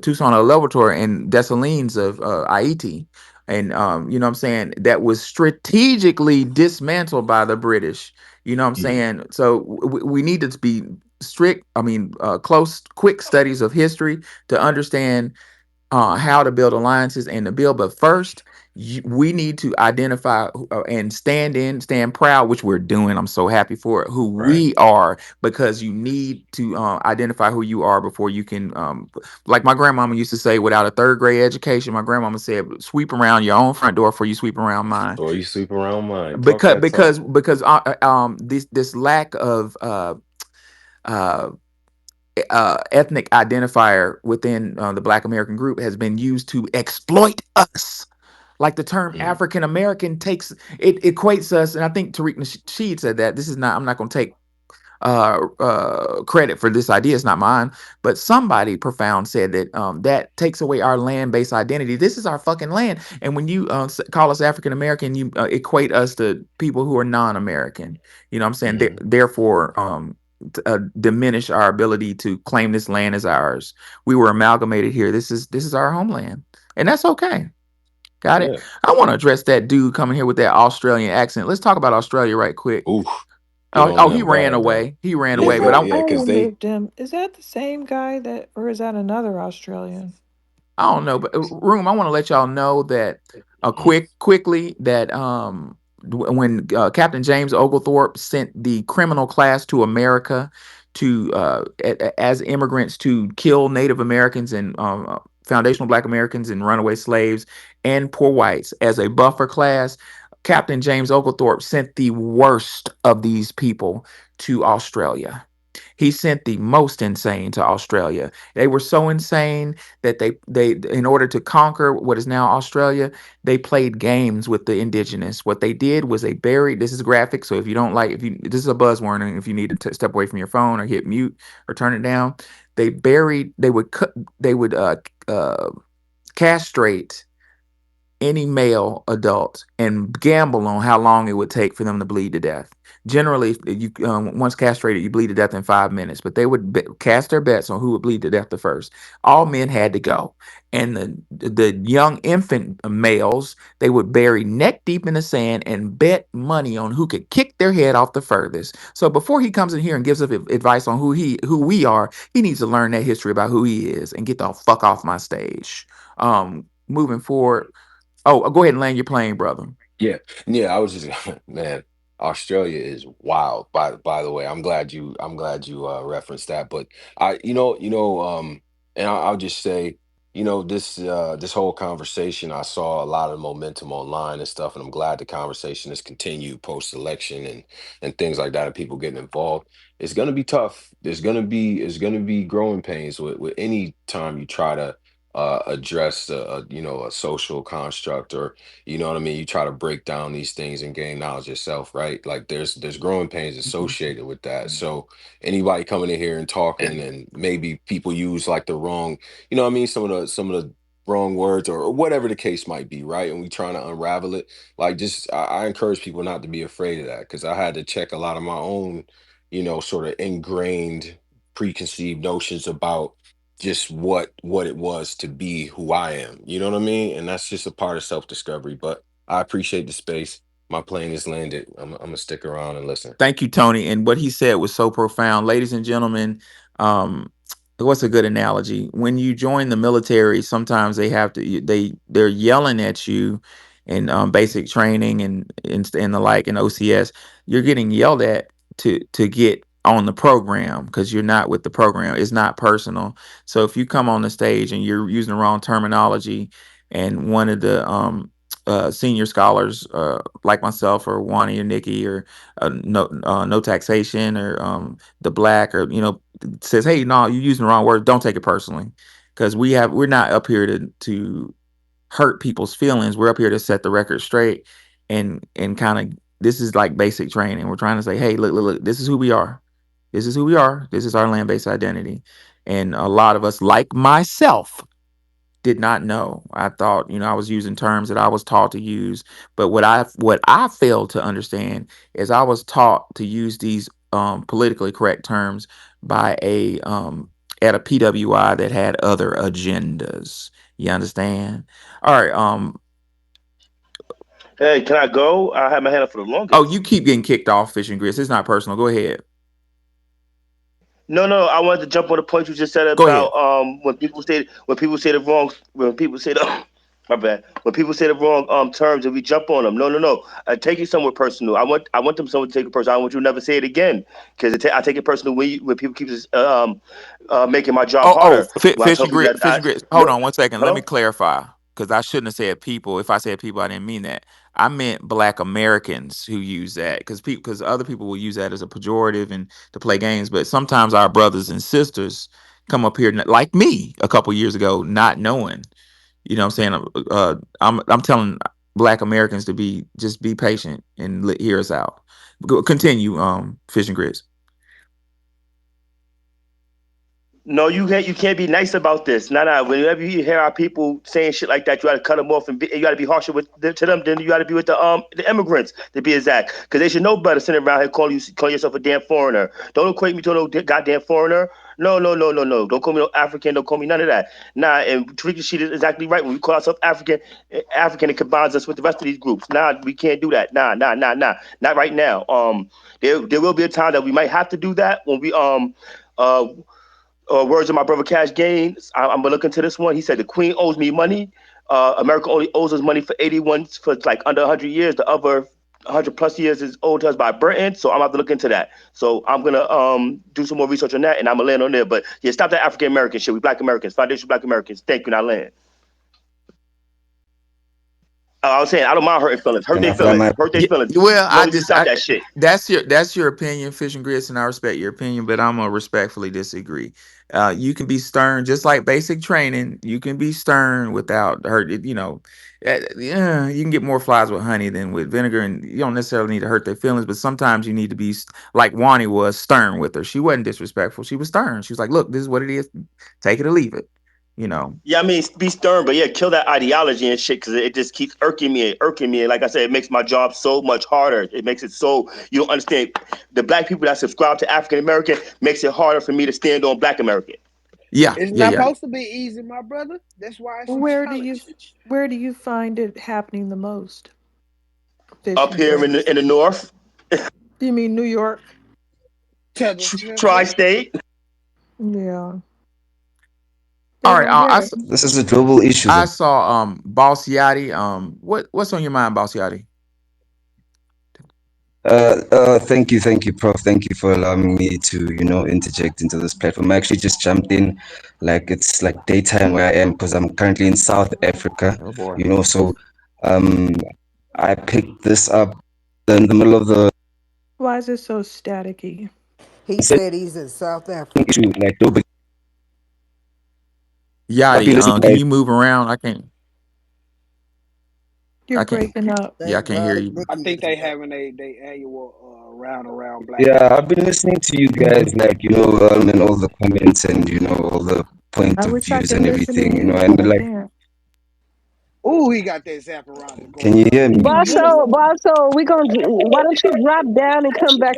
Tucson Laboratory and Dessalines of Haiti. and you know what I'm saying, that was strategically dismantled by the British. You know what I'm Mm. saying? So we need to be strict, I mean, close, quick studies of history to understand how to build alliances and to build. But first, we need to identify and stand proud, which we're doing. I'm so happy for it, who Right. we are, because you need to identify who you are before you can. Like my grandmama used to say, without a third grade education, my grandmama said, sweep around your own front door before you sweep around mine. Or you sleep around mine. Talk Because that talk. this lack of uh, ethnic identifier within the Black American group has been used to exploit us. Like the term Mm. African American takes, it equates us, and I think Tariq Nasheed said that. This is not. I'm not going to take credit for this idea. It's not mine, but somebody profound said that that takes away our land-based identity. This is our fucking land, and when you call us African American, you equate us to people who are non-American. You know what I'm saying? Mm. Therefore, diminish our ability to claim this land as ours. We were amalgamated here. This is our homeland, and that's okay. Got it. Yeah. I want to address that dude coming here with that Australian accent. Let's talk about Australia right quick. Oof. Get Oh, on oh, he them ran bad, man. away. He ran Yeah, away. Is But that, I, I yeah, because they removed him. Is that the same guy that, or is that another Australian? I don't know. But room. I want to let y'all know that mm, quickly that when Captain James Oglethorpe sent the criminal class to America to as immigrants to kill Native Americans and foundational Black Americans and runaway slaves and poor whites as a buffer class. Captain James Oglethorpe sent the worst of these people to Australia. He sent the most insane to Australia. They were so insane that they in order to conquer what is now Australia, they played games with the indigenous. What they did was they buried. This is graphic, so if you don't like, if you this is a buzz warning. If you need to step away from your phone or hit mute or turn it down, they buried. They would cut. They would castrate any male adult and gamble on how long it would take for them to bleed to death. Generally, if you once castrated, you bleed to death in 5 minutes. But they would cast their bets on who would bleed to death the first. All men had to go, and the young infant males they would bury neck deep in the sand and bet money on who could kick their head off the furthest. So before he comes in here and gives us advice on who we are, he needs to learn that history about who he is and get the fuck off my stage. Moving forward. Oh, go ahead and land your plane, brother. yeah, yeah. I was just man, Australia is wild. By the way, I'm glad you referenced that. But and I'll just say, this whole conversation, I saw a lot of momentum online and stuff, and I'm glad the conversation has continued post election and things like that, and people getting involved. It's gonna be tough. It's gonna be growing pains with any time you try to address a social construct, or you know what I mean? You try to break down these things and gain knowledge yourself, right? Like there's growing pains associated with that. So anybody coming in here and talking, and maybe people use like the wrong, you know what I mean, some of the wrong words, or whatever the case might be, right? And we trying to unravel it. Like just I encourage people not to be afraid of that, because I had to check a lot of my own, sort of ingrained preconceived notions about just what it was to be who I am. You know what I mean? And that's just a part of self-discovery. But I appreciate the space. My plane is landed. I'm gonna stick around and listen. Thank you, Tony. And what he said was so profound. Ladies and gentlemen, um, what's a good analogy? When you join the military, sometimes they have to they're yelling at you in basic training and the like in OCS. You're getting yelled at to get on the program because you're not with the program. It's not personal. So if you come on the stage and you're using the wrong terminology, and one of the senior scholars like myself or Wani or Nikki or no taxation or the black or says, hey, no, you're using the wrong word, don't take it personally, because we're not up here to hurt people's feelings. We're up here to set the record straight, and kind of, this is like basic training. We're trying to say, hey, look, this is who we are. This is who we are. This is our land-based identity. And a lot of us, like myself, did not know. I thought, I was using terms that I was taught to use, but what I failed to understand is I was taught to use these politically correct terms by a at a PWI that had other agendas. You understand? All right. Hey, can I go? I had my hand up for the Oh, you longest. keep getting kicked off, Fish and Grits. It's not personal. Go ahead. No, no, I wanted to jump on the point you just said Go about ahead. when people say the wrong when people say the my bad when people say the wrong terms and we jump on them. No, no, no. I take it somewhere personal. I want them someone to take it personal. I want you to never say it again because I take it personal when people keep making my job Oh, harder. When I Fish tell and people Grits. that Fish I and Grits. Hold no on one second. Let me hello. clarify because I shouldn't have said people. If I said people, I didn't mean that. I meant Black Americans who use that because other people will use that as a pejorative and to play games. But sometimes our brothers and sisters come up here like me a couple years ago, not knowing. You know what I'm saying? I'm telling Black Americans to be patient and hear us out. Continue, Fish and Grits. No, you can't be nice about this. Nah, nah. Whenever you hear our people saying shit like that, you got to cut them off you got to be harsher to them than you got to be with the immigrants to be exact, because they should know better. Sitting around here calling yourself a damn foreigner. Don't equate me to no goddamn foreigner. No, no, no, no, no. Don't call me no African. Don't call me none of that. Nah, and Tariq Sheet is exactly right. When we call ourselves African, African, it combines us with the rest of these groups. Nah, we can't do that. Nah, nah, nah, nah. Not right now. There will be a time that we might have to do that when we uh words of my brother Cash Gaines. I'm gonna look into this one. He said the Queen owes me money. America only owes us money for 81 for like under 100 years. The other 100 plus years is owed to us by Britain. So I'm gonna have to look into that. So I'm gonna do some more research on that, and I'm gonna land on there. But yeah, stop that African American shit. We Black Americans, foundation Black Americans. Thank you. Now land. I was saying I don't mind hurting feelings. Hurt Can their I fly feelings. my Hurt their Yeah, feelings. well, As long as you stop that shit. that's your opinion, Fish and Grits, and I respect your opinion, but I'm gonna respectfully disagree. You can be stern, just like basic training. You can be stern without hurt. Yeah, you can get more flies with honey than with vinegar, and you don't necessarily need to hurt their feelings. But sometimes you need to be like Wani was stern with her. She wasn't disrespectful. She was stern. She was like, "Look, this is what it is. Take it or leave it." You know. Yeah, I mean, be stern, but yeah, kill that ideology and shit because it just keeps irking me. And like I said, it makes my job so much harder. It makes it so you don't understand. The black people that subscribe to African American makes it harder for me to stand on Black American. Yeah, It's yeah, not yeah. supposed to be easy, my brother. That's why it's a Where do you challenge. where do you find it happening the most? Fish Up and here in grits. the north, You mean New York? tri-state. Yeah. They All right. don't get it. This is a global issue, I though. saw Boss Yachty. What's on your mind, Boss Yachty? Thank you, Prof. Thank you for allowing me to, interject into this platform. I actually just jumped in, like it's like daytime where I am because I'm currently in South Africa, Oh boy. So um, I picked this up in the middle of the Why is it so staticky? He said he's in South Africa. issue, like nobody. I've Yachty, been listening, can guys. you move around? You're I can't, breaking up. yeah, I Thank can't hear God you. I Nikki think is they back. having a annual round around Black Yeah, I've History. been listening to you guys, like and all the comments and all the point I of wish I views could and listen to everything, you, and but I like, can't. Oh, he got that Zapperanga can going you on. hear me? Bosso, why don't you drop down and come back?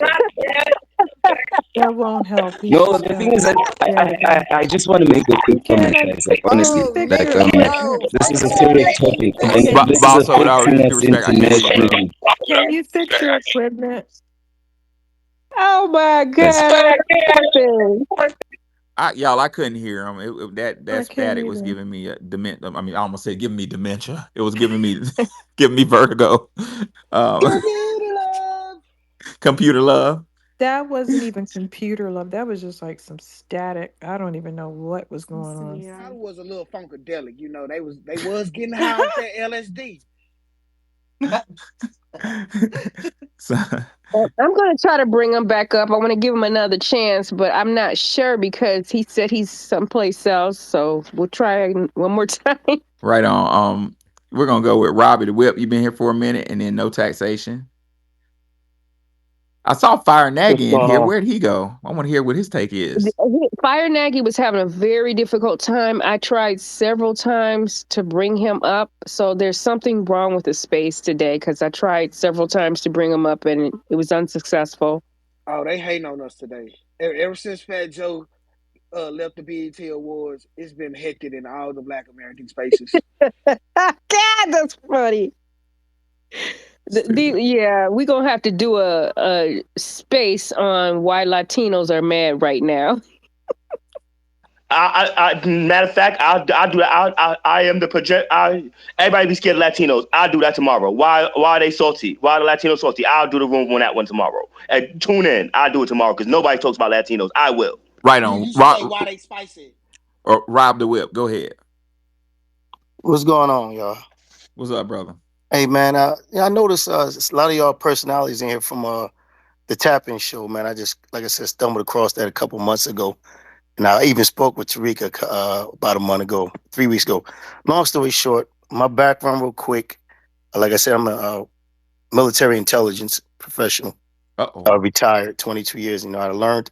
That won't help. He's No, just the gonna thing is that stay again. I just want to make a quick Can comment, I guys. Like, can honestly, you Oh, fix like, your Nikki, equipment? no. this is a Oh, serious Nikki, topic, fix and Can it. you this is Bosso, fix without affecting us disrespect, I can't hear you, bro. internationally, can you fix your equipment? Oh my guys. God, what happened? I couldn't hear him. That I can't static was either. giving me a dementia. I mean, I almost said giving me dementia. It was giving me giving me vertigo. Um, Computer love. computer love. That wasn't even computer love. That was just like some static. I don't even know what was going on. Probably was a little funkadelic. They was getting high off that LSD. So, I'm going to try to bring him back up. I want to give him another chance, but I'm not sure because he said he's someplace else. So we'll try one more time. right on. We're gonna go with Robbie the Whip. You've been here for a minute, and then no taxation. I saw Fire What's Nagy in going here. on? Where'd he go? I want to hear what his take is. Fire Nagy was having a very difficult time. I tried several times to bring him up. So there's something wrong with the space today because I tried several times to bring him up and it was unsuccessful. Oh, they hating on us today. Ever since Fat Joe left the BET Awards, it's been hectic in all the Black American spaces. God, that's funny. Yeah, we're gonna have to do a space on why Latinos are mad right now. Matter of fact, I'll do that. I am the project. Everybody be scared of Latinos. I'll do that tomorrow. Why are they salty? Why are the Latinos salty? I'll do the room on that one tomorrow. And tune in. I'll do it tomorrow because nobody talks about Latinos. I will. Right You on. you should say why they spicy. Rob the Whip. Go ahead. What's going on, y'all? What's up, brother? Hey, man. I noticed a lot of y'all personalities in here from the Tap-In show, man. I just, like I said, stumbled across that a couple months ago, and I even spoke with Tarika about a month ago, 3 weeks ago. Long story short, my background, real quick. Like I said, I'm a military intelligence professional. Uh-oh. Retired, 22 years. I learned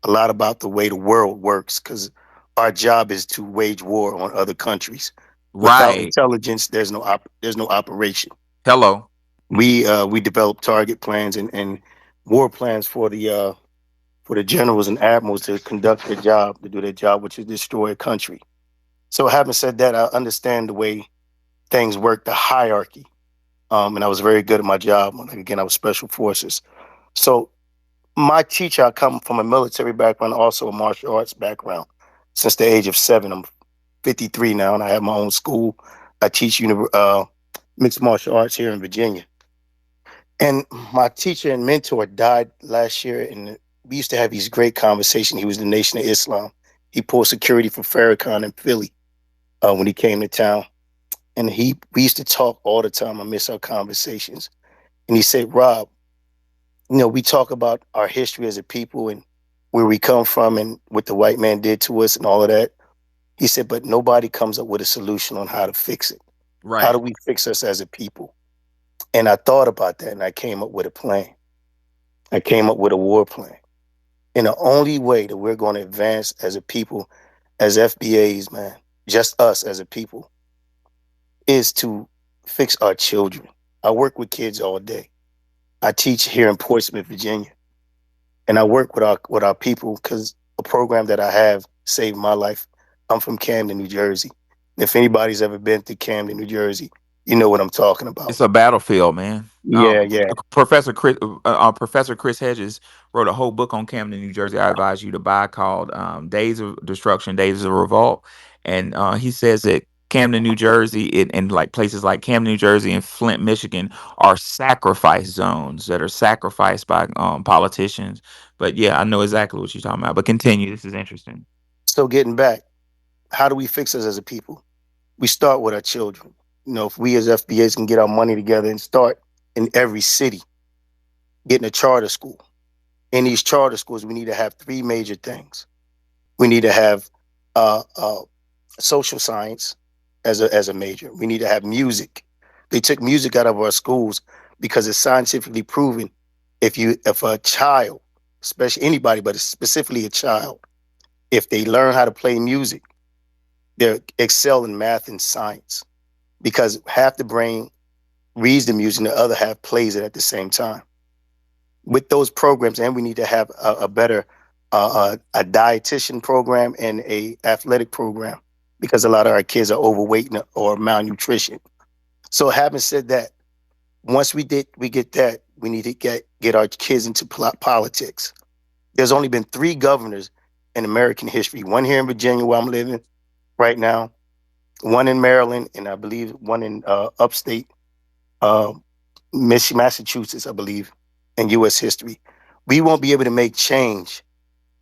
a lot about the way the world works because our job is to wage war on other countries. Without Right. intelligence, there's no operation. Hello. We develop target plans and war plans for the generals and admirals to conduct their job, to do their job, which is destroy a country. So, having said that, I understand the way things work, the hierarchy, and I was very good at my job. Like, again, I was special forces. So, my teacher, I come from a military background, also a martial arts background. Since the age of 7, I'm 53 now, and I have my own school. I teach mixed martial arts here in Virginia. And my teacher and mentor died last year, and we used to have these great conversations. He was the Nation of Islam. He pulled security for Farrakhan in Philly when he came to town, and we used to talk all the time. I miss our conversations. And he said, "Rob, we talk about our history as a people and where we come from and what the white man did to us and all of that." He said, "But nobody comes up with a solution on how to fix it. How do Right. we fix us as a people?" And I thought about that, and I came up with a plan. I came up with a war plan. And the only way that we're going to advance as a people, as FBAs, man, just us as a people, is to fix our children. I work with kids all day. I teach here in Portsmouth, Virginia, and I work with our people because a program that I have saved my life. I'm from Camden, New Jersey. If anybody's ever been to Camden, New Jersey, you know what I'm talking about. It's a battlefield, man. Yeah, yeah. Professor Chris Hedges wrote a whole book on Camden, New Jersey. I advise you to buy, called "Days of Destruction, Days of Revolt," and he says that Camden, New Jersey, and like places like Camden, New Jersey, and Flint, Michigan, are sacrifice zones that are sacrificed by politicians. But yeah, I know exactly what you're talking about. But continue. This is interesting. So getting back, how do we fix us as a people? We start with our children. If we as FBAs can get our money together and start in every city, getting a charter school. In these charter schools, we need to have three major things. We need to have uh, uh, social science as a major. We need to have music. They took music out of our schools because it's scientifically proven if a child, especially anybody, but specifically a child, if they learn how to play music, they excel in math and science because half the brain reads the music and the other half plays it at the same time. With those programs, and we need to have a better a dietitian program and a athletic program because a lot of our kids are overweight or malnutrition. So having said that, once we get that, we need to get our kids into politics. There's only been three governors in American history. One here in Virginia, where I'm living right now. One in Maryland, and I believe one in upstate uh, Massachusetts, I believe, in U.S. history. We won't be able to make change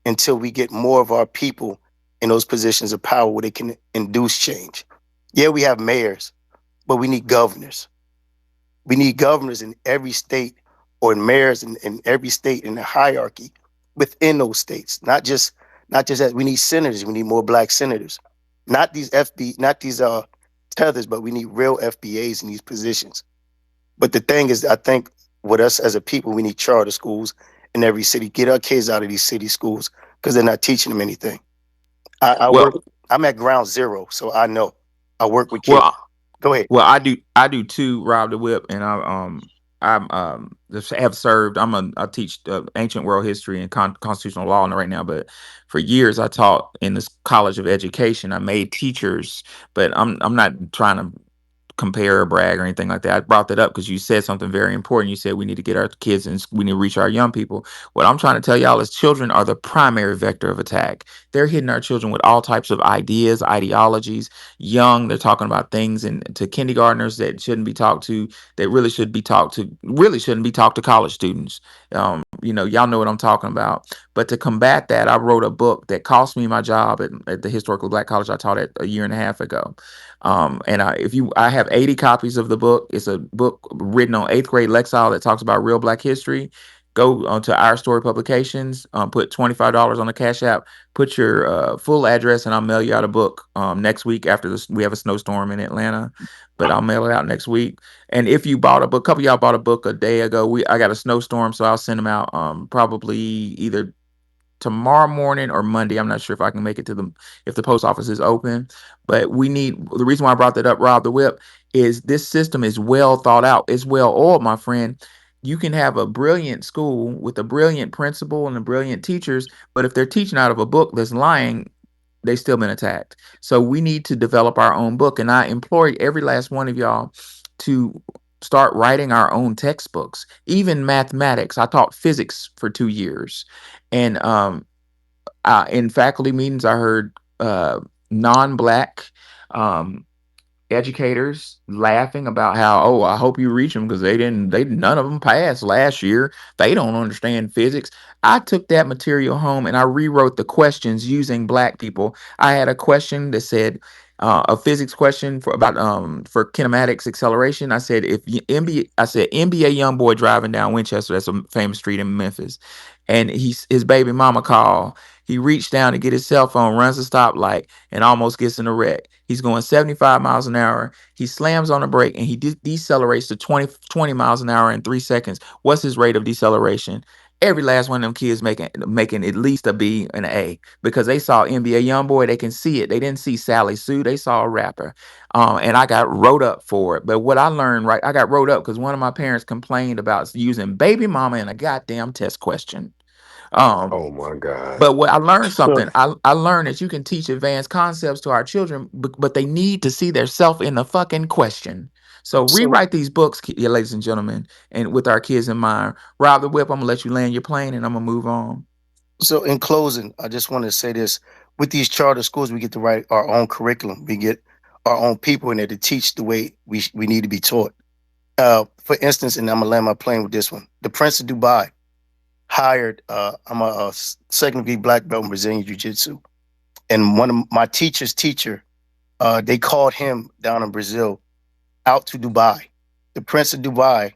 until we get more of our people in those positions of power where they can induce change. Yeah, we have mayors, but we need governors. We need governors in every state or mayors in every state in the hierarchy within those states. Not just that we need senators, we need more black senators. Not these tethers, but we need real FBAs in these positions. But the thing is, I think with us as a people, we need charter schools in every city. Get our kids out of these city schools because they're not teaching them anything. I work. Well, I'm at ground zero, so I know. I work with kids. well, Go ahead. Well, I do too, Rob the Whip, and I'm just have served. I teach ancient world history and constitutional law right now, but for years I taught in this College of Education. I made teachers, but I'm not trying to compare or brag or anything like that. I brought that up because you said something very important. You said we need to get our kids and we need to reach our young people. What I'm trying to tell y'all is children are the primary vector of attack. They're hitting our children with all types of ideas, ideologies. Young, they're talking about things and to kindergartners that shouldn't be talked to, that really should be talked to, really shouldn't be talked to college students. Y'all know what I'm talking about. But to combat that, I wrote a book that cost me my job at the historical black college I taught at a year and a half ago. I have 80 copies of the book. It's a book written on eighth grade Lexile that talks about real Black history. Go to Our Story Publications, put $25 on the Cash App, put your full address, and I'll mail you out a book next week after this. We have a snowstorm in Atlanta, but I'll mail it out next week. And if you bought a book, a couple of y'all bought a book a day ago. I got a snowstorm, so I'll send them out probably either tomorrow morning or Monday. I'm not sure if I can make it to the if the post office is open. But we need the reason why I brought that up, Rob the Whip, is this system is well thought out. It's well oiled, my friend. You can have a brilliant school with a brilliant principal and a brilliant teachers, but if they're teaching out of a book that's lying, they've still been attacked. So we need to develop our own book. And I implore every last one of y'all to start writing our own textbooks, even mathematics. I taught physics for 2 years. And in faculty meetings, I heard non-black um, educators laughing about how, oh, I hope you reach them because none of them passed last year. They don't understand physics. I took that material home and I rewrote the questions using black people. I had a question that said, a physics question for kinematics acceleration. I said I said NBA young boy driving down Winchester, that's a famous street in Memphis, and his baby mama called. He reached down to get his cell phone, runs a stoplight, and almost gets in a wreck. He's going 75 miles an hour. He slams on the brake and he decelerates to 20 miles an hour in 3 seconds. What's his rate of deceleration? Every last one of them kids making at least a B and an A because they saw NBA YoungBoy. They can see it. They didn't see Sally Sue. They saw a rapper. And I got wrote up for it. But what I learned, right, I got wrote up because one of my parents complained about using baby mama in a goddamn test question. Um, Oh my God. but what I learned So, something. I learned that you can teach advanced concepts to our children, but they need to see their self in the fucking question. So so, rewrite these books, yeah, ladies and gentlemen, and with our kids in mind. Rob the Whip, I'm gonna let you land your plane, and I'm gonna move on. so in closing, I just want to say this: with these charter schools, we get to write our own curriculum. We get our own people in there to teach the way we need to be taught. For instance, and I'm gonna land my plane with this one: the Prince of Dubai hired. I'm a second degree black belt in Brazilian Jiu Jitsu, and one of my teacher's teacher, they called him down in Brazil out to Dubai. The Prince of Dubai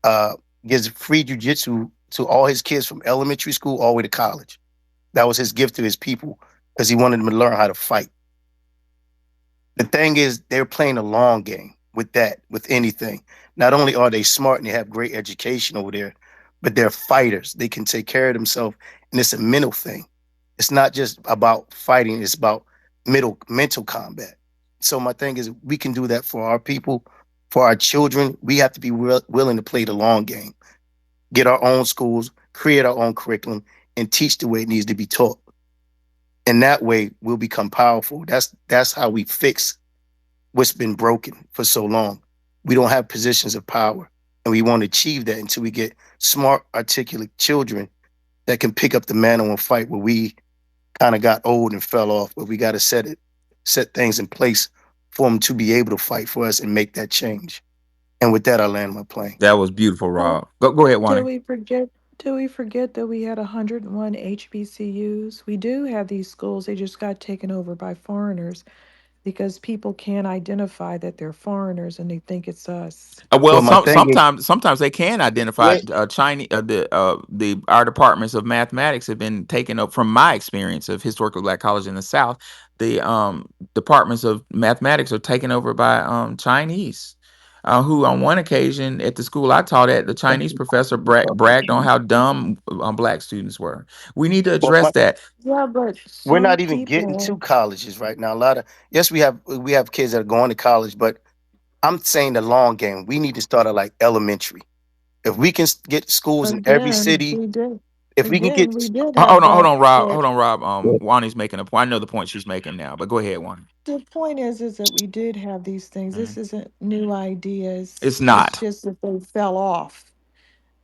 uh, gives free jujitsu to all his kids from elementary school all the way to college. That was his gift to his people because he wanted them to learn how to fight. The thing is, they're playing a long game with that, with anything. Not only are they smart and they have great education over there, but they're fighters. They can take care of themselves, and it's a mental thing. It's not just about fighting; it's about mental combat. So my thing is, we can do that for our people, for our children. We have to be willing to play the long game, get our own schools, create our own curriculum, and teach the way it needs to be taught. And that way, we'll become powerful. That's how we fix what's been broken for so long. We don't have positions of power, and we won't achieve that until we get smart, articulate children that can pick up the mantle and fight where we kind of got old and fell off. But we got to set things in place for them to be able to fight for us and make that change. And with that, I land my plane. That was beautiful, Oh, Rob. Go ahead, did Wani. we forget? Did we forget that we had 101 HBCUs? We do have these schools. They just got taken over by foreigners because people can't identify that they're foreigners and they think it's us. Well, Well, my thing is, sometimes they can identify wait, Chinese. The our departments of mathematics have been taken up. From my experience of historical black college in the South, the departments of mathematics are taken over by Chinese. Who on one occasion at the school I taught at, the Chinese professor bragged on how dumb black students were. We need to well, address that. Yeah, but we're some not even getting to people, colleges right now. A lot of yes, we have kids that are going to college, but I'm saying the long game. We need to start at like elementary. If we can get schools in every again, city, we do. If we can get, Again, we did Hold have on, hold that on, Rob. for Hold on, Rob. Wani's making a point. I know the point she's making now, but go ahead, Wani. the point is that we did have these things. Mhm. This isn't new ideas. It's It's not. just that they fell off.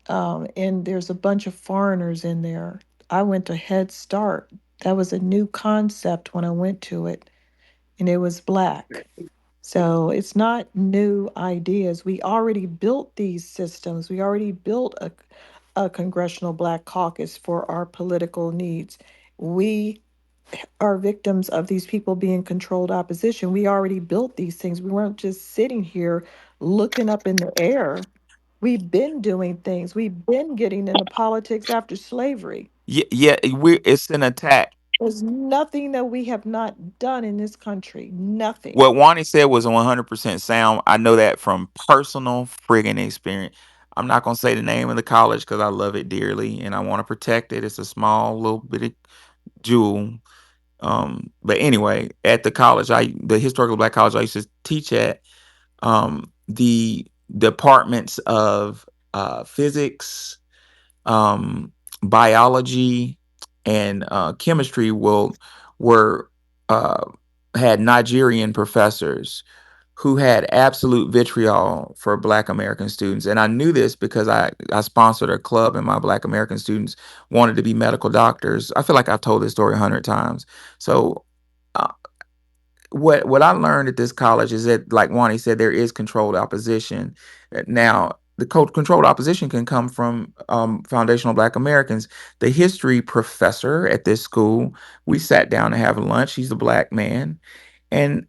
And there's a bunch of foreigners in there. I went to Head Start. That was a new concept when I went to it, and it was black. So it's not new ideas. We already built these systems. We already built a congressional black caucus for our political needs. We are victims of these people being controlled opposition. We already built these things. We weren't just sitting here looking up in the air. We've been doing things. We've been getting into politics after slavery. Yeah, yeah. It's an attack. There's nothing that we have not done in this country. Nothing. What Wani said was 100% sound. I know that from personal friggin' experience. I'm not gonna say the name of the college because I love it dearly and I want to protect it. It's a small little bitty jewel. But anyway, at the college, the historical black college I used to teach at, the departments of physics, um, biology, and chemistry were uh, had Nigerian professors who had absolute vitriol for Black American students, and I knew this because I sponsored a club, and my Black American students wanted to be medical doctors. I feel like I've told this story 100 times. So. Uh, what I learned at this college is that, like Wani said, there is controlled opposition. Now, the controlled opposition can come from foundational Black Americans. The history professor at this school, we sat down to have lunch. He's a Black man, and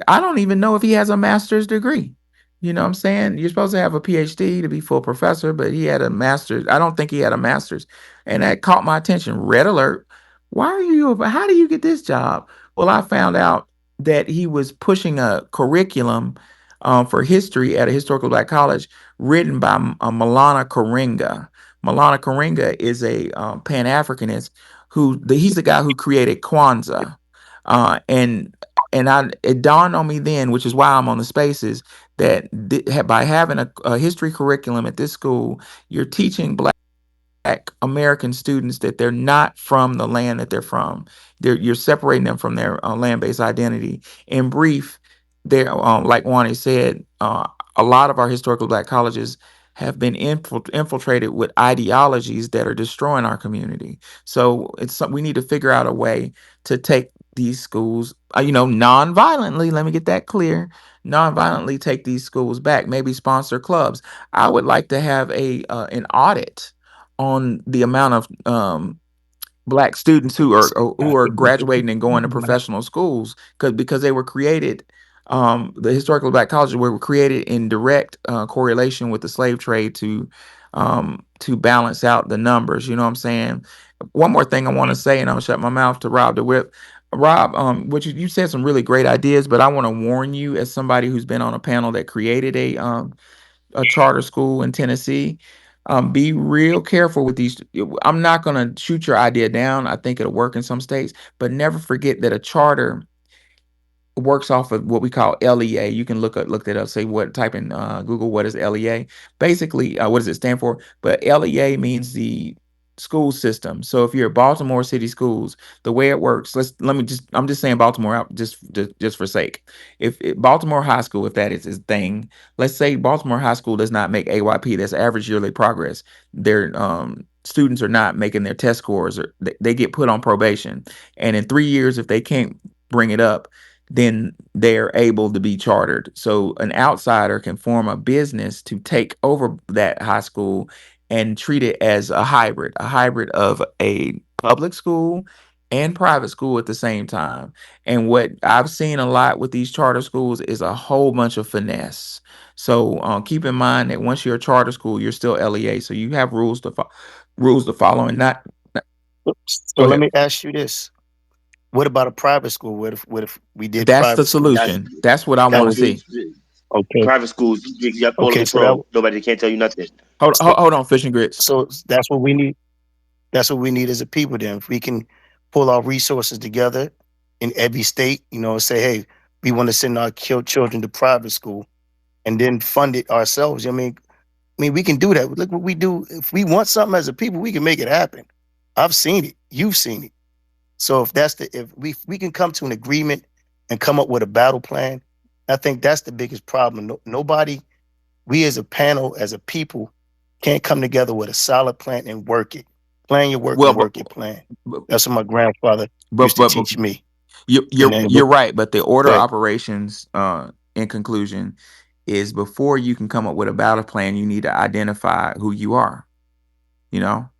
I don't even know if he has a master's degree. You know what I'm saying? You're supposed to have a PhD to be full professor, but he had a master's. I don't think he had a master's. And that caught my attention. Red alert. Why are you, how do you get this job? Well, I found out that he was pushing a curriculum for history at a historical black college written by Malana Karenga. Malana Karenga is a Pan-Africanist he's the guy who created Kwanzaa. And it dawned on me then, which is why I'm on the spaces, that by having a history curriculum at this school, you're teaching Black American students that they're not from the land that they're from. You're separating them from their land-based identity. In brief, they're like Wani said, a lot of our historical Black colleges have been infiltrated with ideologies that are destroying our community. So we need to figure out a way to take these schools, non-violently. Let me get that clear. Non-violently take these schools back. Maybe sponsor clubs. I would like to have a an audit on the amount of Black students who are graduating and going to professional schools because they were created. The historical Black colleges were created in direct correlation with the slave trade to balance out the numbers. You know what I'm saying? One more thing I want to say, and I'll shut my mouth to Rob the Whip. Rob, what you said some really great ideas, but I want to warn you as somebody who's been on a panel that created a charter school in Tennessee. Be real careful with these. I'm not going to shoot your idea down. I think it'll work in some states, but never forget that a charter works off of what we call LEA. You can look that up. Say what type in Google what is LEA. Basically, what does it stand for? But LEA means the school system. So if you're at Baltimore City Schools, the way it works, I'm just saying Baltimore out just for sake. If Baltimore High School, if that is his thing, let's say Baltimore High School does not make AYP, that's average yearly progress. Their students are not making their test scores, or they get put on probation. And in 3 years, if they can't bring it up, then they're able to be chartered. So an outsider can form a business to take over that high school and treat it as a hybrid of a public school and private school at the same time. And what I've seen a lot with these charter schools is a whole bunch of finesse. So keep in mind that once you're a charter school, you're still LEA. So you have rules to follow, and not. So Go let ahead. me ask you this: what about a private school? What if we did That's the private schools? That's solution. That's what I that's want to what it see. is. Okay, Private schools, you got quality okay, so that control. Nobody can't tell you nothing. so, Hold on, fish and grits. so that's what we need. That's what we need as a people. Then, if we can pull our resources together in every state, say, hey, we want to send our children to private school, and then fund it ourselves. I mean, we can do that. Look what we do. If we want something as a people, we can make it happen. I've seen it. You've seen it. So if we can come to an agreement and come up with a battle plan, I think that's the biggest problem. Nobody, we as a panel, as a people, can't come together with a solid plan and work it. Plan your work Well, and work your plan. but That's what my grandfather but used to but, but teach me. you, And you're then, you're right. But the order of but operations, in conclusion, is before you can come up with a battle plan, you need to identify who you are.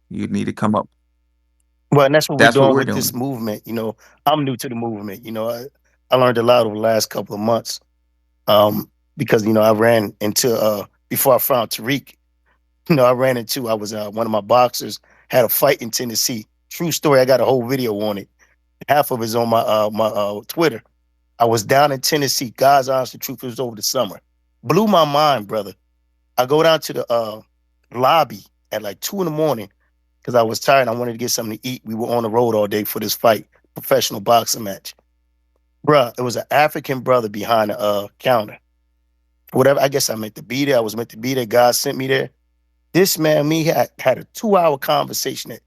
You need to come up. well, and that's what we're That's what doing we're with this doing. movement. I'm new to the movement. I learned a lot over the last couple of months. Um, because I ran into before I found Tariq. I ran into I was one of my boxers had a fight in Tennessee. True story. I got a whole video on it. Half of it's on my Twitter. I was down in Tennessee. God's honest the truth. It was over the summer. Blew my mind, brother. I go down to the lobby at like 2 in the morning because I was tired. I wanted to get something to eat. We were on the road all day for this fight, professional boxing match. Bruh, it was an African brother behind the counter. Whatever, I guess I meant to be there. I was meant to be there. God sent me there. This man, me, had a 2 hour conversation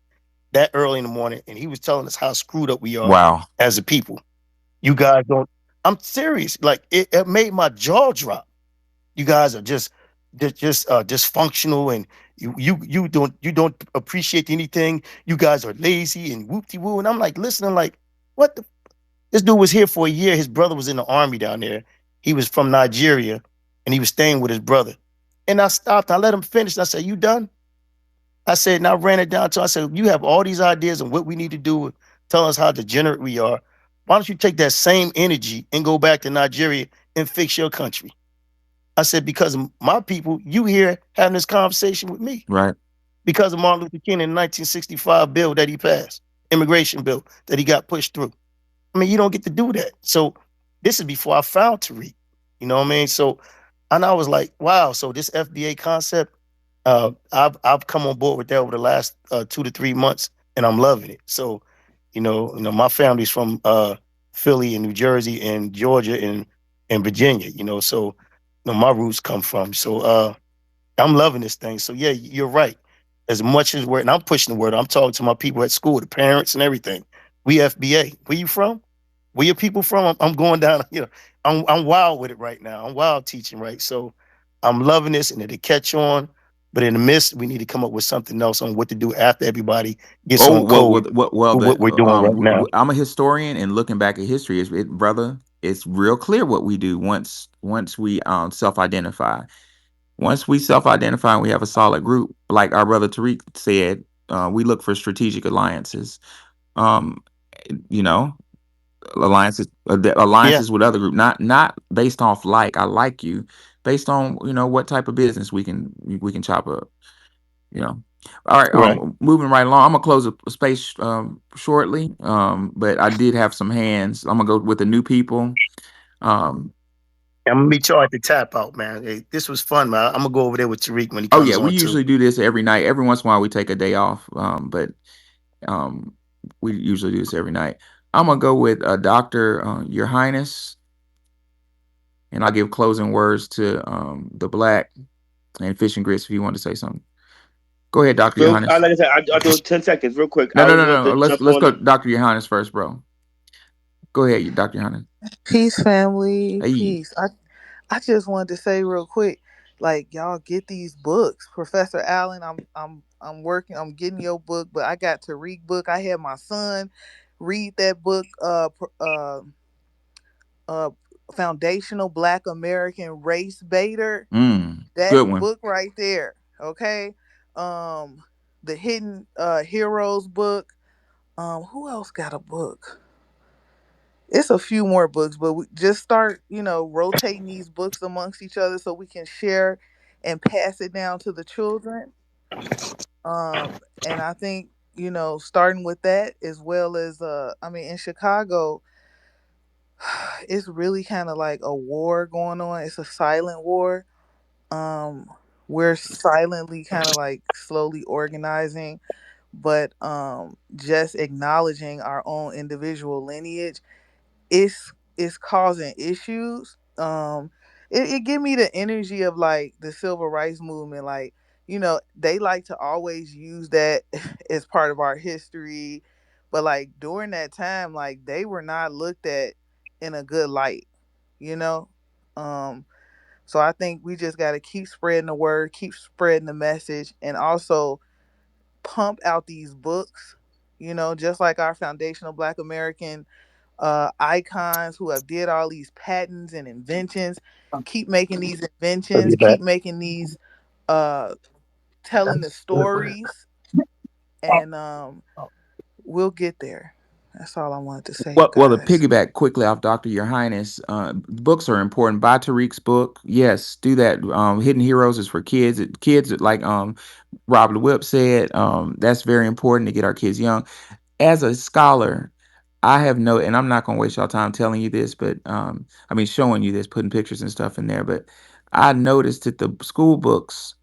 that early in the morning, and he was telling us how screwed up we are Wow. as a people. You guys don't. I'm serious. Like it made my jaw drop. You guys are just dysfunctional, and you don't appreciate anything. You guys are lazy and whoop de woo. And I'm like listening, like what the. This dude was here for a year. His brother was in the army down there. He was from Nigeria, and he was staying with his brother. And I stopped. I let him finish. I said, "You done?" I said, and I ran it down to. I said, "You have all these ideas on what we need to do. Tell us how degenerate we are. Why don't you take that same energy and go back to Nigeria and fix your country?" I said, "Because of my people, you here having this conversation with me Right. because of Martin Luther King in the 1965 bill that he passed, immigration bill that he got pushed through. I mean, you don't get to do that. So this is before I found Tariq. You know what I mean? So, and I was like, wow. So this FBA concept, I've come on board with that over the last 2 to 3 months, and I'm loving it. So, my family's from Philly and New Jersey and Georgia and Virginia. So my roots come from. So I'm loving this thing. So yeah, you're right. As much as we're, and I'm pushing the word. I'm talking to my people at school, the parents and everything. We FBA. Where you from? Where your people from? I'm going down. I'm wild with it right now. I'm wild teaching, right? So I'm loving this, and it'll catch on. But in the midst, we need to come up with something else on what to do after everybody gets Oh on well, code with what we're doing right now. I'm a historian, and looking back at history, brother, it's real clear what we do once we self-identify. Once we self-identify and we have a solid group, like our brother Tariq said, we look for strategic alliances. Um, you know, Yeah, alliances with other group, not based off like I like you, based on what type of business we can chop up. You know. All right. right. Moving right along. I'm gonna close a space shortly. But I did have some hands. I'm gonna go with the new people. Um, I'm gonna meet y'all at the tap out, man. Hey, this was fun, man. I'm gonna go over there with Tariq when he oh yeah, comes we on too. usually do this every night. Every once in a while we take a day off. But um, we usually do this every night. I'm gonna go with Doctor Your Highness, and I'll give closing words to the Black and Fish and Grits if you want to say something. Go ahead, Doctor Your Real, Highness. like I said, I'll do 10 seconds, real quick. No, I no, just no, want no. to Let's jump let's go, on. Doctor Your Highness first, bro. Go ahead, Doctor Your Highness. Peace, family. Hey. Peace. I just wanted to say real quick, like y'all get these books, Professor Allen. I'm working. I'm getting your book, but I got to read book. I had my son read that book. Uh, Foundational Black American Race Baiter. That Good one. book right there. Okay. Um, the Hidden Heroes book. Who else got a book? It's a few more books, but we just start, rotating these books amongst each other so we can share and pass it down to the children. And I think, starting with that as well as I mean in Chicago, it's really kind of like a war going on. It's a silent war. Um we're silently kind of like slowly organizing, but just acknowledging our own individual lineage it's causing issues. It give me the energy of like the civil rights movement, like they like to always use that as part of our history. But like during that time, like they were not looked at in a good light, you know? Um, so I think we just got to keep spreading the word, keep spreading the message, and also pump out these books, just like our foundational Black American icons who have did all these patents and inventions. Keep making these I'll inventions, be back. keep making these uh telling the stories, and we'll get there. That's all I wanted to say, you Well, to guys. piggyback quickly off Doctor Your Highness, books are important. Buy Tariq's book. Yes, do that. Hidden Heroes is for kids. Kids like Robert Whip said. That's very important to get our kids young. As a scholar, I have no, and I'm not going to waste y'all time telling you this, but I mean showing you this, putting pictures and stuff in there. But I noticed that the school books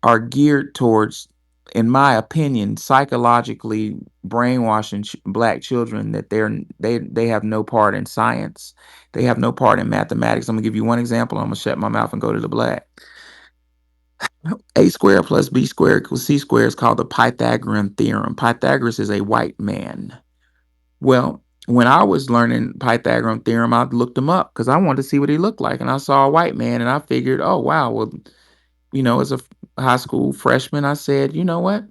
are geared towards, in my opinion, psychologically brainwashing black children that they have no part in science. They have no part in mathematics. I'm gonna give you one example. I'm gonna shut my mouth and go to the black. A squared plus b squared equals c squared is called the Pythagorean theorem. Pythagoras is a white man. Well, when I was learning Pythagorean theorem, I looked him up because I wanted to see what he looked like, and I saw a white man, and I figured, oh wow, well, as a high school freshman, I said, you know what?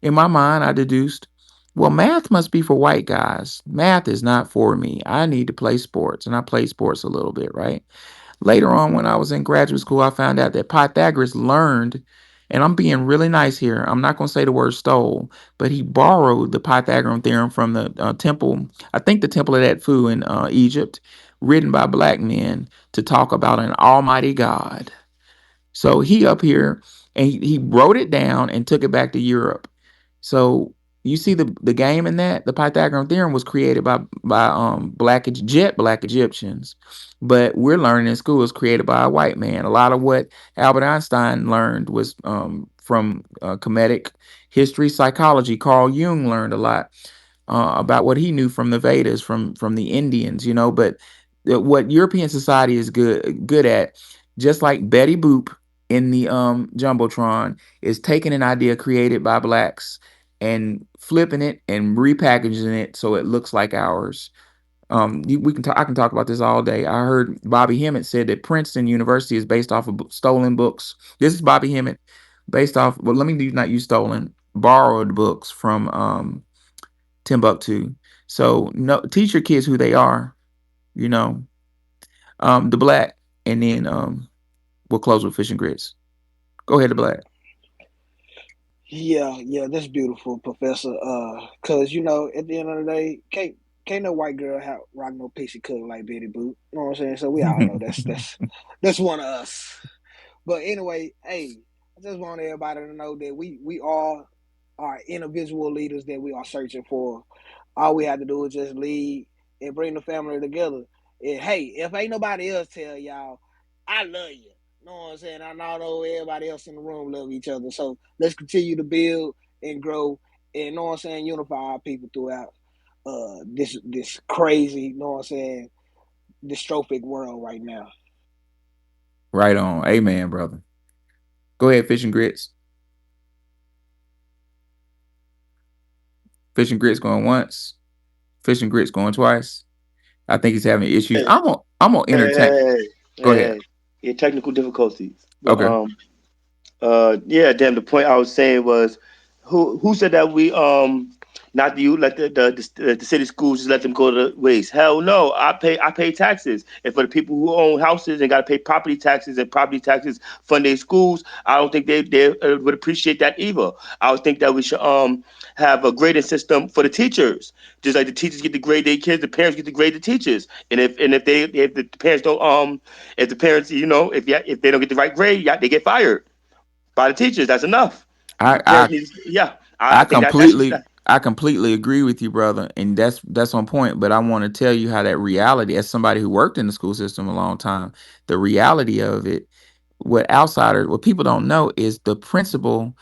In my mind, I deduced, well, math must be for white guys. Math is not for me. I need to play sports. And I played sports a little bit, right? Later on, when I was in graduate school, I found out that Pythagoras learned, and I'm being really nice here. I'm not going to say the word stole, but he borrowed the Pythagorean theorem from the temple, I think the temple of Edfu in Egypt, written by black men to talk about an almighty God. So he up here and he wrote it down and took it back to Europe. So you see the game in that the Pythagorean theorem was created by jet black Egyptians, but we're learning in school is created by a white man. A lot of what Albert Einstein learned was from comedic history psychology. Carl Jung learned a lot about what he knew from the Vedas, from the Indians, but what European society is good at, just like Betty Boop in the Jumbotron, is taking an idea created by blacks and flipping it and repackaging it so it looks like ours. We can talk. I can talk about this all day. I heard Bobby Hemmett said that Princeton University is based off of stolen books. This is Bobby Hemmett, based off. Well, let me not use stolen, borrowed books from Timbuktu. So no, teach your kids who they are. You know, the black, and then we'll close with fish and grits. Go ahead, the black. Yeah, yeah, that's beautiful, Professor. Cause at the end of the day, can't no white girl have rock no pixie cut like Betty Boop. You know what I'm saying? So we all know that's one of us. But anyway, hey, I just want everybody to know that we all are individual leaders that we are searching for. All we have to do is just lead and bring the family together. And hey, if ain't nobody else tell y'all, I love you. You know what I'm saying? I know everybody else in the room love each other. So let's continue to build and grow and you know what I'm saying, unify our people throughout this crazy, you know what I'm saying, dystrophic world right now. Right on. Amen, brother. Go ahead, fish and grits. Fish and grits going once. Fish and grits going twice. I think he's having issues. Hey, I'm gonna hey, entertain. hey, Go hey, ahead. hey. Yeah, technical difficulties. But Okay. yeah, damn. The point I was saying was, who said that we not you let the city schools just let them go to waste? Hell no. I pay taxes, and for the people who own houses and got to pay property taxes and property taxes fund their schools, I don't think they would appreciate that either. I would think that we should have a grading system for the teachers, just like the teachers get to grade their kids, the parents get to grade the teachers, and if the parents don't if the parents if they don't get the right grade, yeah, they get fired by the teachers. That's enough. I The I parents need, yeah. I I think that's completely I completely agree with you, brother, and that's on point. But I want to tell you how that reality, as somebody who worked in the school system a long time, the reality of it, what people don't know is the principal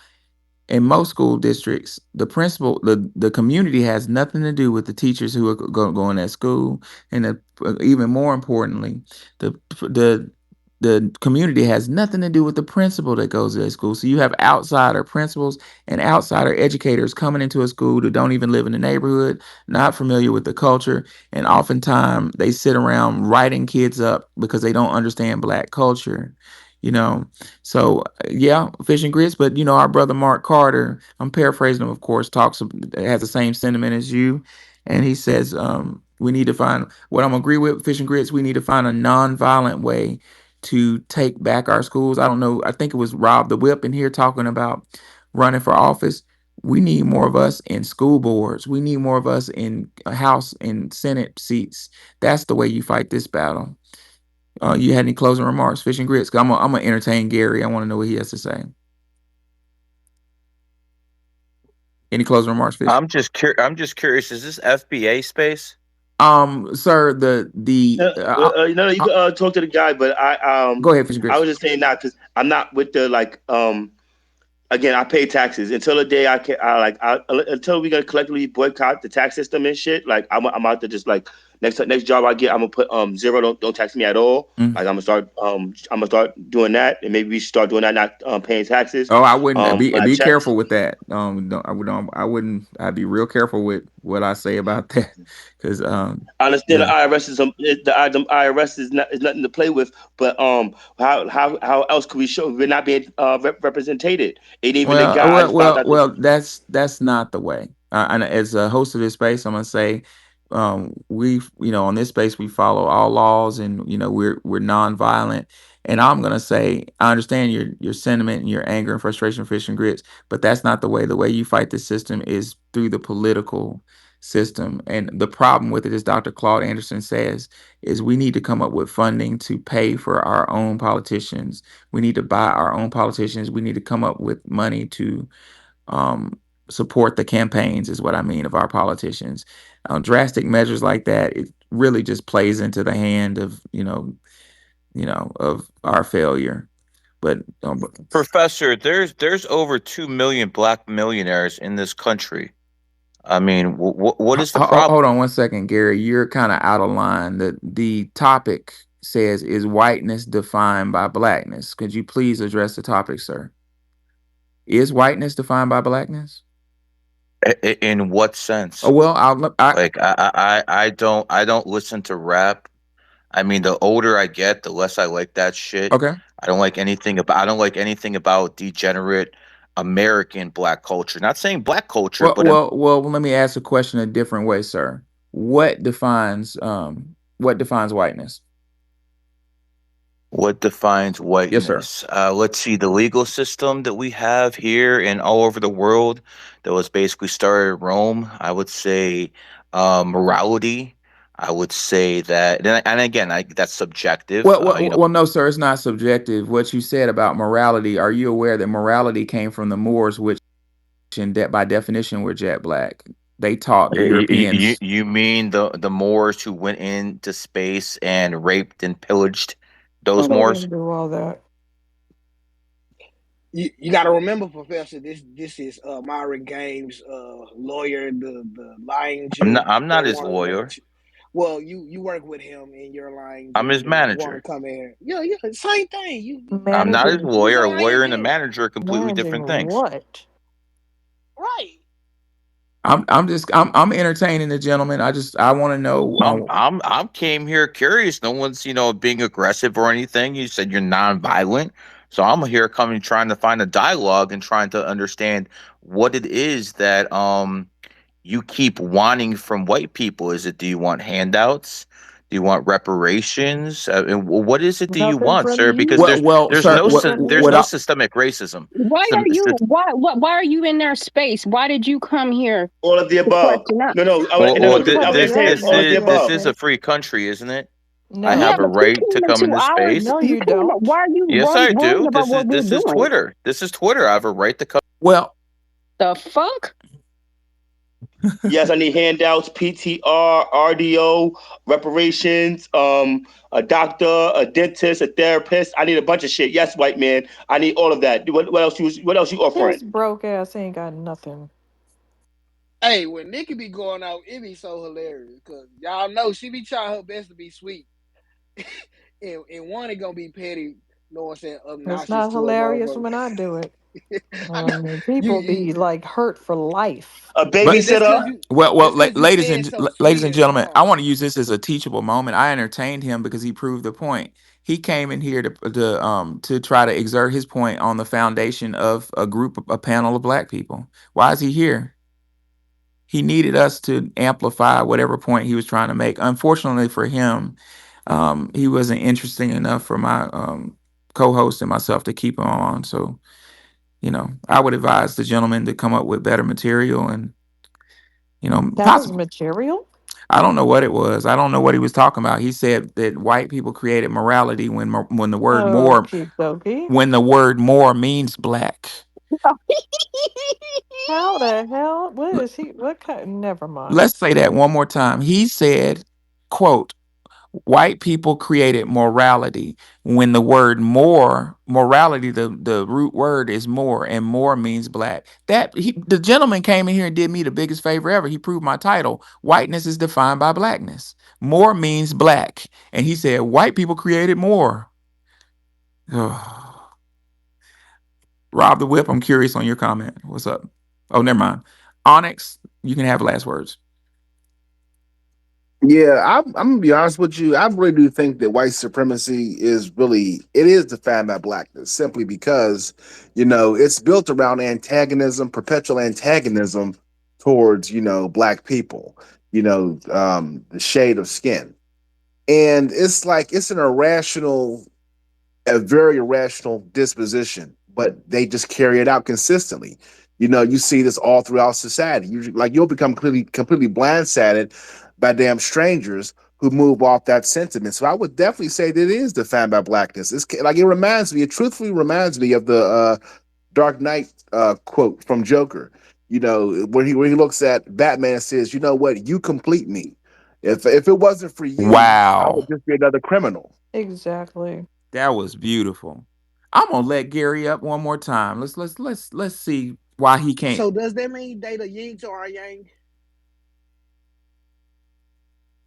in most school districts, the community has nothing to do with the teachers who are going to school, and even more importantly, the the community has nothing to do with the principal that goes to a school. So you have outsider principals and outsider educators coming into a school that don't even live in the neighborhood, not familiar with the culture, and oftentimes they sit around writing kids up because they don't understand black culture. You know, so yeah, fish and grits. But our brother Mark Carter, I'm paraphrasing him, of course, has the same sentiment as you, and he says we need to find what I'm agree with fish and grits. We need to find a non-violent way to take back our schools. I don't know. I think it was Rob the Whip in here talking about running for office. We need more of us in school boards. We need more of us in House and Senate seats. That's the way you fight this battle. You had any closing remarks, Fish and Grits? I'm gonna entertain Gary. I want to know what he has to say. Any closing remarks, Fish? I'm just curious. Is this FBA space? Sir, the No, you can talk to the guy, but go ahead, Fish and I Grits. was just saying that because I'm not with the like again, I pay taxes until the day I can. Until we gonna collectively boycott the tax system and shit. Like I'm out to just like next job I get, I'm gonna put zero. Don't tax me at all. Mm. Like I'm gonna start doing that, and maybe we should start doing that, not paying taxes. Oh, I wouldn't When I be check, careful with that. I wouldn't. I'd be real careful with what I say about that, because I understand the yeah. IRS the IRS is nothing to play with, but how else could we show we're not being represented? And even the guy I just found out that That's not the way. And as a host of this space, I'm gonna say, we, on this space, we follow all laws, and we're nonviolent. And I'm gonna say, I understand your sentiment and your anger and frustration, fish and grits, but that's not the way. The way you fight the system is through the political system. And the problem with it, as Dr. Claude Anderson says, is we need to come up with funding to pay for our own politicians. We need to buy our own politicians. We need to come up with money to um, support the campaigns, is what I mean, of our politicians. Drastic measures like that, it really just plays into the hand of of our failure. But Professor, there's over 2 million black millionaires in this country. I mean, what is the problem? hold on one second, Gary. You're kind of out of line. The topic says, is whiteness defined by blackness? Could you please address the topic, sir? Is whiteness defined by blackness? In what Oh sense? well, Like I don't listen to rap. I mean, the older I get, the less I like that shit. okay. I don't like anything about degenerate American black culture. Not saying black culture, Well, but well, well. Let me ask a question a different way, sir. What defines whiteness? what defines Yes, sir. whiteness? Let's see, the legal system that we have here and all over the world that was basically started in Rome. I would say morality. I would say that, and again, that's subjective. Well, no, sir. It's not subjective. What you said about morality. Are you aware that morality came from the Moors, which, in by definition, were jet black? They taught the Europeans. You mean the Moors who went into space and raped and pillaged Oh, those they Moors? didn't do all that. You got to remember, Professor. This is Myron Games, lawyer, the lying Jew I'm not that his want lawyer. to. Well, you work with him, and you're lying I'm Jew his that want to manager. come in. Yeah, yeah, same thing. I'm not his Managing, You was a lawyer. A lying lawyer and a Jew, manager are completely managing different things. what? right? I'm entertaining the gentleman. I want to know. I'm came here curious. No one's, being aggressive or anything. You said you're non-violent. So I'm here coming trying to find a dialogue and trying to understand what it is that you keep wanting from white people. Is it, do you want handouts? Do you want reparations? And what is it do you Nothing want, from sir? Because you. Well, sir. Nothing from there's What you. no I, systemic racism. Why are you why are you in their space? Why did you come here all of the to above. question us? No, What Well, the fuck I was does that saying all of the this above. is Exactly. a free country, isn't it? I Yeah, have No, a but you right to came come into into our space. no, you you came up don't. why are you Yes, I worrying do. about what we're This is doing? Twitter. This is Twitter. I have a right to come. well, The fuck? Yes, I need handouts, PTR, RDO, reparations, a doctor, a dentist, a therapist. I need a bunch of shit. Yes, white man. I need all of that. What else you offering? His broke ass ain't got nothing. Hey, when Nikki be going out, it be so hilarious because y'all know she be trying her best to be sweet. and one is gonna be petty. You know what I'm saying? It's Obnoxious not to a hilarious motherfucker. when I do it. I know People you be like hurt for life. A But yeah, babysitter. that's cause you say it so ladies sweet and and gentlemen, I calm. want to use this as a teachable moment. I entertained him because he proved the point. He came in here to try to exert his point on the foundation of a panel of black people. Why is he here? He needed us to amplify whatever point he was trying to make. Unfortunately for him, he wasn't interesting enough for my co-host and myself to keep him on. So, I would advise the gentleman to come up with better material and, That was possibly. material? I don't know what it was. I don't know what he was talking about. He said that white people created morality when the word more Okie dokie. when the word more means black. How the hell? What is he? What kind? Never mind. Let's say that one more time. He said, quote, white people created morality when the word more, morality, the root word is more, and more means black. The gentleman came in here and did me the biggest favor ever. He proved my title. Whiteness is defined by blackness. More means black. And he said, white people created more. Rob the Whip, I'm curious on your comment. What's up? Oh, never mind. Onyx, you can have last words. Yeah, I'm gonna be honest with you. I really do think that white supremacy it is defined by blackness, simply because it's built around antagonism, perpetual antagonism towards black people. The shade of skin, and it's like it's an irrational, a very irrational disposition, but they just carry it out consistently. You see this all throughout society. You'll become completely blindsided by damn strangers who move off that sentiment. So I would definitely say that it is defined by blackness. It's like it truthfully reminds me of the Dark Knight quote from Joker. Where he looks at Batman and says, "You know what? You complete me. If it wasn't for you, I would Wow. just be another criminal." Exactly. That was beautiful. I'm gonna let Gary up one more time. Let's see why he can't. So does that mean they the yin to our yang?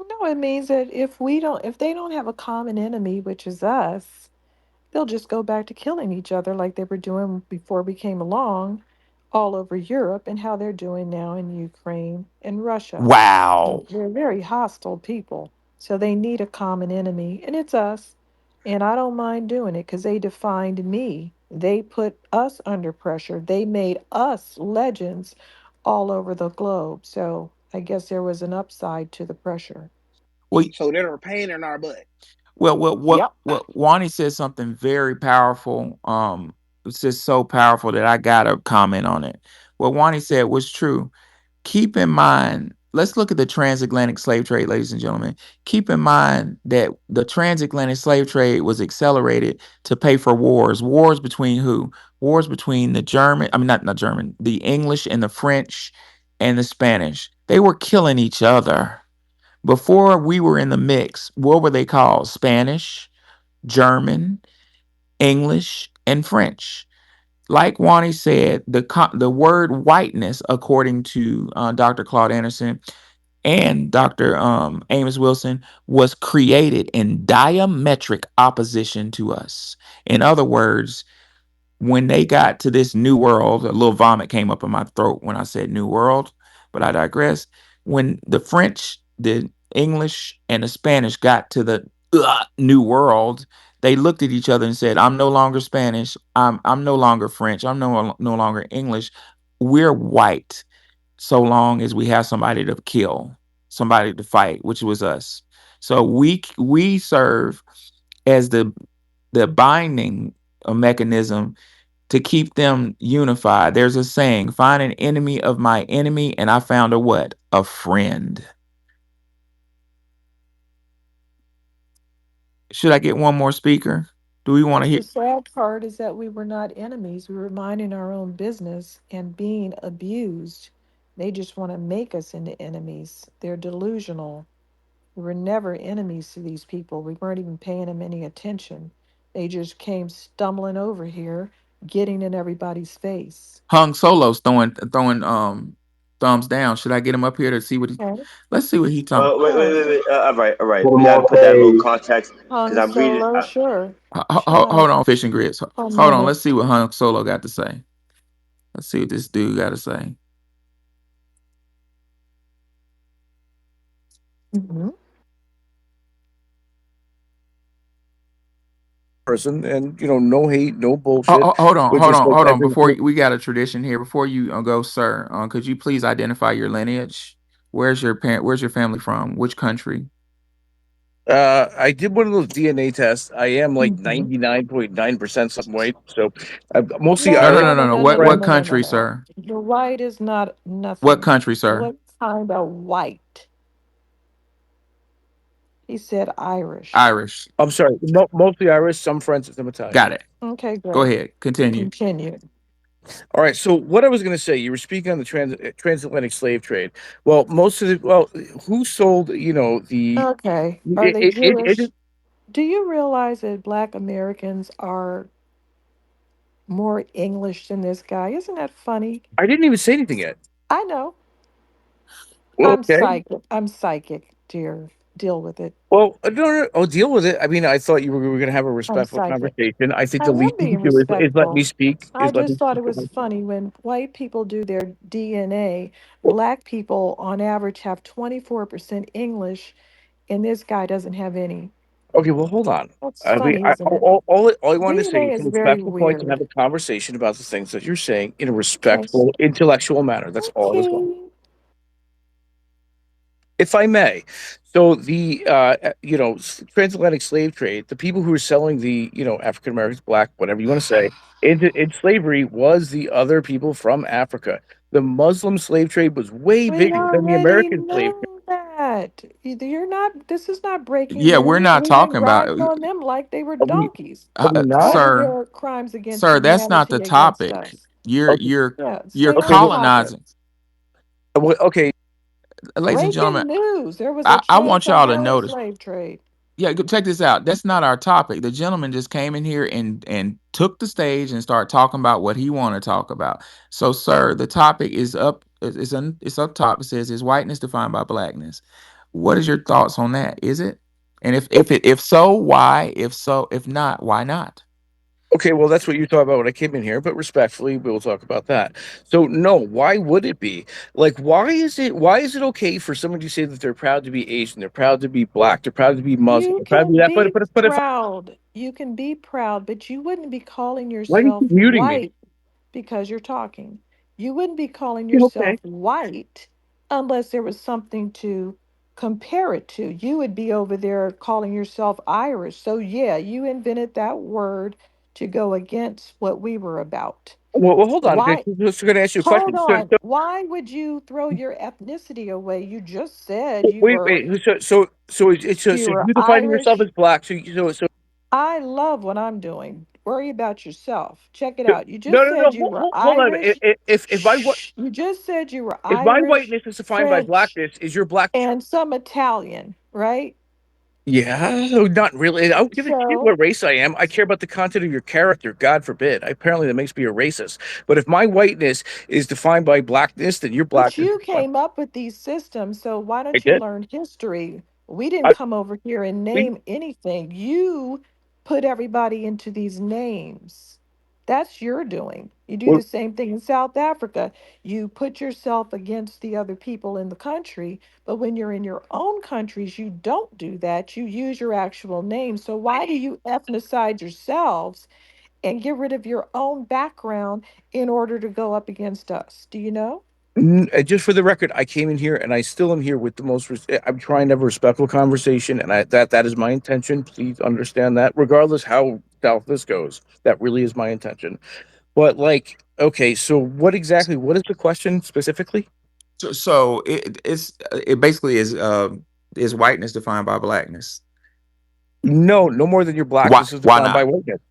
No, it means that if they don't have a common enemy, which is us, they'll just go back to killing each other like they were doing before we came along all over Europe and how they're doing now in Ukraine and Russia. Wow. They're very hostile people. So they need a common enemy, and it's us. And I don't mind doing it because they defined me. They put us under pressure. They made us legends all over the globe. So I guess there was an upside to the pressure. Well, So they're a pain in our butt. Yep. what Wani said something very powerful. It's just so powerful that I gotta comment on it. What Wani said was true. Keep in mind, let's look at the transatlantic slave trade, ladies and gentlemen. Keep in mind that the transatlantic slave trade was accelerated to pay for wars. Wars between who? Wars between the German, I mean, not German, the English and the French and the Spanish. They were killing each other. Before we were in the mix, what were they called? Spanish, German, English, and French. Like Wani said, the word whiteness, according to Dr. Claude Anderson and Dr. Amos Wilson, was created in diametric opposition to us. In other words, when they got to this new world, a little vomit came up in my throat when I said new world, but I digress. When the French, the English, and the Spanish got to the new world, they looked at each other and said, "I'm no longer Spanish. I'm no longer French. I'm no longer English. We're white, so long as we have somebody to kill, somebody to fight, which was us. So we serve as the binding mechanism to keep them unified. There's a saying, find an enemy of my enemy, and I found a what? A friend. Should I get one more speaker? Do we want to Yes, hear? the sad part is that we were not enemies. We were minding our own business and being abused. They just want to make us into enemies. They're delusional. We were never enemies to these people. We weren't even paying them any attention. They just came stumbling over here, getting in everybody's face. Hung Solo's throwing thumbs down. Should I get him up here to see what he? Okay. Let's see what he talking. Sure. All right, all right. Put We them got to all put that little say context because Han I'm reading. Solo, sure. Hold Sure. on, fishing grits. One Hold on. moment. Let's see what Han Solo got to say. Let's see what this dude got to say. Hmm. person, and no hate, no bullshit. Hold on, But hold just on, like hold on. every Before we got a tradition here. Before you go, sir, could you please identify your lineage? Where's your parent? Where's your family from? Which country? I did one of those DNA tests. I am like Hmm. 99.9% something white, so I'm mostly No, No, no, Irish. no, no, no, no, no. no, no, What no, French. what no, no, no, country, no. sir? The white is not What nothing. country, sir? What kind of white? He said Irish. Irish. I'm sorry, mostly Irish, some French, and some Italian. Got it. Okay, Go great. ahead. Continue. Continue. All right. So what I was going to say, you were speaking on the transatlantic slave trade. Well, who sold? Okay. Are they Jewish? Do you realize that Black Americans are more English than this guy? Isn't that funny? I didn't even say anything yet. I know. Well, I'm okay. psychic. I'm psychic, dear. Deal with it. Well, no, no, I'll deal with it. I mean, I thought we were going to have a I'm respectful psychic. conversation. I think I the least am you can being do is let me respectful. speak. I just thought it was funny when white people do their DNA, black people on average have 24% English, and this guy doesn't have any. Okay, well, hold on. That's I mean, funny, isn't it? all I wanted to say DNA is a is very respectful point to have weird. a conversation about the things that you're saying in a Okay. respectful, intellectual manner. That's all I was going. Okay. If I may. So the transatlantic slave trade, the people who were selling the African Americans, black, whatever you want to say, in slavery was the other people from Africa. The Muslim slave trade was way We bigger than the already American slave trade. know that. You're not, this is not breaking Yeah, we're news. not We've been talking about. riding on them like they were Are we? donkeys. Are we Why not? are Sir, there crimes against sir. That's not the humanity against topic. us? You're Okay. you're Yeah, you're stay Okay. on Well, topic. colonizing, okay. ladies and gentlemen. Breaking news. There was a I want y'all to transatlantic notice. slave trade. Yeah, check this out. That's not our topic. The gentleman just came in here and took the stage and started talking about what he want to talk about. So, sir, the topic is up. It's up top. It says, "Is whiteness defined by blackness?" What is your thoughts on that? Is it? And if so, why? If so, if not, why not? Okay, well, that's what you thought about when I came in here, but respectfully, we'll talk about that. So, no, why would it be? Like, why is it okay for someone to say that they're proud to be Asian, they're proud to be black, they're proud to be Muslim, You they're proud to be can that, be but if proud. You can be proud, but you wouldn't be calling why do you yourself keep muting me? white because you're talking. You wouldn't be calling Yeah, okay. yourself white unless there was something to compare it to. You would be over there calling yourself Irish. So, yeah, you invented that word to go against what we were about. Well, hold on. Okay, Why? just going to ask you a Hold question. on. Why would you throw your ethnicity away? You just said you Wait, were wait. So you were you defining yourself Irish. as black. So I love what I'm doing. Worry about yourself. Check it out. You no, just no, no. said you were Hold on. Irish. If my Shh. You just said you were if my Irish, whiteness is defined by French, blackness, is your black? and some Italian, right? Yeah, not really. I don't give a shit So, what race I am. I care about the content of your character. God forbid. Apparently, that makes me a racist. But if my whiteness is defined by blackness, then your but blackness you is fine. came up with these systems, so why I don't you did. learn history? We didn't I come over here and we, name anything. You put everybody into these names. That's your doing. You do well, the same thing in South Africa. You put yourself against the other people in the country, but when you're in your own countries, you don't do that. You use your actual name. So why do you ethnicize yourselves and get rid of your own background in order to go up against us? Do you know? just for the record, I came in here and I still am here with the most. I'm trying to have a respectful conversation, and that is my intention. Please understand that, regardless how south this goes, that really is my intention. But like, okay, so what is the question specifically? So it basically is whiteness defined by blackness? No, no more than your Why blackness is why defined by not? whiteness.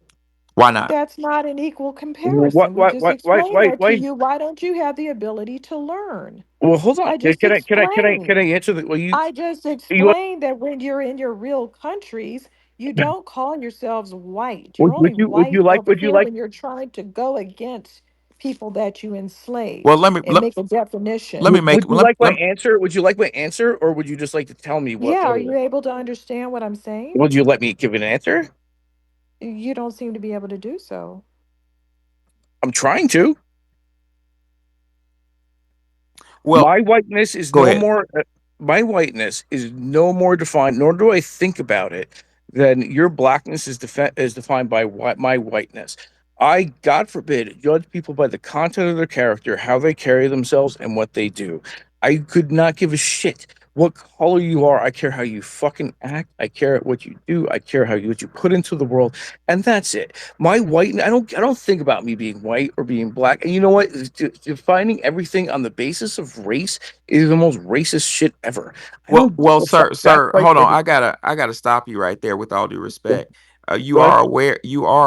Why not? That's not an equal What, comparison. We what, just what, why, explained why, that to why? you. Why don't you have the ability to learn? Well, hold on. I just Can I explained. answer the? Well, I just you, explained that when you're in your real countries, you don't call yourselves white. You're would only you, would you white like, over here when you're trying to go against people that you Well, enslaved and make a let definition. me make Would you like my let, answer? Would you like my answer, or would you just like to tell me Yeah, what are it you is? able to understand what I'm saying? Would you let me give an answer? You don't seem to be able to do so. I'm trying to. well, My whiteness is go no ahead. more. My whiteness is no more defined, nor do I think about it, than your blackness is defined by my whiteness. I, God forbid, judge people by the content of their character, how they carry themselves, and what they do. I could not give a shit what color you are. I care how you fucking act. I care what you do. I care what you put into the world, and that's it. My white. I don't think about me being white or being black. And you know what? Defining everything on the basis of race is the most racist shit ever. I Well, don't give well, a fuck. That's sir, like hold on. I gotta stop you right there. With all due respect, but you are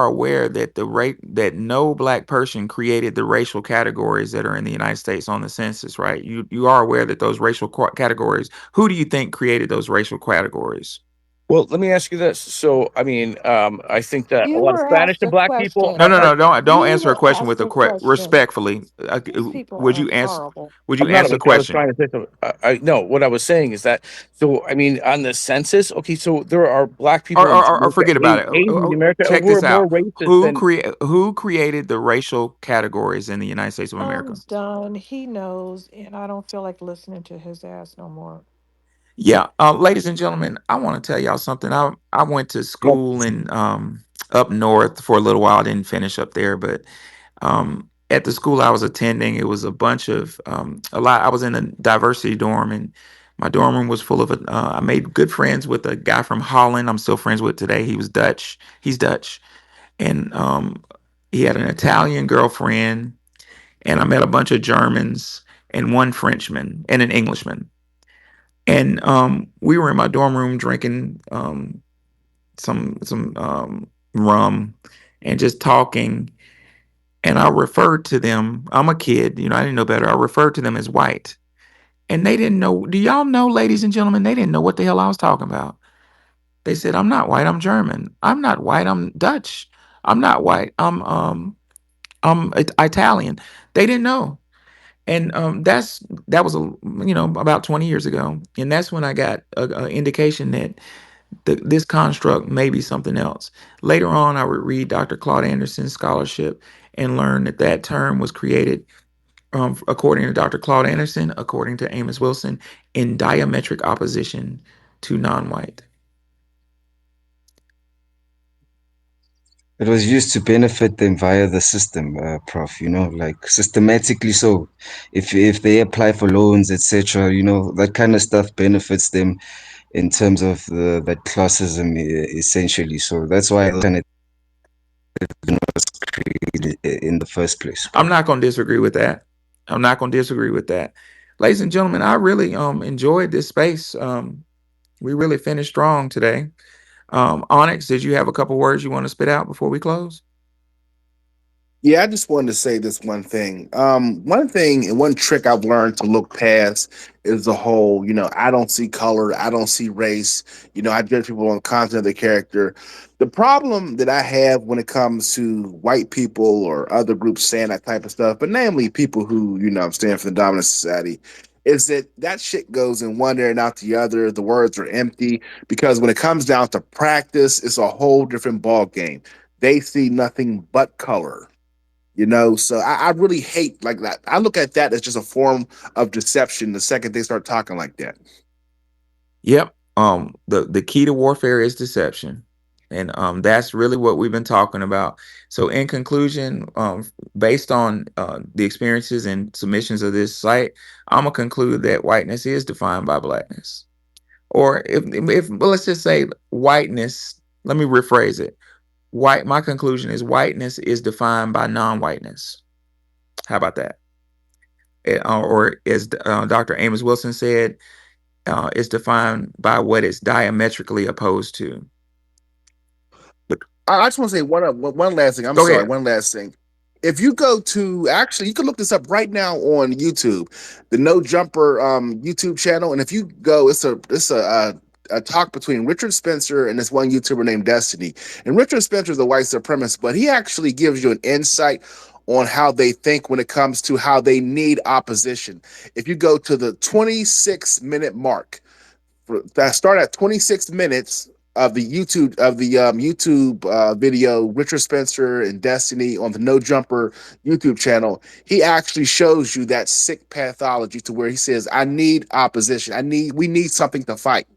aware that the rate that no black person created the racial categories that are in the United States on the census, right? You are aware that those racial categories. Who do you think created those racial categories? well, let me ask you this. So, I mean, I think that a You lot of were No, Spanish asked and a black people. no, Are, no. are Don't You answer a were question with asked a a question. respectfully. These people Would are you answer? horrible. Would you I'm not. answer the I was question? trying to say something. No, what I was saying is that. So, I mean, on the census, okay. So there are black people in Or Jamaica, forget about it. Asian America, Check who are this more out. racist than. Who created the racial categories in the United States of I'm America? done. He knows, and I don't feel like listening to his ass no more. Yeah, ladies and gentlemen, I want to tell y'all something. I went to Well, school in up north for a little while. I didn't finish up there, but at the school I was attending, it was a bunch of a lot. I was in a diversity dorm, and my dorm room was full of. I made good friends with a guy from Holland. I'm still friends with today. He was Dutch. He's Dutch, and he had an Italian girlfriend, and I met a bunch of Germans and one Frenchman and an Englishman. And we were in my dorm room drinking some rum and just talking. And I referred to them. I'm a kid, I didn't know better. I referred to them as white, and they didn't know. Do y'all know, ladies and gentlemen? They didn't know what the hell I was talking about. They said, "I'm not white. I'm German. I'm not white. I'm Dutch. I'm not white. I'm Italian." They didn't know. And that was about 20 years ago, and that's when I got a indication that this construct may be something else. Later on, I would read Dr. Claude Anderson's scholarship and learn that that term was created, according to Dr. Claude Anderson, according to Amos Wilson, in diametric opposition to non-white. It was used to benefit them via the system, Prof. Like systematically. So, if they apply for loans, etc., that kind of stuff benefits them in terms of that classism, essentially. So that's why it kind of was created in the first place, I'm Prof. not going to disagree with that. I'm not going to disagree with that. Ladies and gentlemen, I really enjoyed this space. We really finished strong today. Onyx, did you have a couple words you want to spit out before we close? Yeah, I just wanted to say this one thing. One thing and one trick I've learned to look past is the whole, I don't see color, I don't see race. I judge people on content of their character. The problem that I have when it comes to white people or other groups saying that type of stuff, but namely people who, stand for the dominant society, is that shit goes in one ear and out the other. The words are empty because when it comes down to practice, it's a whole different ball game. They see nothing but color. So I really hate like that. I look at that as just a form of deception the second they start talking like that. Yep. The key to warfare is deception. And that's really what we've been talking about. So in conclusion, based on the experiences and submissions of this site, I'm gonna conclude that whiteness is defined by blackness. Or if well, let's just say whiteness, let me rephrase it. My conclusion is whiteness is defined by non-whiteness. How about that? Or as Dr. Amos Wilson said, is defined by what it's diametrically opposed to. But I just want to say one last thing. I'm go sorry, ahead. one last thing. If you go to actually, you can look this up right now on YouTube, the No Jumper YouTube channel, and if you go, it's a talk between Richard Spencer and this one YouTuber named Destiny. And Richard Spencer is a white supremacist, but he actually gives you an insight on how they think when it comes to how they need opposition. If you go to the 26-minute mark, that start at 26 minutes of the YouTube video, Richard Spencer and Destiny on the No Jumper YouTube channel, he actually shows you that sick pathology to where he says, "I need opposition. We need something to fight."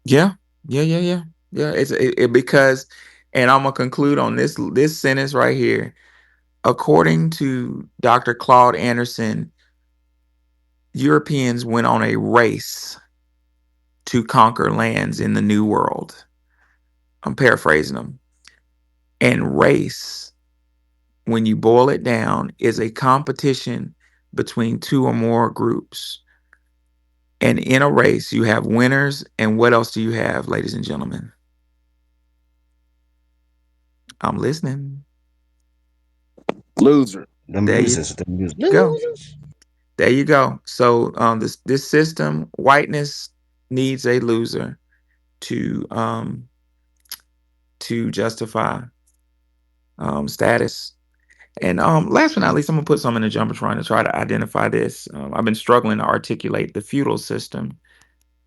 Yeah, yeah. Because, and I'm gonna conclude on this sentence right here. According to Dr. Claude Anderson, Europeans went on a race to conquer lands in the New World. I'm paraphrasing them. And race, when you boil it down, is a competition between two or more groups. And in a race, you have winners. And what else do you have, ladies and gentlemen? I'm listening. Loser. Them There you losers, them losers. go. Losers. There you go. So this system, whiteness needs a loser to justify status. And last but not least, I'm gonna put some in the jumbotron to try to identify this. I've been struggling to articulate the feudal system,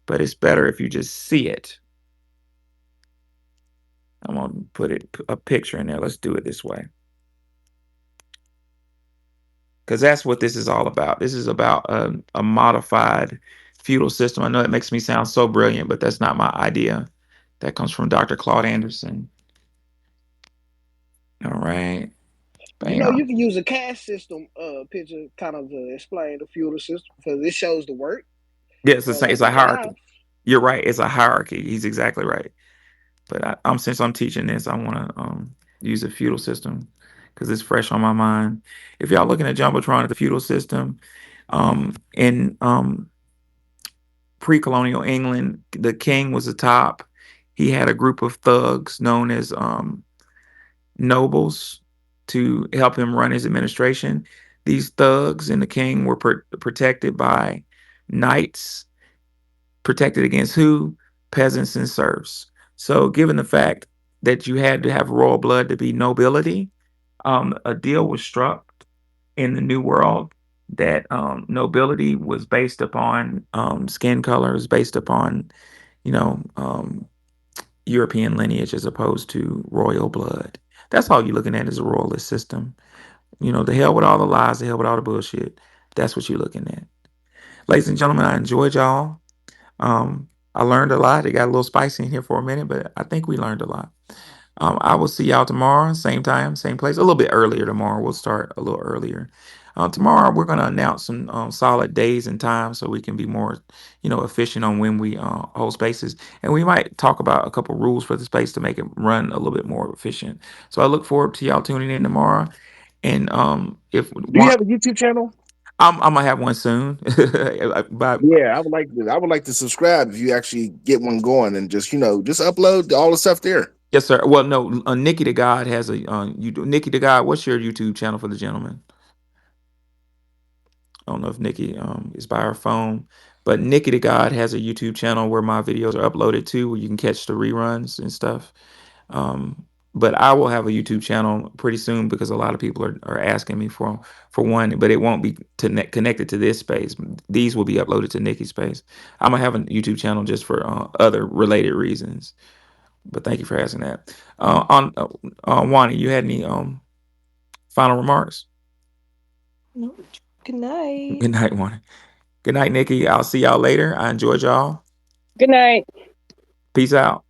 but it's better if you just see it. I'm gonna put a picture in there. Let's do it this way, because that's what this is all about. This is about a modified feudal system. I know it makes me sound so brilliant, but that's not my idea. That comes from Dr. Claude Anderson. All right, You know, you bam. can use a caste system picture kind of to explain the feudal system because it shows the work, Yeah, it's the same. like It's in a their house. hierarchy. You're right. It's a hierarchy. He's exactly right. But since I'm teaching this, I want to use a feudal system because it's fresh on my mind. If y'all looking at jumbotron at the feudal system, in pre-colonial England, the king was the top. He had a group of thugs known as nobles to help him run his administration. These thugs and the king were protected by knights. Protected against who? Peasants and serfs. So, given the fact that you had to have royal blood to be nobility, a deal was struck in the New World that nobility was based upon skin color, was based upon, you know, European lineage as opposed to royal blood. That's all you're looking at is a royalist system. The hell with all the lies, the hell with all the bullshit. That's what you're looking at. Ladies and gentlemen, I enjoyed y'all. I learned a lot. It got a little spicy in here for a minute, but I think we learned a lot. I will see y'all tomorrow, same time, same place. A little bit earlier tomorrow. We'll start a little earlier. Tomorrow we're going to announce some solid days and times so we can be more, efficient on when we hold spaces, and we might talk about a couple rules for the space to make it run a little bit more efficient. So I look forward to y'all tuning in tomorrow. And if Do you one, have a YouTube channel? I'm gonna have one soon. But Yeah, I would like to subscribe if you actually get one going and just upload all the stuff there. yes, sir. Well, no, Nikki the God has a you do Nikki the God. What's your YouTube channel for the gentleman? I don't know if Nikki is by her phone, but Nikki the God has a YouTube channel where my videos are uploaded to, where you can catch the reruns and stuff. Um, but I will have a YouTube channel pretty soon because a lot of people are asking me for one, but it won't be connected to this space. These will be uploaded to Nikki's space. I'm gonna have a YouTube channel just for other related reasons. But thank you for asking that. Wani, you had any final remarks? No. Good night. Good night, Wani. Good night, Nikki. I'll see y'all later. I enjoyed y'all. Good night. Peace out.